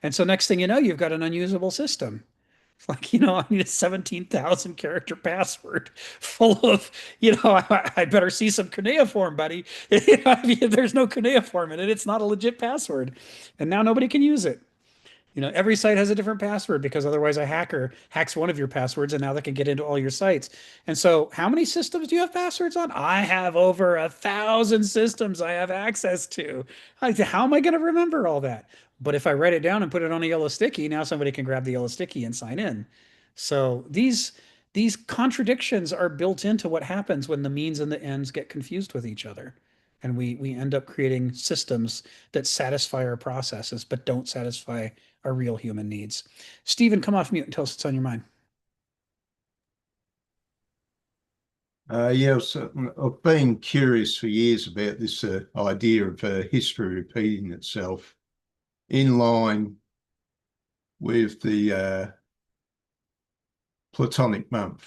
And so next thing you know, you've got an unusable system. Like, I need a 17,000 character password full of, I better see some cuneiform, buddy. There's no cuneiform in it. It's not a legit password. And now nobody can use it. Every site has a different password because otherwise a hacker hacks one of your passwords and now they can get into all your sites. And so how many systems do you have passwords on? I have over 1,000 systems I have access to. How am I going to remember all that? But if I write it down and put it on a yellow sticky, now somebody can grab the yellow sticky and sign in. So these contradictions are built into what happens when the means and the ends get confused with each other. And we end up creating systems that satisfy our processes, but don't satisfy our real human needs. Stephen, come off mute and tell us what's on your mind. Yeah, so I've been curious for years about this idea of history repeating itself in line with the Platonic month.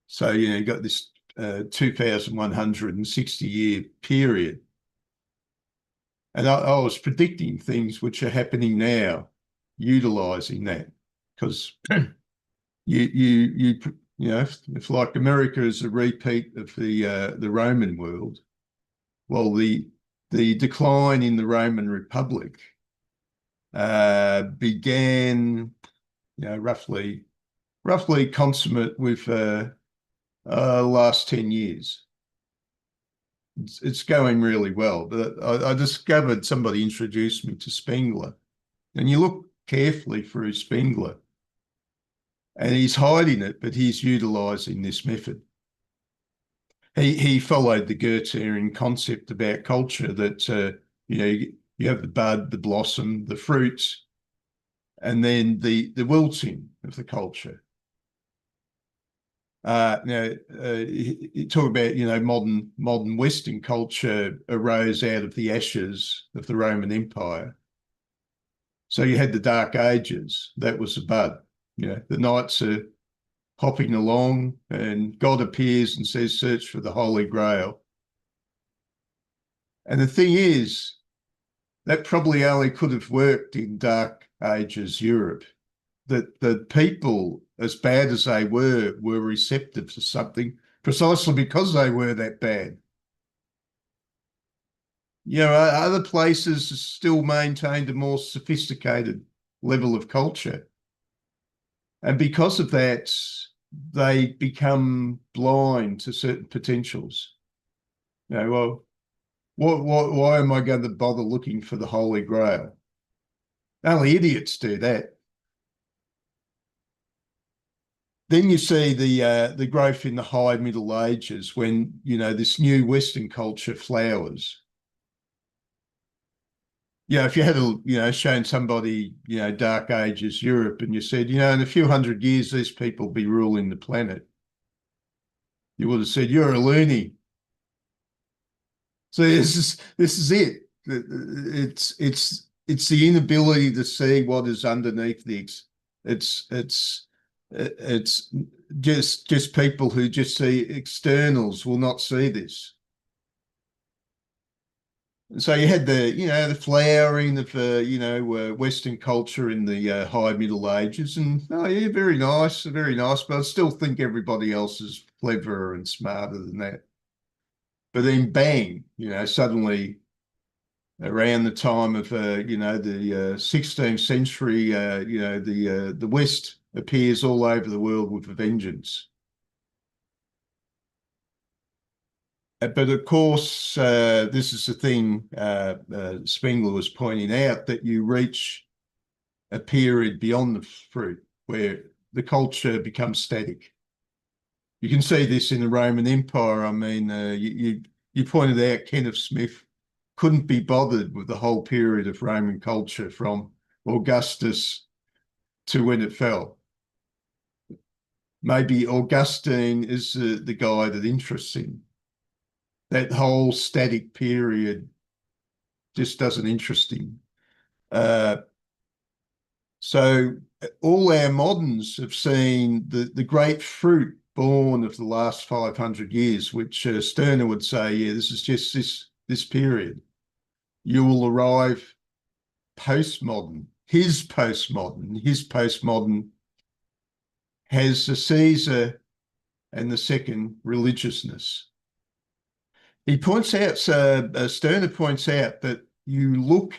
So, you got this 2,160-year period. And I was predicting things which are happening now, utilizing that, because if like America is a repeat of the Roman world, well, the decline in the Roman Republic began, roughly consummate with the last 10 years. It's going really well. But I discovered, somebody introduced me to Spengler, and you look carefully through Spengler, and he's hiding it, but he's utilizing this method. He followed the Goethean concept about culture that you have the bud, the blossom, the fruits, and then the wilting of the culture. You talk about, modern Western culture arose out of the ashes of the Roman Empire. So you had the Dark Ages, that was the bud. The knights are hopping along and God appears and says, search for the Holy Grail. And the thing is, that probably only could have worked in Dark Ages Europe. That the people, as bad as they were receptive to something precisely because they were that bad. Other places still maintained a more sophisticated level of culture. And because of that, they become blind to certain potentials. You know, well, why am I going to bother looking for the Holy Grail? Only idiots do that. Then you see the growth in the high Middle Ages when, you know, this new Western culture flowers. Yeah, if you had, shown somebody, Dark Ages Europe, and you said, in a few hundred years, these people will be ruling the planet, you would have said, you're a loony. So this is it. It's the inability to see what is underneath this. It's just people who just see externals will not see this. So you had the flowering of Western culture in the high Middle Ages, and oh yeah, very nice, but I still think everybody else is cleverer and smarter than that. But then bang, suddenly around the time of the 16th century, the West appears all over the world with a vengeance. But of course, this is the thing Spengler was pointing out, that you reach a period beyond the fruit where the culture becomes static. You can see this in the Roman Empire. I mean, you pointed out Kenneth Smith couldn't be bothered with the whole period of Roman culture from Augustus to when it fell. Maybe Augustine is the guy that interests him. That whole static period just doesn't interest him. So all our moderns have seen the great fruit born of the last 500 years, which Stirner would say, yeah, this is just this period. You will arrive postmodern. His postmodern has the Caesar and the second religiousness. He points out, Stirner points out, that you look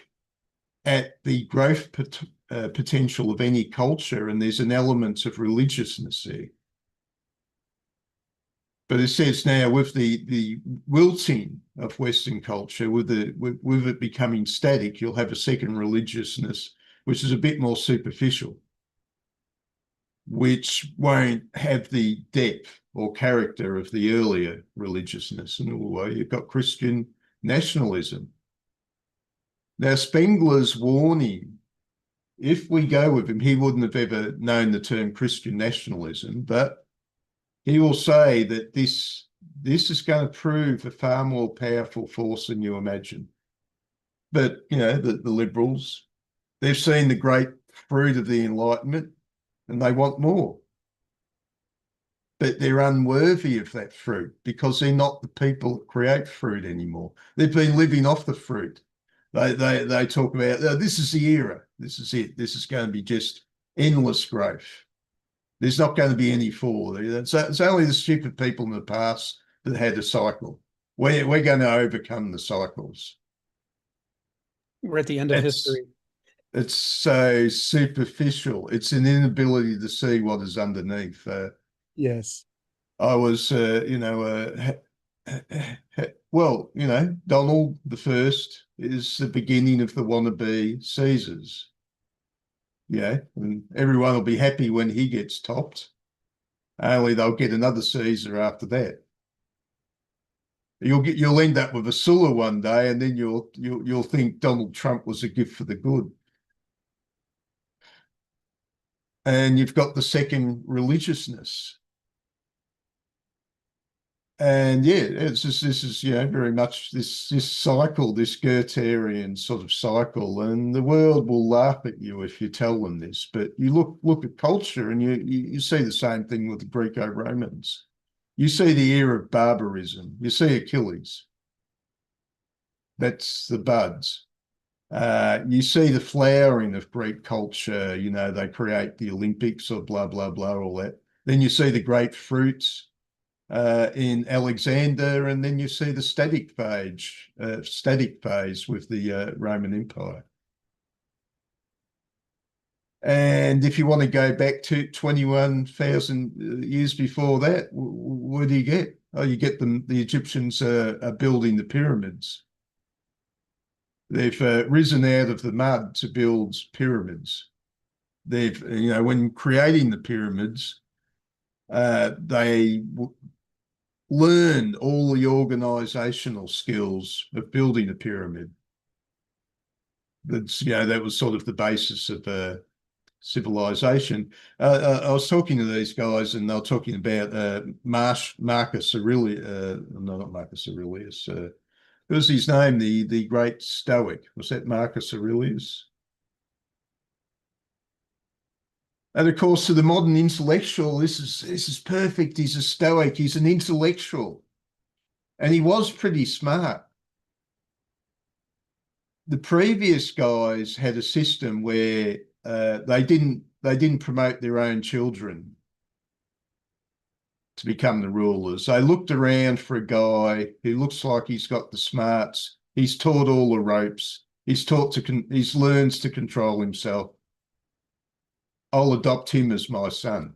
at the growth potential of any culture, and there's an element of religiousness there. But it says now, with the wilting of Western culture, with it becoming static, you'll have a second religiousness, which is a bit more superficial, which won't have the depth or character of the earlier religiousness. And you've got Christian nationalism. Now, Spengler's warning, if we go with him, he wouldn't have ever known the term Christian nationalism, but he will say that this is going to prove a far more powerful force than you imagine. But, the liberals, they've seen the great fruit of the Enlightenment and they want more. But they're unworthy of that fruit because they're not the people that create fruit anymore. They've been living off the fruit. They talk about, oh, this is the era. This is it. This is going to be just endless growth. There's not going to be any fall. It's only the stupid people in the past that had a cycle. We're going to overcome the cycles. We're at the end of history. It's so superficial. It's an inability to see what is underneath. Yes. I was, Donald the First is the beginning of the wannabe Caesars. Yeah, and everyone will be happy when he gets topped. Only they'll get another Caesar after that. You'll end up with a Sulla one day, and then you'll think Donald Trump was a gift for the good. And you've got the second religiousness. And yeah, this is very much this cycle, this Goethean sort of cycle, and the world will laugh at you if you tell them this. But you look at culture, and you see the same thing with the Greco-Romans. You see the era of barbarism. You see Achilles. That's the buds. You see the flowering of Greek culture. They create the Olympics or blah blah blah, all that. Then you see the great fruits in Alexander, and then you see the static phase with the Roman Empire. And if you want to go back to 21,000 years before that, what do you get? Oh, you get them. The Egyptians are building the pyramids. They've risen out of the mud to build pyramids. They've, when creating the pyramids, they learn all the organizational skills of building a pyramid. That's, that was sort of the basis of civilization. I was talking to these guys, and they were talking about Marcus Aurelius. No, not Marcus Aurelius. What was his name? The great Stoic. Was that Marcus Aurelius? And of course, to the modern intellectual, this is perfect. He's a Stoic. He's an intellectual, and he was pretty smart. The previous guys had a system where they didn't promote their own children to become the rulers. They looked around for a guy who looks like he's got the smarts. He's taught all the ropes. He's learns to control himself. I'll adopt him as my son.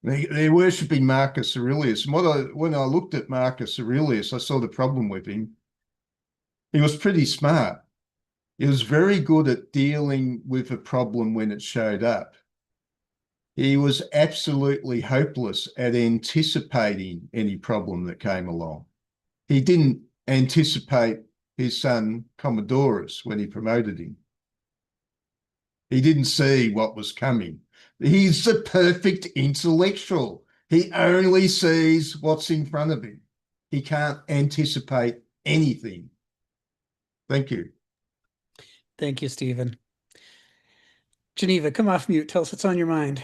They're worshipping Marcus Aurelius. And when I looked at Marcus Aurelius, I saw the problem with him. He was pretty smart. He was very good at dealing with a problem when it showed up. He was absolutely hopeless at anticipating any problem that came along. He didn't anticipate his son Commodorus when he promoted him. He didn't see what was coming. He's the perfect intellectual. He only sees what's in front of him. He can't anticipate anything. Thank you. Thank you, Stephen. Geneva, come off mute. Tell us what's on your mind.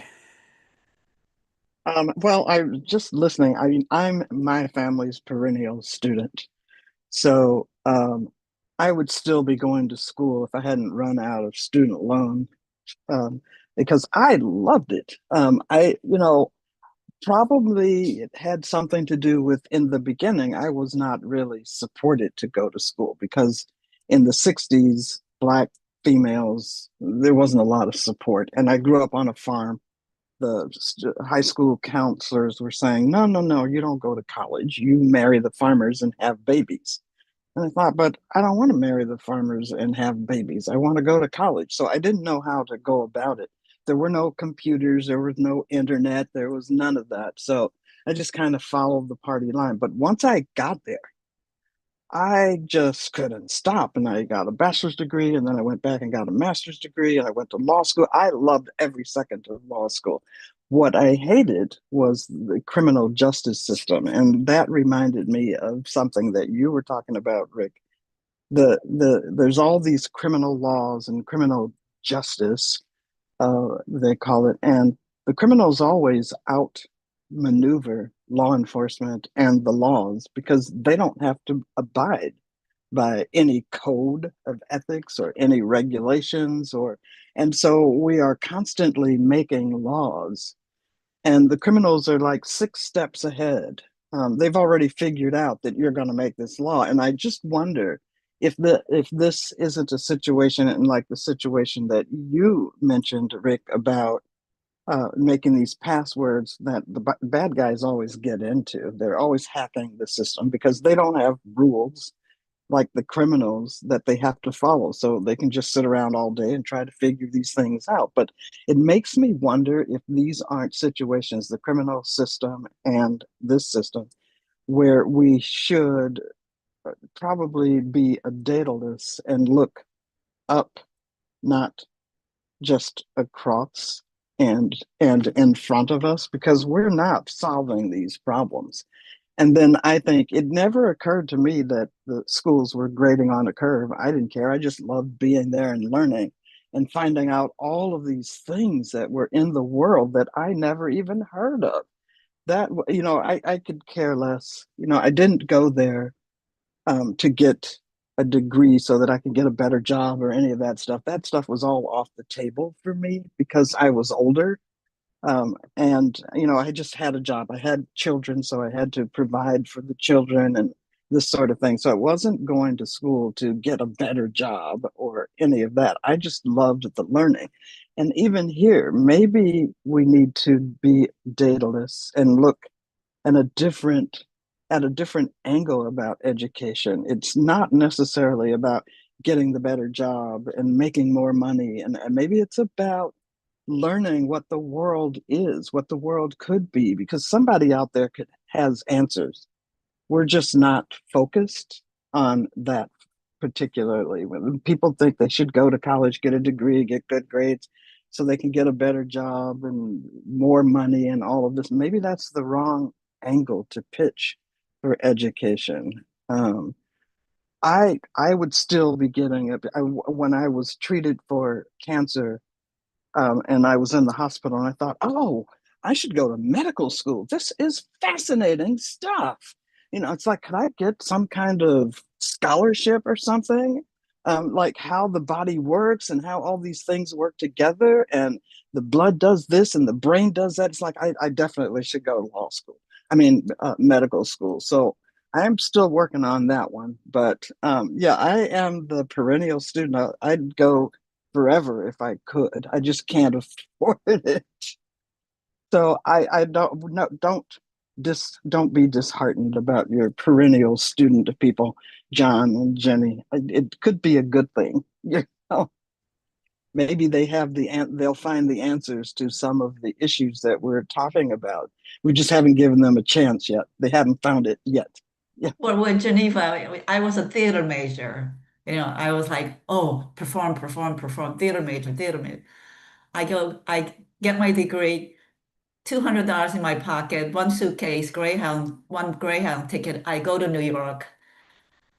Well, I'm just listening. I mean, I'm my family's perennial student. So I would still be going to school if I hadn't run out of student loan, because I loved it. Probably it had something to do with, in the beginning, I was not really supported to go to school because in the 60s, Black females, there wasn't a lot of support. And I grew up on a farm. The high school counselors were saying, no, no, no, you don't go to college. You marry the farmers and have babies. And I thought, but I don't want to marry the farmers and have babies. I want to go to college. So I didn't know how to go about it. There were no computers, there was no internet, there was none of that. So I just kind of followed the party line. But once I got there, I just couldn't stop. And I got a bachelor's degree, and then I went back and got a master's degree, and I went to law school. I loved every second of law school. What I hated was the criminal justice system. And that reminded me of something that you were talking about, Rick. There's all these criminal laws and criminal justice, they call it, and the criminals always outmaneuver law enforcement and the laws because they don't have to abide by any code of ethics or any regulations, and so we are constantly making laws, and the criminals are like 6 steps ahead. They've already figured out that you're going to make this law, and I just wonder if this isn't a situation, and like the situation that you mentioned, Rick, about making these passwords that the bad guys always get into. They're always hacking the system because they don't have rules like the criminals that they have to follow. So they can just sit around all day and try to figure these things out. But it makes me wonder if these aren't situations, the criminal system and this system, where we should probably be a daedalus and look up, not just across and in front of us, because we're not solving these problems. And then I think it never occurred to me that the schools were grading on a curve. I didn't care. I just loved being there and learning and finding out all of these things that were in the world that I never even heard of. That, I could care less. I didn't go there to get a degree so that I could get a better job or any of that stuff. That stuff was all off the table for me because I was older. And I just had a job. I had children, so I had to provide for the children. And this sort of thing. So it wasn't going to school to get a better job or any of that. I just loved the learning. And even here, maybe we need to be dataless and look at a different angle about education. It's not necessarily about getting the better job and making more money. And maybe it's about learning what the world is, what the world could be, because somebody out there has answers. We're just not focused on that particularly. When people think they should go to college, get a degree, get good grades so they can get a better job and more money and all of this, maybe that's the wrong angle to pitch for education. I would still be getting it. When I was treated for cancer, and I was in the hospital, and I thought, oh, I should go to medical school. This is fascinating stuff. It's like, could I get some kind of scholarship or something? Like how the body works and how all these things work together, and the blood does this and the brain does that. It's like, I definitely should go to law school. I mean, medical school. So I am still working on that one. But yeah, I am the perennial student. I'd go forever if I could. I just can't afford it. So I don't no, don't be disheartened about your perennial student people, John and Jenny. It could be a good thing. You know, maybe they'll find the answers to some of the issues that we're talking about. We just haven't given them a chance yet. They haven't found it yet. Yeah. Well, with Geneva, I was a theater major. I was like, oh, perform, perform, perform, theater major, theater major. I get my degree, $200 in my pocket, one suitcase, one Greyhound ticket. I go to New York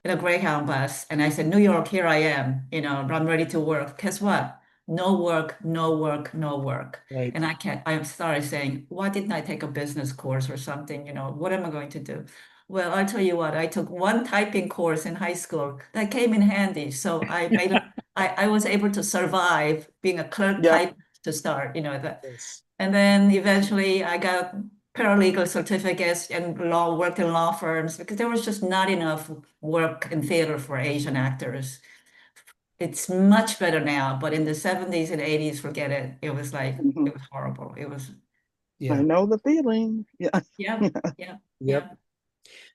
in a Greyhound bus, and I said, New York, here I am. I'm ready to work. Guess what? No work, no work, no work. Right. And I started saying, why didn't I take a business course or something? What am I going to do? Well, I'll tell you what, I took one typing course in high school that came in handy. So I was able to survive being a clerk Yeah. type to start, that. Yes. And then eventually I got paralegal certificates and worked in law firms because there was just not enough work in theater for Asian actors. It's much better now, but in the 70s and 80s, forget it. It was like, Mhm. it was horrible. It was, I Yeah. know the feeling. Yeah. yeah, yeah, Yep. yeah.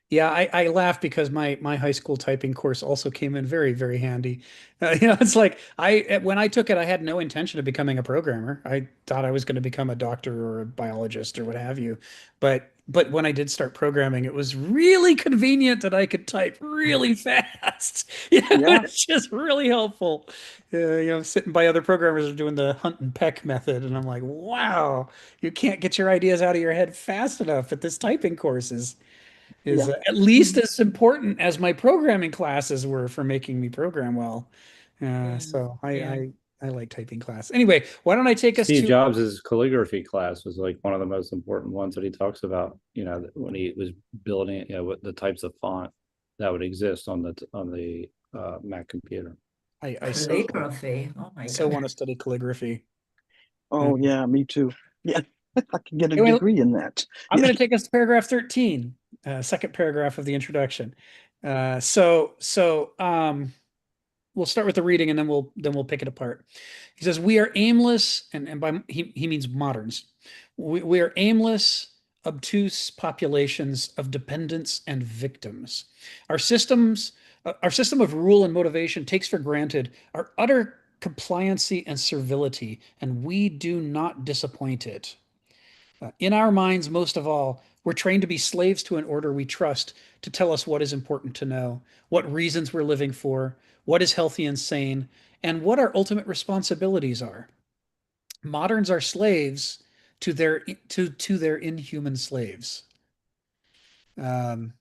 Yeah, I laugh because my high school typing course also came in very, very handy. It's like when I took it, I had no intention of becoming a programmer. I thought I was going to become a doctor or a biologist or what have you. But when I did start programming, it was really convenient that I could type really fast. Yeah. It's just really helpful. Sitting by other programmers are doing the hunt and peck method, and I'm like, wow, you can't get your ideas out of your head fast enough. But this typing course is Yeah. at least as important as my programming classes were for making me program well. Yeah, So yeah. I like typing class. Anyway, why don't I take us Steve to Jobs' calligraphy class was like one of the most important ones that he talks about, when he was building, what the types of font that would exist on the Mac computer. I Calligraphy. Oh my so God. want to study calligraphy. Oh yeah, me too. Yeah. I can get a Anyway, degree in that. I'm Yeah. going to take us to paragraph 13, second paragraph of the introduction. We'll start with the reading and then we'll pick it apart. He says, we are aimless, and by he means moderns. We are aimless, obtuse populations of dependents and victims. Our systems, our system of rule and motivation takes for granted our utter compliancy and servility, and we do not disappoint it. In our minds, most of all, we're trained to be slaves to an order we trust to tell us what is important to know, what reasons we're living for, what is healthy and sane, and what our ultimate responsibilities are. Moderns are slaves to their inhuman slaves. Um,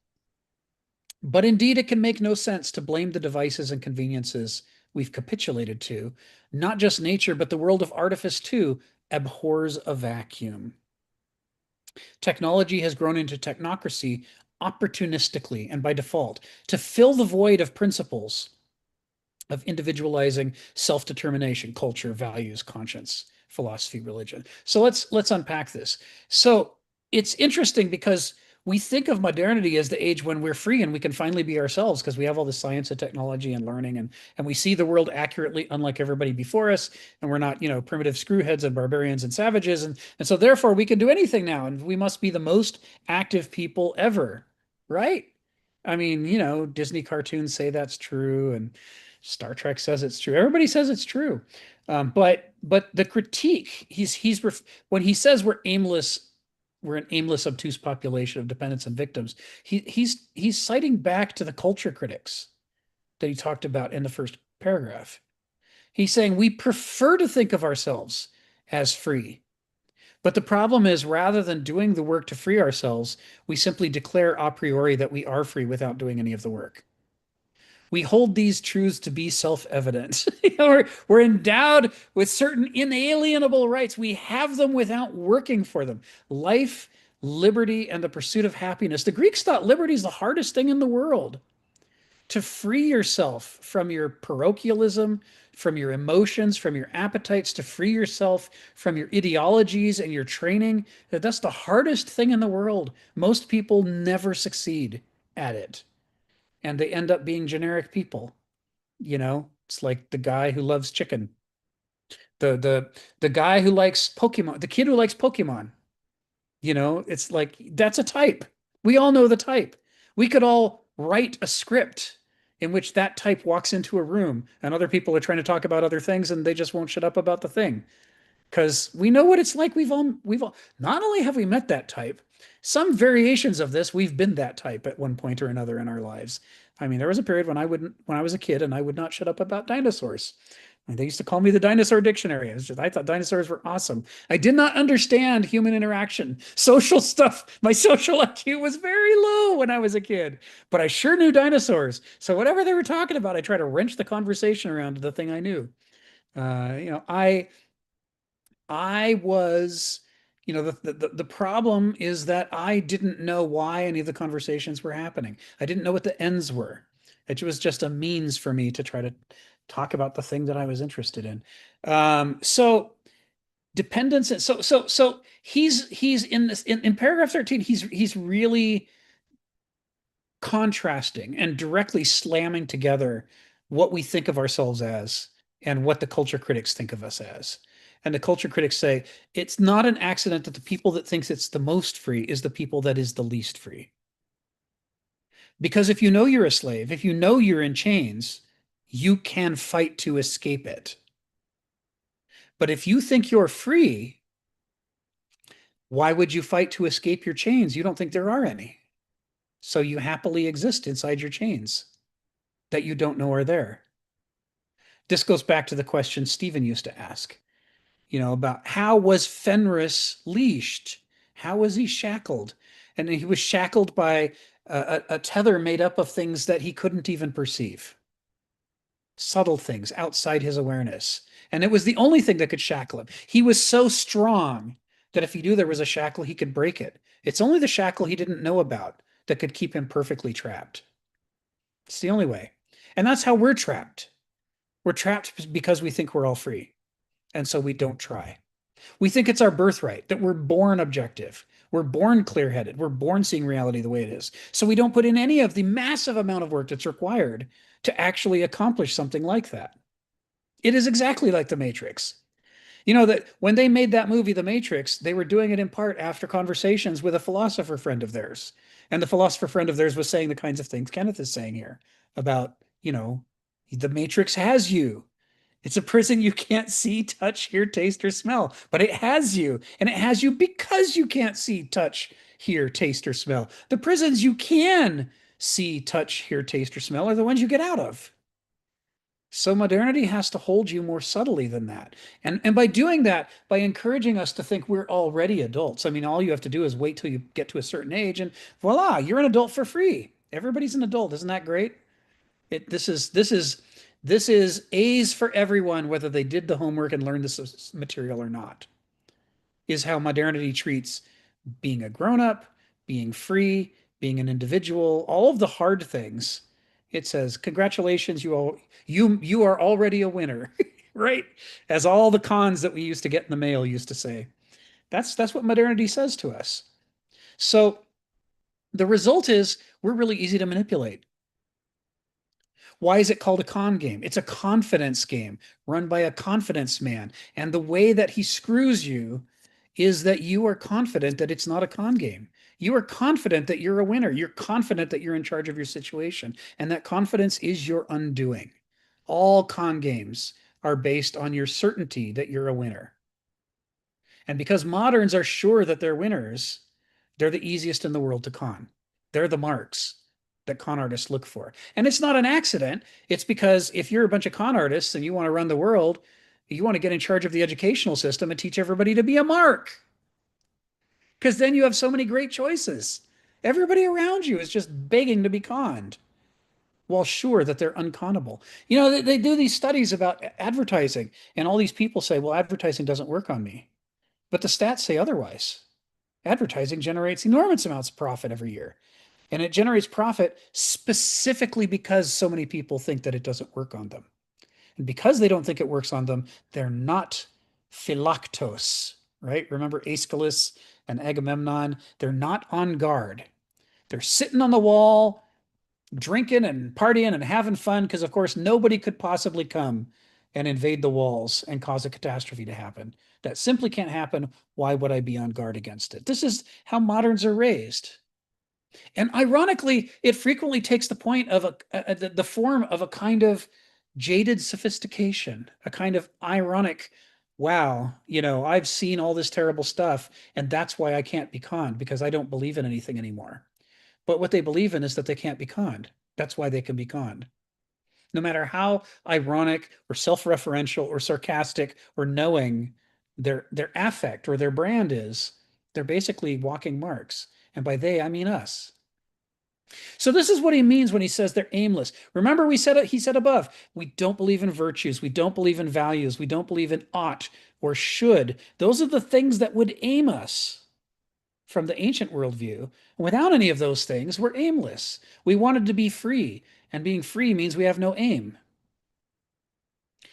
but indeed, it can make no sense to blame the devices and conveniences we've capitulated to. Not just nature, but the world of artifice too abhors a vacuum. Technology has grown into technocracy opportunistically and by default to fill the void of principles of individualizing self-determination, culture, values, conscience, philosophy, religion. So let's unpack this. So it's interesting because we think of modernity as the age when we're free and we can finally be ourselves because we have all the science and technology and learning, and we see the world accurately, unlike everybody before us, and we're not, primitive screwheads and barbarians and savages, and so therefore we can do anything now, and we must be the most active people ever, right? I mean, Disney cartoons say that's true, and Star Trek says it's true. Everybody says it's true. But the critique, when he says we're an aimless, obtuse population of dependents and victims, he's citing back to the culture critics that he talked about in the first paragraph. He's saying we prefer to think of ourselves as free. But the problem is, rather than doing the work to free ourselves, we simply declare a priori that we are free without doing any of the work. We hold these truths to be self-evident. We're endowed with certain inalienable rights. We have them without working for them. Life, liberty, and the pursuit of happiness. The Greeks thought liberty is the hardest thing in the world. To free yourself from your parochialism, from your emotions, from your appetites, to free yourself from your ideologies and your training, that's the hardest thing in the world. Most people never succeed at it, and they end up being generic people. It's like the guy who loves chicken, the guy who likes Pokemon, the kid who likes Pokemon. It's like that's a type. We all know the type. We could all write a script in which that type walks into a room and other people are trying to talk about other things and they just won't shut up about the thing. Because we know what it's like. We've all not only have we met that type, some variations of this, we've been that type at one point or another in our lives. I mean, there was a period when I was a kid and I would not shut up about dinosaurs. And they used to call me the dinosaur dictionary. I thought dinosaurs were awesome. I did not understand human interaction, social stuff. My social IQ was very low when I was a kid, but I sure knew dinosaurs. So whatever they were talking about, I tried to wrench the conversation around to the thing I knew. I was, the problem is that I didn't know why any of the conversations were happening. I didn't know what the ends were. It was just a means for me to try to talk about the thing that I was interested in. So dependence. So he's in this in paragraph 13. He's really contrasting and directly slamming together what we think of ourselves as and what the culture critics think of us as. And the culture critics say it's not an accident that the people that thinks it's the most free is the people that is the least free. Because if you know you're a slave, if you know you're in chains, you can fight to escape it. But if you think you're free, why would you fight to escape your chains? You don't think there are any. So you happily exist inside your chains that you don't know are there. This goes back to the question Stephen used to ask, about how was Fenris leashed? How was he shackled? And he was shackled by a tether made up of things that he couldn't even perceive. Subtle things outside his awareness. And it was the only thing that could shackle him. He was so strong that if he knew there was a shackle, he could break it. It's only the shackle he didn't know about that could keep him perfectly trapped. It's the only way. And that's how we're trapped. We're trapped because we think we're all free. And so we don't try. We think it's our birthright, that we're born objective. We're born clear-headed. We're born seeing reality the way it is. So we don't put in any of the massive amount of work that's required to actually accomplish something like that. It is exactly like The Matrix. That when they made that movie, The Matrix, they were doing it in part after conversations with a philosopher friend of theirs. And the philosopher friend of theirs was saying the kinds of things Kenneth is saying here about, the Matrix has you. It's a prison you can't see, touch, hear, taste, or smell, but it has you. And it has you because you can't see, touch, hear, taste, or smell. The prisons you can see, touch, hear, taste, or smell are the ones you get out of. So modernity has to hold you more subtly than that. And by doing that, by encouraging us to think we're already adults, I mean, all you have to do is wait till you get to a certain age and voila, you're an adult for free. Everybody's an adult. Isn't that great? This is A's for everyone, whether they did the homework and learned this material or not, is how modernity treats being a grown-up, being free, being an individual, all of the hard things. It says, congratulations, you are already a winner, right? As all the cons that we used to get in the mail used to say. That's what modernity says to us. So The result is we're really easy to manipulate. Why is it called a con game? It's a confidence game run by a confidence man. And the way that he screws you is that you are confident that it's not a con game. You are confident that you're a winner. You're confident that you're in charge of your situation. And that confidence is your undoing. All con games are based on your certainty that you're a winner. And because moderns are sure that they're winners, they're the easiest in the world to con. They're the marks that con artists look for. And it's not an accident. It's because if you're a bunch of con artists and you want to run the world, you want to get in charge of the educational system and teach everybody to be a mark. Because then you have so many great choices. Everybody around you is just begging to be conned while sure that they're unconnable. You know, they do these studies about advertising, and all these people say, well, advertising doesn't work on me. But the stats say otherwise. Advertising generates enormous amounts of profit every year. And it generates profit specifically because so many people think that it doesn't work on them. And because they don't think it works on them, they're not phylactos, right? Remember Aeschylus and Agamemnon? They're not on guard. They're sitting on the wall, drinking and partying and having fun because, of course, nobody could possibly come and invade the walls and cause a catastrophe to happen. That simply can't happen. Why would I be on guard against it? This is how moderns are raised. And ironically, it frequently takes the point of the form of a kind of jaded sophistication, a kind of ironic, wow, you know, I've seen all this terrible stuff, and that's why I can't be conned because I don't believe in anything anymore. But what they believe in is that they can't be conned. That's why they can be conned. No matter how ironic or self-referential or sarcastic or knowing their affect or their brand is, they're basically walking marks. And by they, I mean us. So this is what he means when he says they're aimless. Remember, he said above, we don't believe in virtues, we don't believe in values, we don't believe in ought or should. Those are the things that would aim us from the ancient worldview. Without any of those things, we're aimless. We wanted to be free, and being free means we have no aim.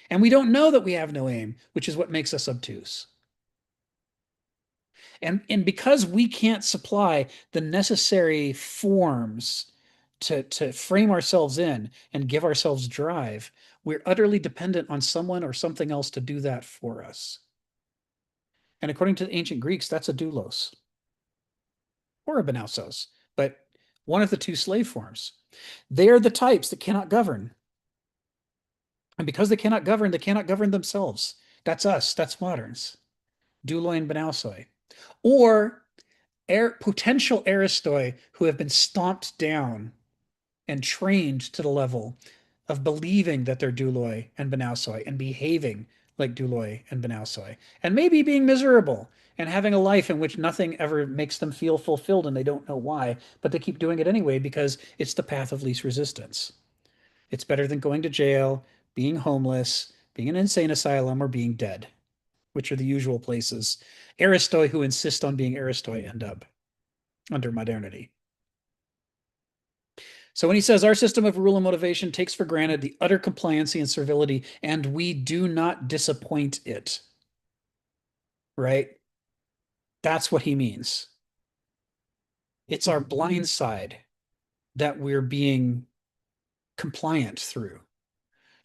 And we don't know that we have no aim, which is what makes us obtuse. And because we can't supply the necessary forms to frame ourselves in and give ourselves drive, we're utterly dependent on someone or something else to do that for us. And according to the ancient Greeks, that's a doulos or a benausos, but one of the two slave forms. They are the types that cannot govern. And because they cannot govern themselves. That's us, that's moderns. Douloi and benausoi. Or potential aristoi who have been stomped down and trained to the level of believing that they're douloi and benausoi and behaving like douloi and benausoi, and maybe being miserable and having a life in which nothing ever makes them feel fulfilled and they don't know why, but they keep doing it anyway because it's the path of least resistance. It's better than going to jail, being homeless, being in an insane asylum, or being dead, which are the usual places aristoi who insist on being aristoi end up under modernity. So when he says our system of rule and motivation takes for granted the utter compliancy and servility, and we do not disappoint it, right? That's what he means. It's our blind side that we're being compliant through.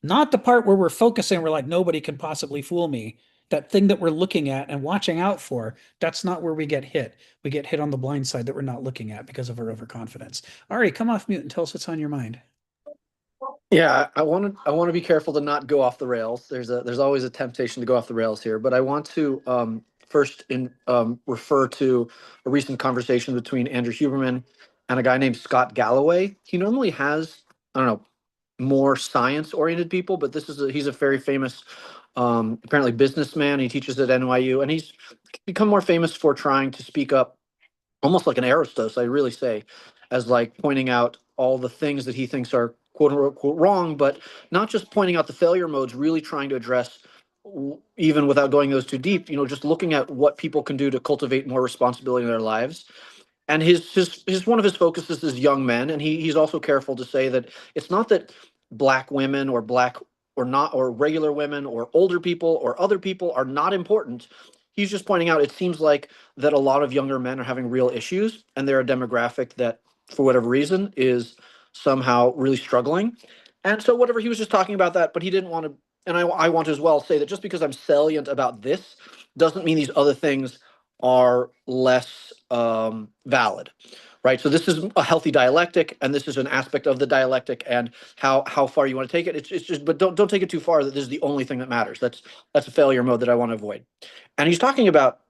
Not the part where we're focusing, we're like, nobody can possibly fool me. That thing that we're looking at and watching out for, that's not where we get hit. We get hit on the blind side that we're not looking at because of our overconfidence. Ari, come off mute and tell us what's on your mind. Yeah, I want to be careful to not go off the rails. There's always a temptation to go off the rails here, but I want to first refer to a recent conversation between Andrew Huberman and a guy named Scott Galloway. He normally has, I don't know, more science-oriented people, but he's a very famous, apparently businessman. He teaches at NYU, and he's become more famous for trying to speak up, almost like an Aristos, I really say, as like pointing out all the things that he thinks are quote unquote wrong, but not just pointing out the failure modes, really trying to address, even without going those too deep, just looking at what people can do to cultivate more responsibility in their lives. And his one of his focuses is young men, and he's also careful to say that it's not that black women or black or not or regular women or older people or other people are not important. he's just pointing out it seems like that a lot of younger men are having real issues, and they're a demographic that, for whatever reason, is somehow really struggling. And so whatever, he was just talking about that, but he didn't want to, and I want to as well say that just because I'm salient about this doesn't mean these other things are less valid, right? So this is a healthy dialectic, and this is an aspect of the dialectic, and how far you want to take it. It's just, but don't take it too far that this is the only thing that matters. That's a failure mode that I want to avoid. And he's talking about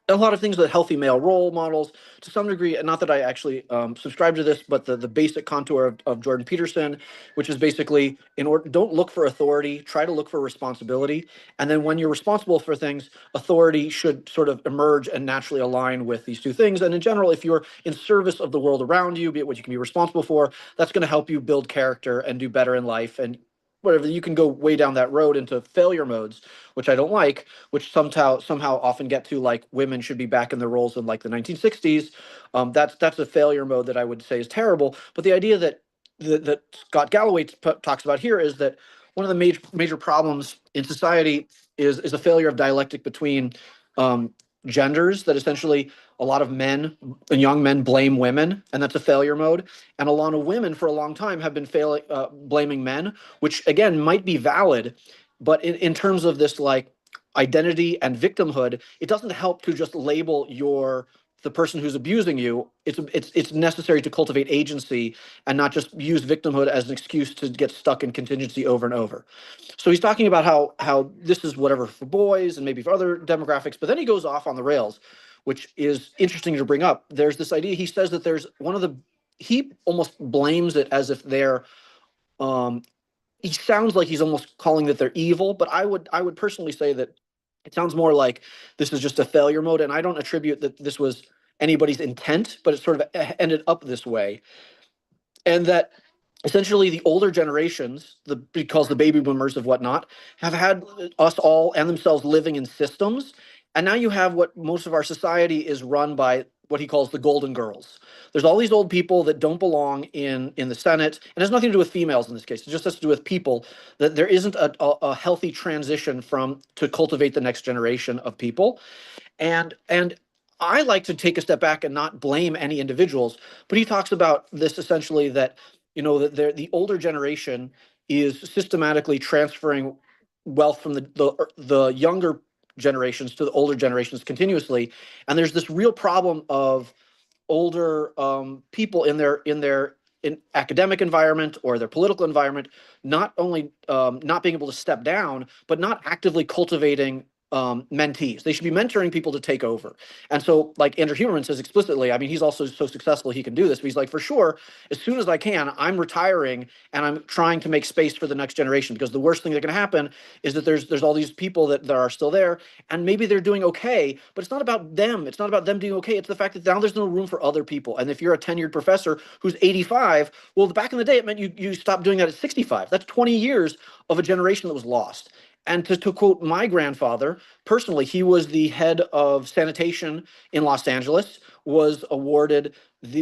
a lot of things that healthy male role models to some degree, and not that I actually subscribe to this, but the basic contour of Jordan Peterson, which is basically, in order, don't look for authority, try to look for responsibility. And then when you're responsible for things, authority should sort of emerge and naturally align with these two things. And in general, if you're in service of the world around you, be it what you can be responsible for, that's going to help you build character and do better in life. And whatever, you can go way down that road into failure modes, which I don't like, which somehow often get to like women should be back in their roles in like the 1960s. That's a failure mode that I would say is terrible. But the idea that Scott Galloway talks about here is that one of the major problems in society is a failure of dialectic between genders, that essentially a lot of men and young men blame women, and that's a failure mode. And a lot of women for a long time have been blaming men, which again might be valid, but in terms of this like identity and victimhood, it doesn't help to just label the person who's abusing you. It's necessary to cultivate agency and not just use victimhood as an excuse to get stuck in contingency over and over. So he's talking about how this is whatever for boys and maybe for other demographics, but then he goes off on the rails, which is interesting to bring up. There's this idea, he says that there's he almost blames it as if they're he sounds like he's almost calling that they're evil, but I would personally say that it sounds more like this is just a failure mode, and I don't attribute that this was anybody's intent, but it sort of ended up this way. And that essentially the older generations, because the baby boomers of whatnot, have had us all and themselves living in systems. And now you have what most of our society is run by what he calls the golden girls. There's all these old people that don't belong in the Senate, and it has nothing to do with females in this case. It just has to do with people, that there isn't a healthy transition to cultivate the next generation of people. And I like to take a step back and not blame any individuals, but he talks about this essentially, that that the older generation is systematically transferring wealth from the younger generations to the older generations continuously, and there's this real problem of older people in their academic environment or their political environment not only not being able to step down, but not actively cultivating mentees. They should be mentoring people to take over. And so, like Andrew Huberman says explicitly, I mean, he's also so successful he can do this, but he's like, for sure, as soon as I can, I'm retiring and I'm trying to make space for the next generation, because the worst thing that can happen is that there's all these people that are still there, and maybe they're doing okay, but it's not about them. It's not about them doing okay. It's the fact that now there's no room for other people. And if you're a tenured professor who's 85, well, back in the day, it meant you stopped doing that at 65. That's 20 years of a generation that was lost. And to quote my grandfather, personally, he was the head of sanitation in Los Angeles, was awarded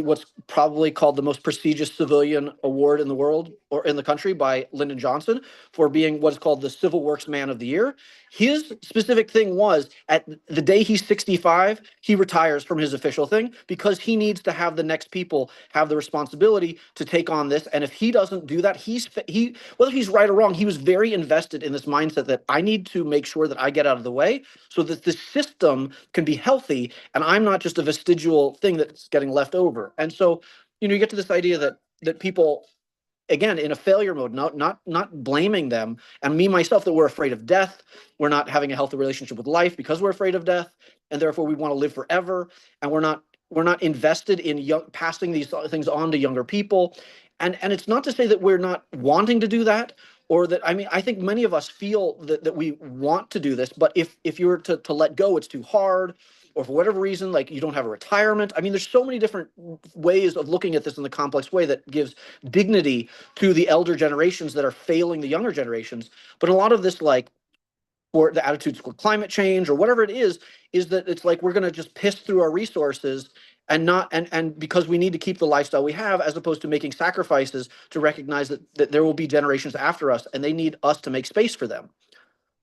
what's probably called the most prestigious civilian award in the world or in the country by Lyndon Johnson for being what's called the Civil Works Man of the Year. His specific thing was, at the day he's 65, he retires from his official thing, because he needs to have the next people have the responsibility to take on this. And if he doesn't do that, whether he's right or wrong, he was very invested in this mindset that I need to make sure that I get out of the way so that the system can be healthy and I'm not just a vestigial thing that's getting left over. And so, you get to this idea that people, again, in a failure mode, not blaming them, and me myself, that we're afraid of death. We're not having a healthy relationship with life because we're afraid of death, and therefore we want to live forever, and we're not invested in passing these things on to younger people. And it's not to say that we're not wanting to do that, or that, I mean, I think many of us feel that we want to do this, but if you were to let go, it's too hard, or for whatever reason, like you don't have a retirement. I mean, there's so many different ways of looking at this in the complex way that gives dignity to the elder generations that are failing the younger generations. But a lot of this, like, or the attitudes toward climate change or whatever it is that it's like we're going to just piss through our resources and not and because we need to keep the lifestyle we have, as opposed to making sacrifices to recognize that there will be generations after us and they need us to make space for them.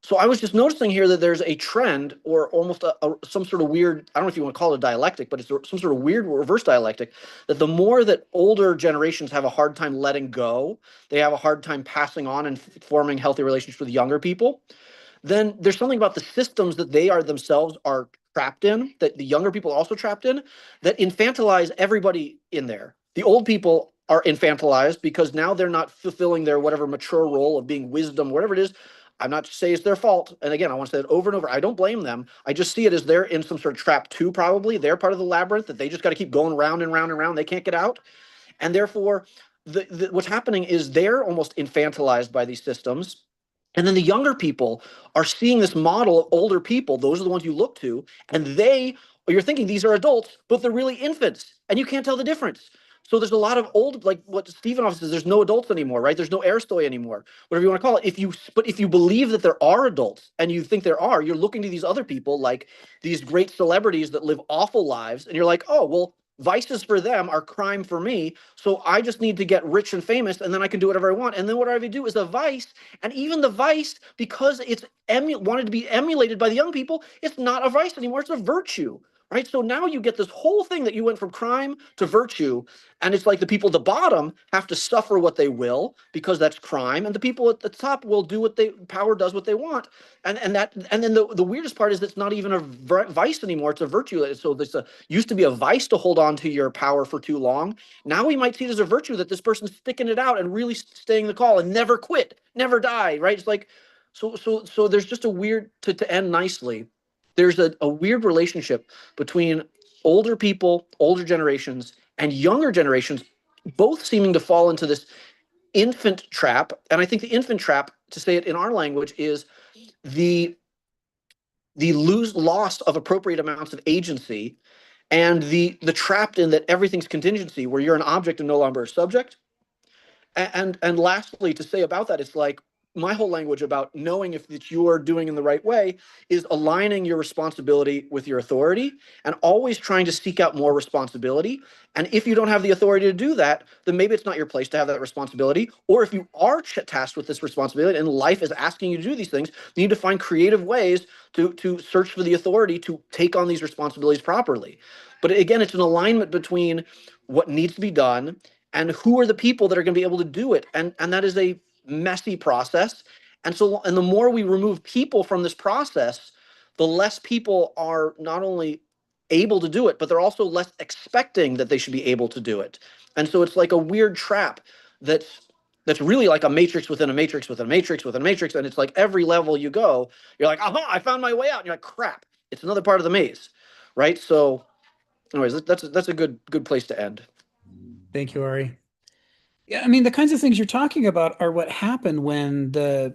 So I was just noticing here that there's a trend, or almost some sort of weird, I don't know if you want to call it a dialectic, but it's some sort of weird reverse dialectic, that the more that older generations have a hard time letting go, they have a hard time passing on and forming healthy relationships with younger people, then there's something about the systems that they are themselves are trapped in, that the younger people are also trapped in, that infantilize everybody in there. The old people are infantilized because now they're not fulfilling their whatever mature role of being wisdom, whatever it is. I'm not to say it's their fault. And again, I want to say it over and over. I don't blame them. I just see it as they're in some sort of trap too, probably. They're part of the labyrinth that they just got to keep going round and round and round. They can't get out. And therefore, what's happening is they're almost infantilized by these systems. And then the younger people are seeing this model of older people. Those are the ones you look to. And you're thinking these are adults, but they're really infants. And you can't tell the difference. So there's a lot of old, like what Stephen often says, there's no adults anymore, right? There's no Aristoi anymore, whatever you want to call it. But if you believe that there are adults and you think there are, you're looking to these other people, like these great celebrities that live awful lives. And you're like, oh, well, vices for them are crime for me. So I just need to get rich and famous and then I can do whatever I want. And then what I do is a vice. And even the vice, because it's wanted to be emulated by the young people, it's not a vice anymore. It's a virtue. Right. So now you get this whole thing that you went from crime to virtue. And it's like the people at the bottom have to suffer what they will because that's crime. And the people at the top will do power does what they want. And then the weirdest part is it's not even a vice anymore. It's a virtue. So this used to be a vice to hold on to your power for too long. Now we might see it as a virtue that this person's sticking it out and really staying the call and never quit, never die. Right. It's like so there's just a weird to end nicely. There's a weird relationship between older people, older generations, and younger generations, both seeming to fall into this infant trap. And I think the infant trap, to say it in our language, is the loss of appropriate amounts of agency, and the trapped in that everything's contingency, where you're an object and no longer a subject. And lastly, to say about that, it's like my whole language about knowing if that you are doing in the right way is aligning your responsibility with your authority and always trying to seek out more responsibility. And if you don't have the authority to do that, then maybe it's not your place to have that responsibility. Or if you are tasked with this responsibility and life is asking you to do these things, you need to find creative ways to search for the authority to take on these responsibilities properly. But again, it's an alignment between what needs to be done and who are the people that are going to be able to do it. And that is a messy process. And the more we remove people from this process, the less people are not only able to do it, but they're also less expecting that they should be able to do it. And so it's like a weird trap that's really like a matrix within a matrix within a matrix within a matrix. And it's like every level you go, you're like, aha, I found my way out. And you're like, crap, it's another part of the maze. Right. So anyways, that's a good place to end. Thank you, Ari. Yeah, I mean, the kinds of things you're talking about are what happen when the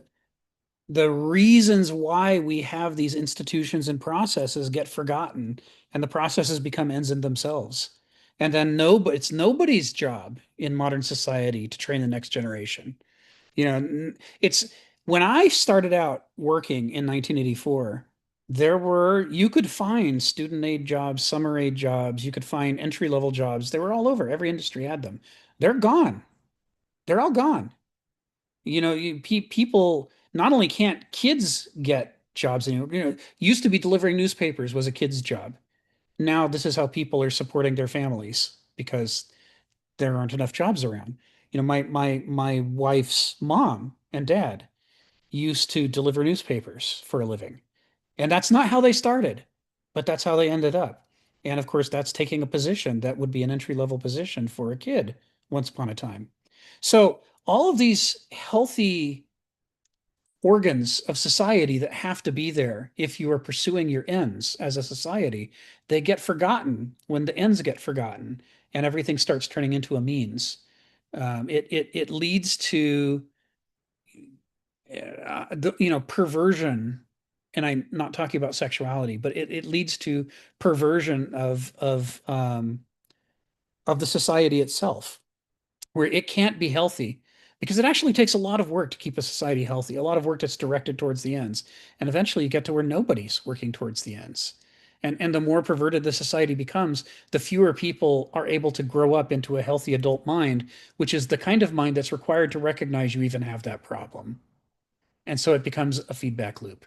reasons why we have these institutions and processes get forgotten, and the processes become ends in themselves. And then it's nobody's job in modern society to train the next generation. It's when I started out working in 1984, you could find student aid jobs, summer aid jobs, you could find entry-level jobs. They were all over. Every industry had them. They're gone. They're all gone. People not only can't kids get jobs anymore, used to be delivering newspapers was a kid's job. Now this is how people are supporting their families because there aren't enough jobs around. My wife's mom and dad used to deliver newspapers for a living. And that's not how they started, but that's how they ended up. And of course, that's taking a position that would be an entry-level position for a kid once upon a time. So all of these healthy organs of society that have to be there if you are pursuing your ends as a society, they get forgotten when the ends get forgotten and everything starts turning into a means. It leads to perversion, and I'm not talking about sexuality, but it leads to perversion of the society itself, where it can't be healthy because it actually takes a lot of work to keep a society healthy, a lot of work that's directed towards the ends. And eventually you get to where nobody's working towards the ends. And the more perverted the society becomes, the fewer people are able to grow up into a healthy adult mind, which is the kind of mind that's required to recognize you even have that problem. And so it becomes a feedback loop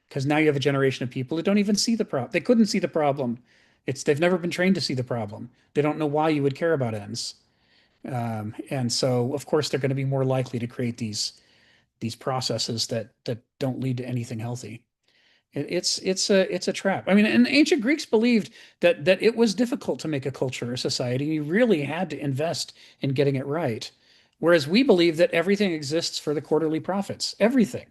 because now you have a generation of people who don't even see the problem. They couldn't see the problem. They've never been trained to see the problem. They don't know why you would care about ends. And so, of course, they're going to be more likely to create these processes that don't lead to anything healthy. It's a trap. I mean, and ancient Greeks believed that it was difficult to make a culture or society. You really had to invest in getting it right. Whereas we believe that everything exists for the quarterly profits, everything.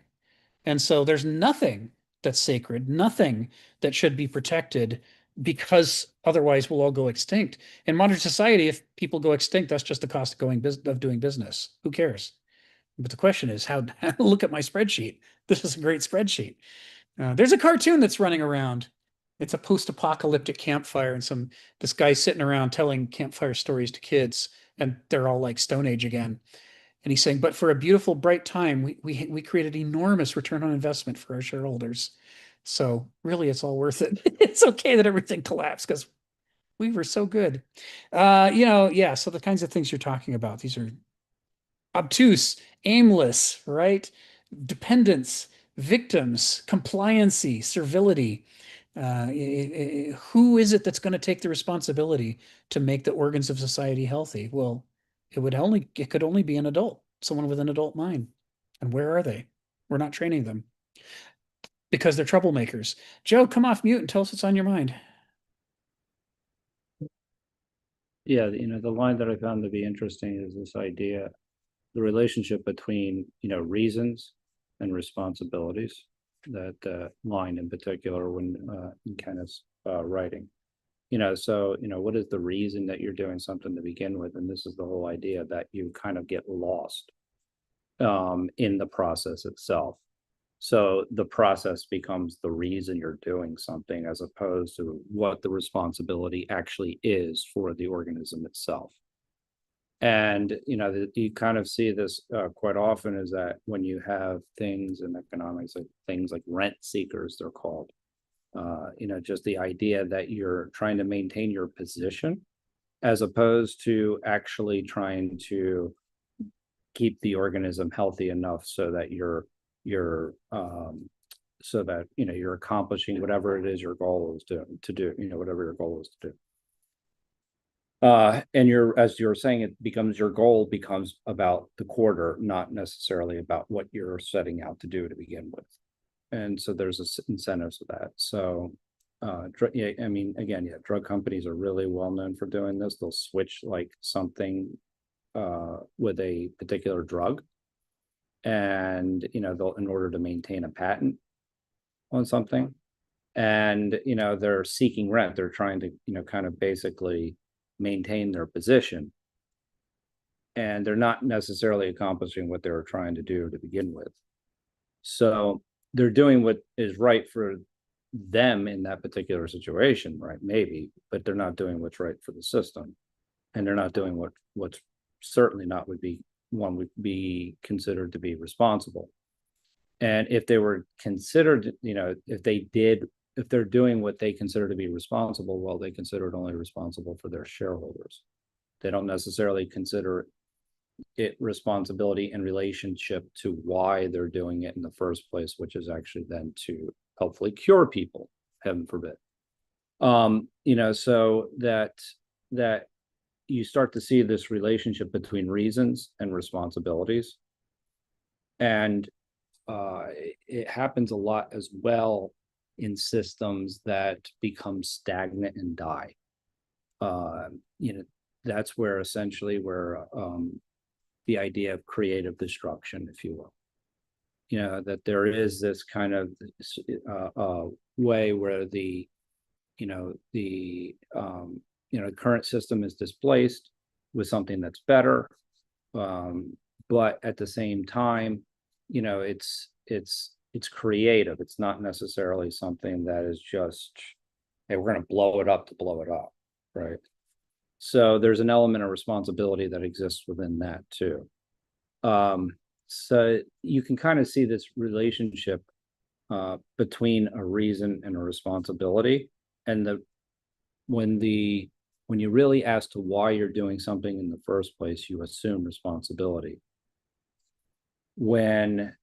And so there's nothing that's sacred, nothing that should be protected because otherwise we'll all go extinct. In modern society, if people go extinct, that's just the cost of doing business. Who cares? But the question is, how look at my spreadsheet. This is a great spreadsheet. There's a cartoon that's running around. It's a post-apocalyptic campfire, and this guy's sitting around telling campfire stories to kids, and they're all like Stone Age again. And he's saying, but for a beautiful, bright time, we created enormous return on investment for our shareholders. So really, it's all worth it. It's okay that everything collapsed because we were so good. Yeah. So the kinds of things you're talking about, these are obtuse, aimless, right? Dependence, victims, compliancy, servility. Who is it that's going to take the responsibility to make the organs of society healthy? Well, it could only be an adult, someone with an adult mind. And where are they? We're not training them because they're troublemakers. Joe, come off mute and tell us what's on your mind. Yeah, the line that I found to be interesting is this idea, the relationship between, reasons and responsibilities. That line in particular when in Kenneth's writing. So, what is the reason that you're doing something to begin with? And this is the whole idea that you kind of get lost in the process itself. So the process becomes the reason you're doing something as opposed to what the responsibility actually is for the organism itself. And, you kind of see this quite often is that when you have things in economics, like things like rent seekers, they're called, just the idea that you're trying to maintain your position as opposed to actually trying to keep the organism healthy enough so that you're accomplishing whatever it is your goal is to do, whatever your goal is to do. And as you're saying, your goal becomes about the quarter, not necessarily about what you're setting out to do to begin with. And so there's incentives of that. So, drug companies are really well known for doing this. They'll switch like something with a particular drug, and they'll, in order to maintain a patent on something, and they're seeking rent. They're trying to kind of basically maintain their position, and they're not necessarily accomplishing what they were trying to do to begin with. So they're doing what is right for them in that particular situation, right? Maybe, but they're not doing what's right for the system, and they're not doing what's certainly not would be considered to be responsible. And if they were considered, if they're doing what they consider to be responsible, well, they consider it only responsible for their shareholders. They don't necessarily consider it responsibility in relationship to why they're doing it in the first place, which is actually then to hopefully cure people, heaven forbid. So that you start to see this relationship between reasons and responsibilities. And it happens a lot as well in systems that become stagnant and die. That's where essentially the idea of creative destruction, if you will, that there is this kind of way where the current system is displaced with something that's better, but at the same time, it's creative. It's not necessarily something that is just, hey, we're going to blow it up to blow it up, right? So there's an element of responsibility that exists within that too. So you can kind of see this relationship between a reason and a responsibility, and when you really ask to why you're doing something in the first place, you assume responsibility. When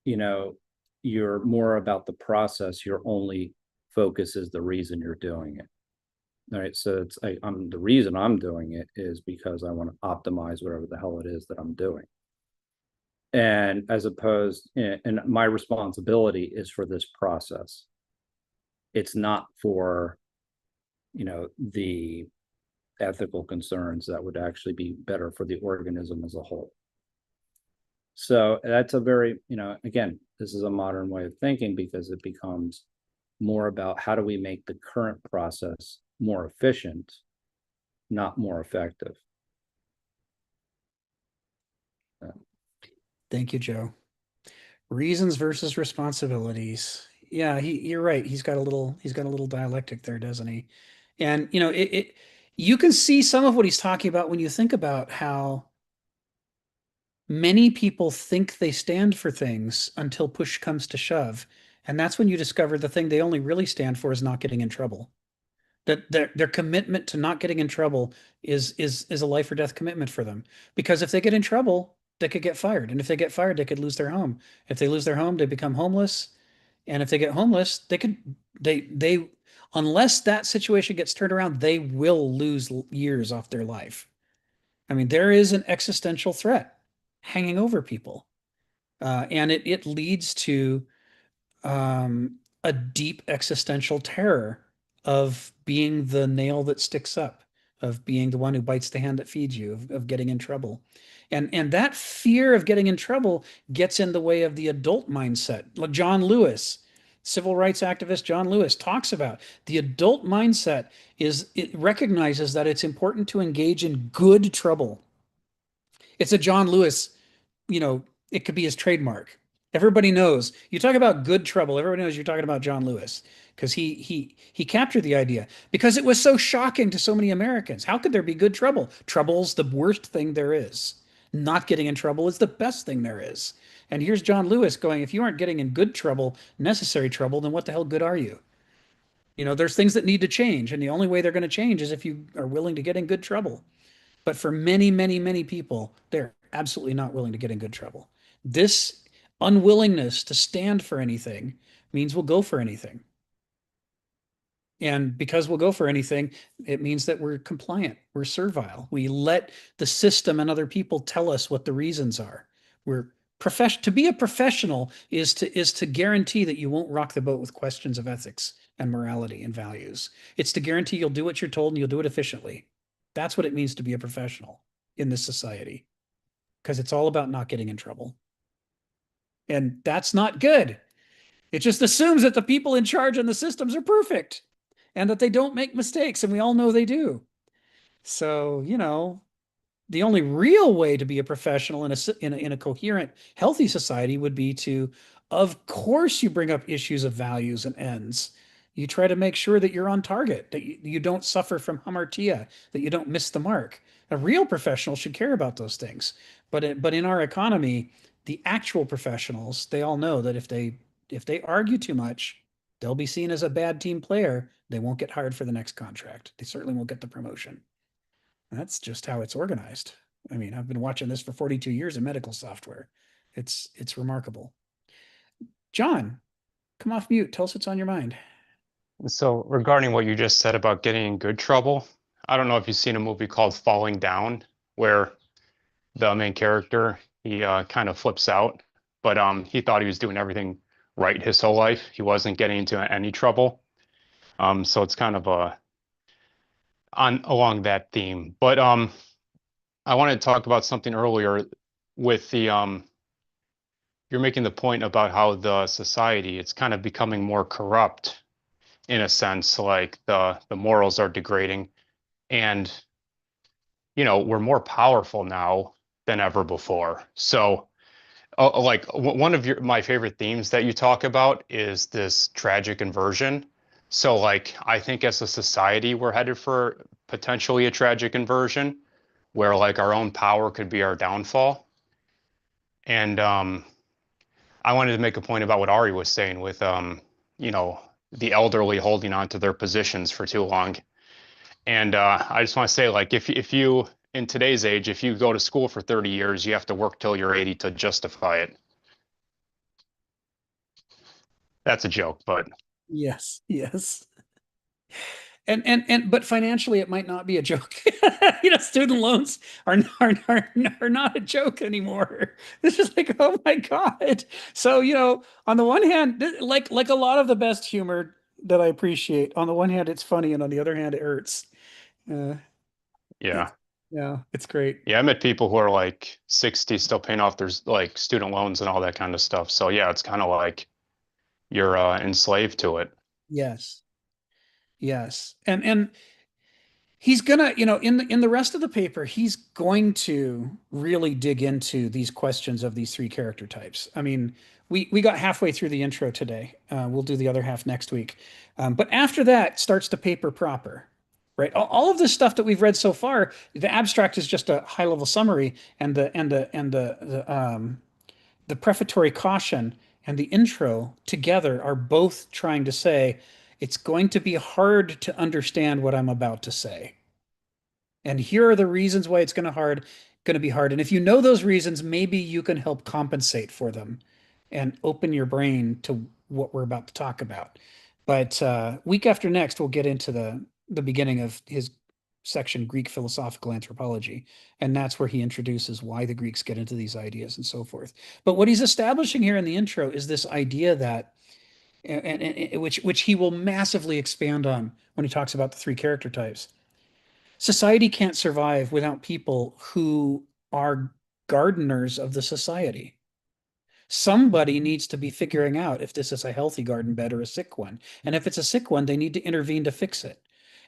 you know, you're more about the process. Your only focus is the reason you're doing it. All right. So the reason I'm doing it is because I want to optimize whatever the hell it is that I'm doing. And as opposed, and my responsibility is for this process. It's not for, the ethical concerns that would actually be better for the organism as a whole. So that's a very, again, this is a modern way of thinking because it becomes more about how do we make the current process more efficient, not more effective. Thank you, Joe. Reasons versus responsibilities. Yeah, you're right. He's got a little dialectic there, doesn't he? And you can see some of what he's talking about when you think about how many people think they stand for things until push comes to shove. And that's when you discover the thing they only really stand for is not getting in trouble. That their commitment to not getting in trouble is a life or death commitment for them. Because if they get in trouble, they could get fired. And if they get fired, they could lose their home. If they lose their home, they become homeless. And if they get homeless, they unless that situation gets turned around, they will lose years off their life. I mean, there is an existential threat hanging over people. And it leads to a deep existential terror of being the nail that sticks up, of being the one who bites the hand that feeds you, of getting in trouble. And that fear of getting in trouble gets in the way of the adult mindset. Like John Lewis, civil rights activist John Lewis, talks about the adult mindset it recognizes that it's important to engage in good trouble. It's a John Lewis, it could be his trademark. Everybody knows. You talk about good trouble, everybody knows you're talking about John Lewis because he captured the idea because it was so shocking to so many Americans. How could there be good trouble? Trouble's the worst thing there is. Not getting in trouble is the best thing there is. And here's John Lewis going, if you aren't getting in good trouble, necessary trouble, then what the hell good are you? There's things that need to change, and the only way they're going to change is if you are willing to get in good trouble. But for many, many, many people, they're absolutely not willing to get in good trouble. This unwillingness to stand for anything means we'll go for anything. And because we'll go for anything, it means that we're compliant, we're servile. We let the system and other people tell us what the reasons are. To be a professional is to guarantee that you won't rock the boat with questions of ethics and morality and values. It's to guarantee you'll do what you're told and you'll do it efficiently. That's what it means to be a professional in this society, because it's all about not getting in trouble. And that's not good. It just assumes that the people in charge and the systems are perfect and that they don't make mistakes. And we all know they do. So, the only real way to be a professional in a coherent, healthy society would be to, of course, you bring up issues of values and ends. You try to make sure that you're on target, that you don't suffer from hamartia, that you don't miss the mark. A real professional should care about those things. But in our economy, the actual professionals, they all know that if they argue too much, they'll be seen as a bad team player. They won't get hired for the next contract. They certainly won't get the promotion. That's just how it's organized. I mean, I've been watching this for 42 years in medical software. It's remarkable. John, come off mute. Tell us what's on your mind. So regarding what you just said about getting in good trouble, I don't know if you've seen a movie called Falling Down, where the main character, he kind of flips out, but he thought he was doing everything right his whole life. He wasn't getting into any trouble. So it's kind of along that theme. But I wanted to talk about something earlier with the you're making the point about how the society, it's kind of becoming more corrupt in a sense, like the morals are degrading, and we're more powerful now than ever before. So like one of my favorite themes that you talk about is this tragic inversion. So like I think as a society we're headed for potentially a tragic inversion where like our own power could be our downfall. And I wanted to make a point about what Ari was saying with the elderly holding on to their positions for too long. And I just want to say, like, if you in today's age, if you go to school for 30 years, you have to work till you're 80 to justify it. That's a joke, but Yes, yes. But financially, it might not be a joke. Student loans are not a joke anymore. It's just like, oh my God. So, on the one hand, like a lot of the best humor that I appreciate, on the one hand, it's funny, and on the other hand, it hurts. Uh, yeah. it's yeah, it's great. Yeah, I met people who are like 60 still paying off their like student loans and all that kind of stuff. So yeah, it's kind of like you're enslaved to it. Yes, yes. And he's gonna, in the rest of the paper, he's going to really dig into these questions of these three character types. I mean, we got halfway through the intro today. We'll do the other half next week. But after that starts the paper proper, right? All of this stuff that we've read so far, the abstract is just a high level summary, and the prefatory caution and the intro together are both trying to say it's going to be hard to understand what I'm about to say. And here are the reasons why it's going to be hard. And if you know those reasons, maybe you can help compensate for them and open your brain to what we're about to talk about. But week after next, we'll get into the beginning of his section, Greek philosophical anthropology. And that's where he introduces why the Greeks get into these ideas and so forth. But what he's establishing here in the intro is this idea that, which he will massively expand on when he talks about the three character types. Society can't survive without people who are gardeners of the society. Somebody needs to be figuring out if this is a healthy garden bed or a sick one. And if it's a sick one, they need to intervene to fix it.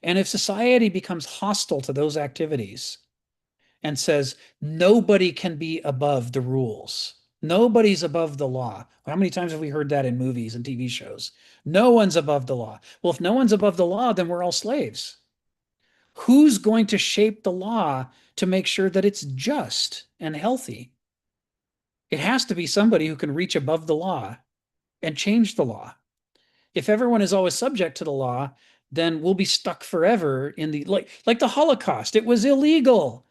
And if society becomes hostile to those activities and says nobody can be above the rules, nobody's above the law. How many times have we heard that in movies and TV shows? No one's above the law. Well, if no one's above the law, then we're all slaves. Who's going to shape the law to make sure that it's just and healthy? It has to be somebody who can reach above the law and change the law. If everyone is always subject to the law, then we'll be stuck forever in the like the Holocaust. It was illegal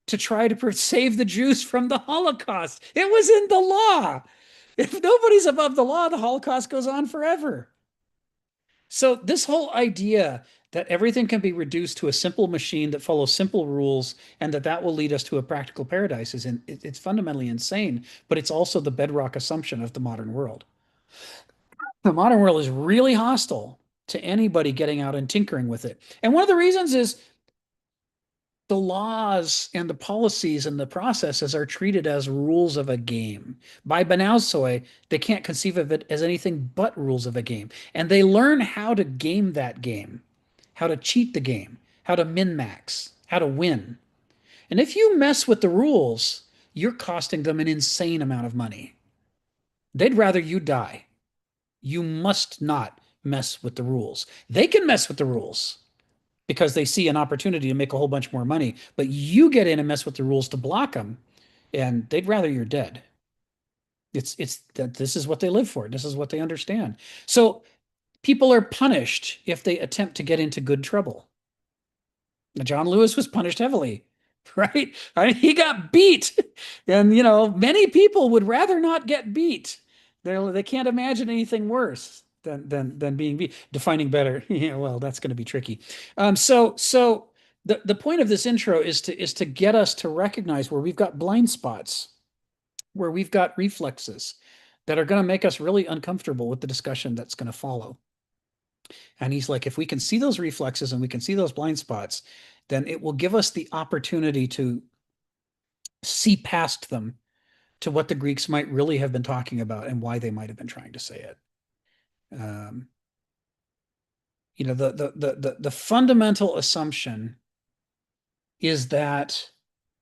to try to save the Jews from the Holocaust. It was in the law. If nobody's above the law, the Holocaust goes on forever. So this whole idea that everything can be reduced to a simple machine that follows simple rules and that will lead us to a practical paradise it's fundamentally insane, but it's also the bedrock assumption of the modern world. The modern world is really hostile to anybody getting out and tinkering with it. And one of the reasons is the laws and the policies and the processes are treated as rules of a game. By Banausoy, they can't conceive of it as anything but rules of a game. And they learn how to game that game, how to cheat the game, how to min-max, how to win. And if you mess with the rules, you're costing them an insane amount of money. They'd rather you die. You must not mess with the rules. They can mess with the rules because they see an opportunity to make a whole bunch more money. But you get in and mess with the rules to block them, and they'd rather you're dead. It's that this is what they live for. This is what they understand. So people are punished if they attempt to get into good trouble. John Lewis was punished heavily, right? I mean, he got beat, and many people would rather not get beat. They can't imagine anything worse than being beat. Defining better, yeah, well, that's going to be tricky. So the point of this intro is to get us to recognize where we've got blind spots, where we've got reflexes that are going to make us really uncomfortable with the discussion that's going to follow. And he's like, if we can see those reflexes and we can see those blind spots, then it will give us the opportunity to see past them to what the Greeks might really have been talking about and why they might have been trying to say it. The fundamental assumption is that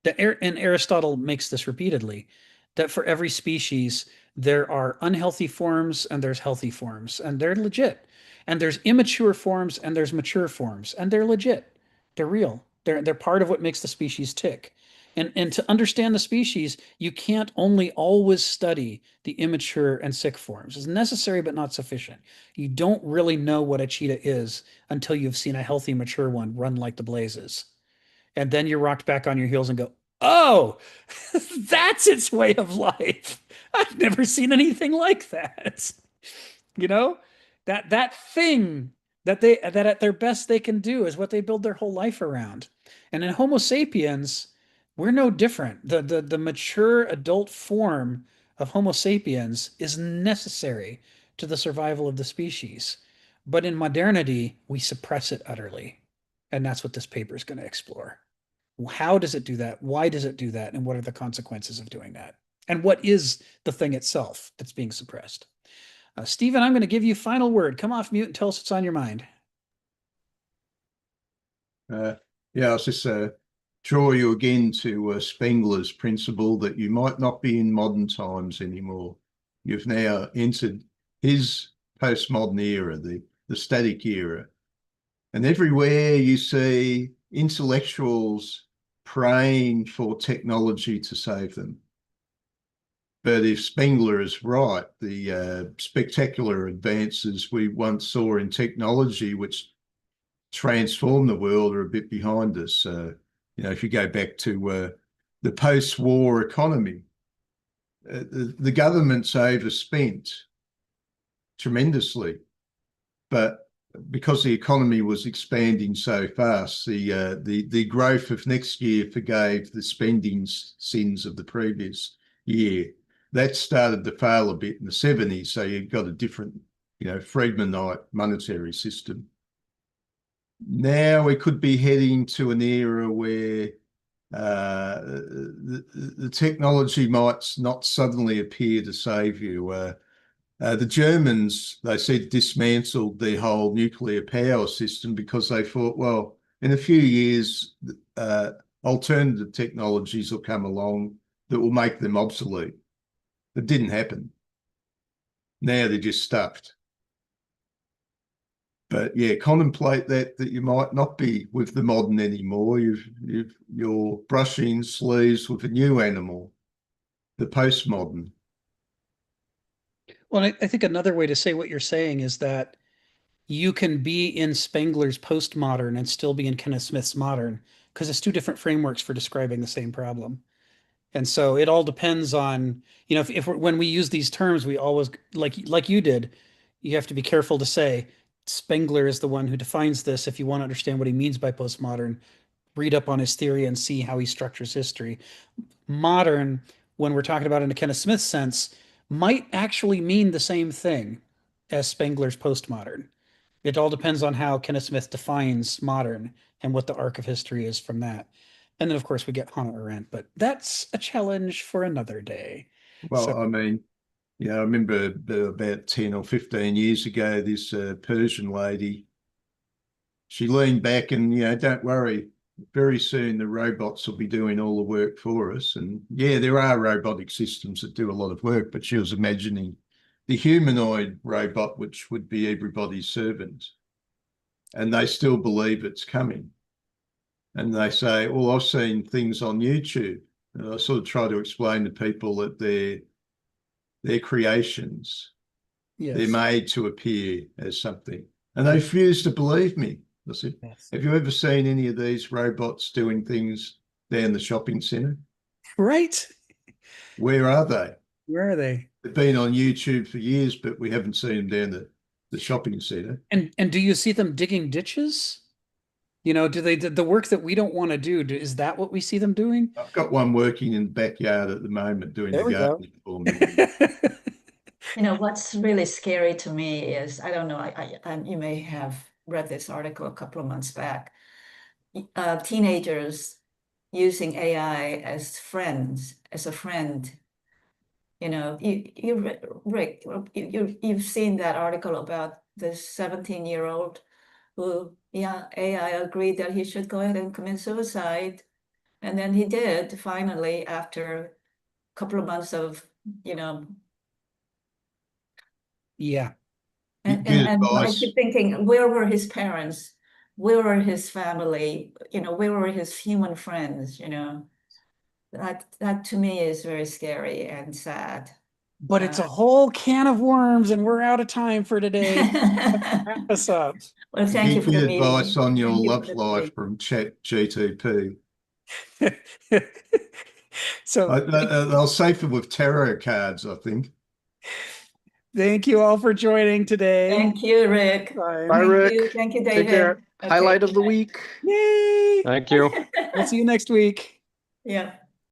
and Aristotle makes this repeatedly, that for every species there are unhealthy forms and there's healthy forms, and they're legit. And there's immature forms and there's mature forms, and they're legit. They're real. They're part of what makes the species tick. And to understand the species, you can't only always study the immature and sick forms. It's necessary but not sufficient. You don't really know what a cheetah is until you've seen a healthy, mature one run like the blazes. And then you're rocked back on your heels and go, oh, that's its way of life. I've never seen anything like that. You know, that thing that at their best they can do is what they build their whole life around. And in Homo sapiens, we're no different. The mature adult form of Homo sapiens is necessary to the survival of the species. But in modernity, we suppress it utterly. And that's what this paper is going to explore. How does it do that? Why does it do that? And what are the consequences of doing that? And what is the thing itself that's being suppressed? Stephen, I'm going to give you final word. Come off mute and tell us what's on your mind. Yeah, I was just draw you again to Spengler's principle that you might not be in modern times anymore. You've now entered his postmodern era, the static era. And everywhere you see intellectuals praying for technology to save them. But if Spengler is right, the spectacular advances we once saw in technology, which transformed the world, are a bit behind us. If you go back to the post-war economy, the government's overspent tremendously, but because the economy was expanding so fast, the growth of next year forgave the spending sins of the previous year. That started to fail a bit in the 70s, so you've got a different, Friedmanite monetary system. Now we could be heading to an era where the technology might not suddenly appear to save you. The Germans, they said, dismantled their whole nuclear power system because they thought, well, in a few years, alternative technologies will come along that will make them obsolete. It didn't happen. Now they're just stuffed. But yeah, contemplate that you might not be with the modern anymore. You're brushing sleeves with a new animal, the postmodern. Well, I think another way to say what you're saying is that you can be in Spengler's postmodern and still be in Kenneth Smith's modern because it's two different frameworks for describing the same problem. And so it all depends on, if when we use these terms, we always, like you did, you have to be careful to say Spengler is the one who defines this. If you want to understand what he means by postmodern, read up on his theory and see how he structures history. Modern, when we're talking about in a Kenneth Smith sense, might actually mean the same thing as Spengler's postmodern. It all depends on how Kenneth Smith defines modern and what the arc of history is from that. And then, of course, we get Hannah Arendt, but that's a challenge for another day. Well, So, I mean, I remember about 10 or 15 years ago, this Persian lady, she leaned back and, don't worry, very soon the robots will be doing all the work for us. And yeah, there are robotic systems that do a lot of work, but she was imagining the humanoid robot, which would be everybody's servant. And they still believe it's coming. And they say, well, I've seen things on YouTube. And I sort of try to explain to people that they're creations. yes. They're made to appear as something. And they refuse to believe me. I said, Yes. have you ever seen any of these robots doing things down the shopping centre? Right? Where are they? Where are they? They've been on YouTube for years, but we haven't seen them down the shopping centre. And do you see them digging ditches? Do they the work that we don't want to do? Is that what we see them doing? I've got one working in the backyard at the moment doing the gardening for me. What's really scary to me is, I don't know, you may have read this article a couple of months back, teenagers using AI as a friend. Rick, you've seen that article about this 17-year-old who, AI agreed that he should go ahead and commit suicide. And then he did finally, after a couple of months of, Yeah. and Good I advice. keep thinking, where were his parents? Where were his family? Where were his human friends? That to me is very scary and sad. But it's a whole can of worms, and we're out of time for today. Wrap us up. Well, thank you Give for the me advice meeting. on your Thank you for love the life meeting. from Chat GTP. So They'll safer with tarot cards, I think. Thank you all for joining today. Thank you, Rick. Bye. Bye, Thank Rick. you. Thank you, Take David. care. Okay, Highlight of the good night. week. Yay! Thank you. We'll see you next week. Yeah.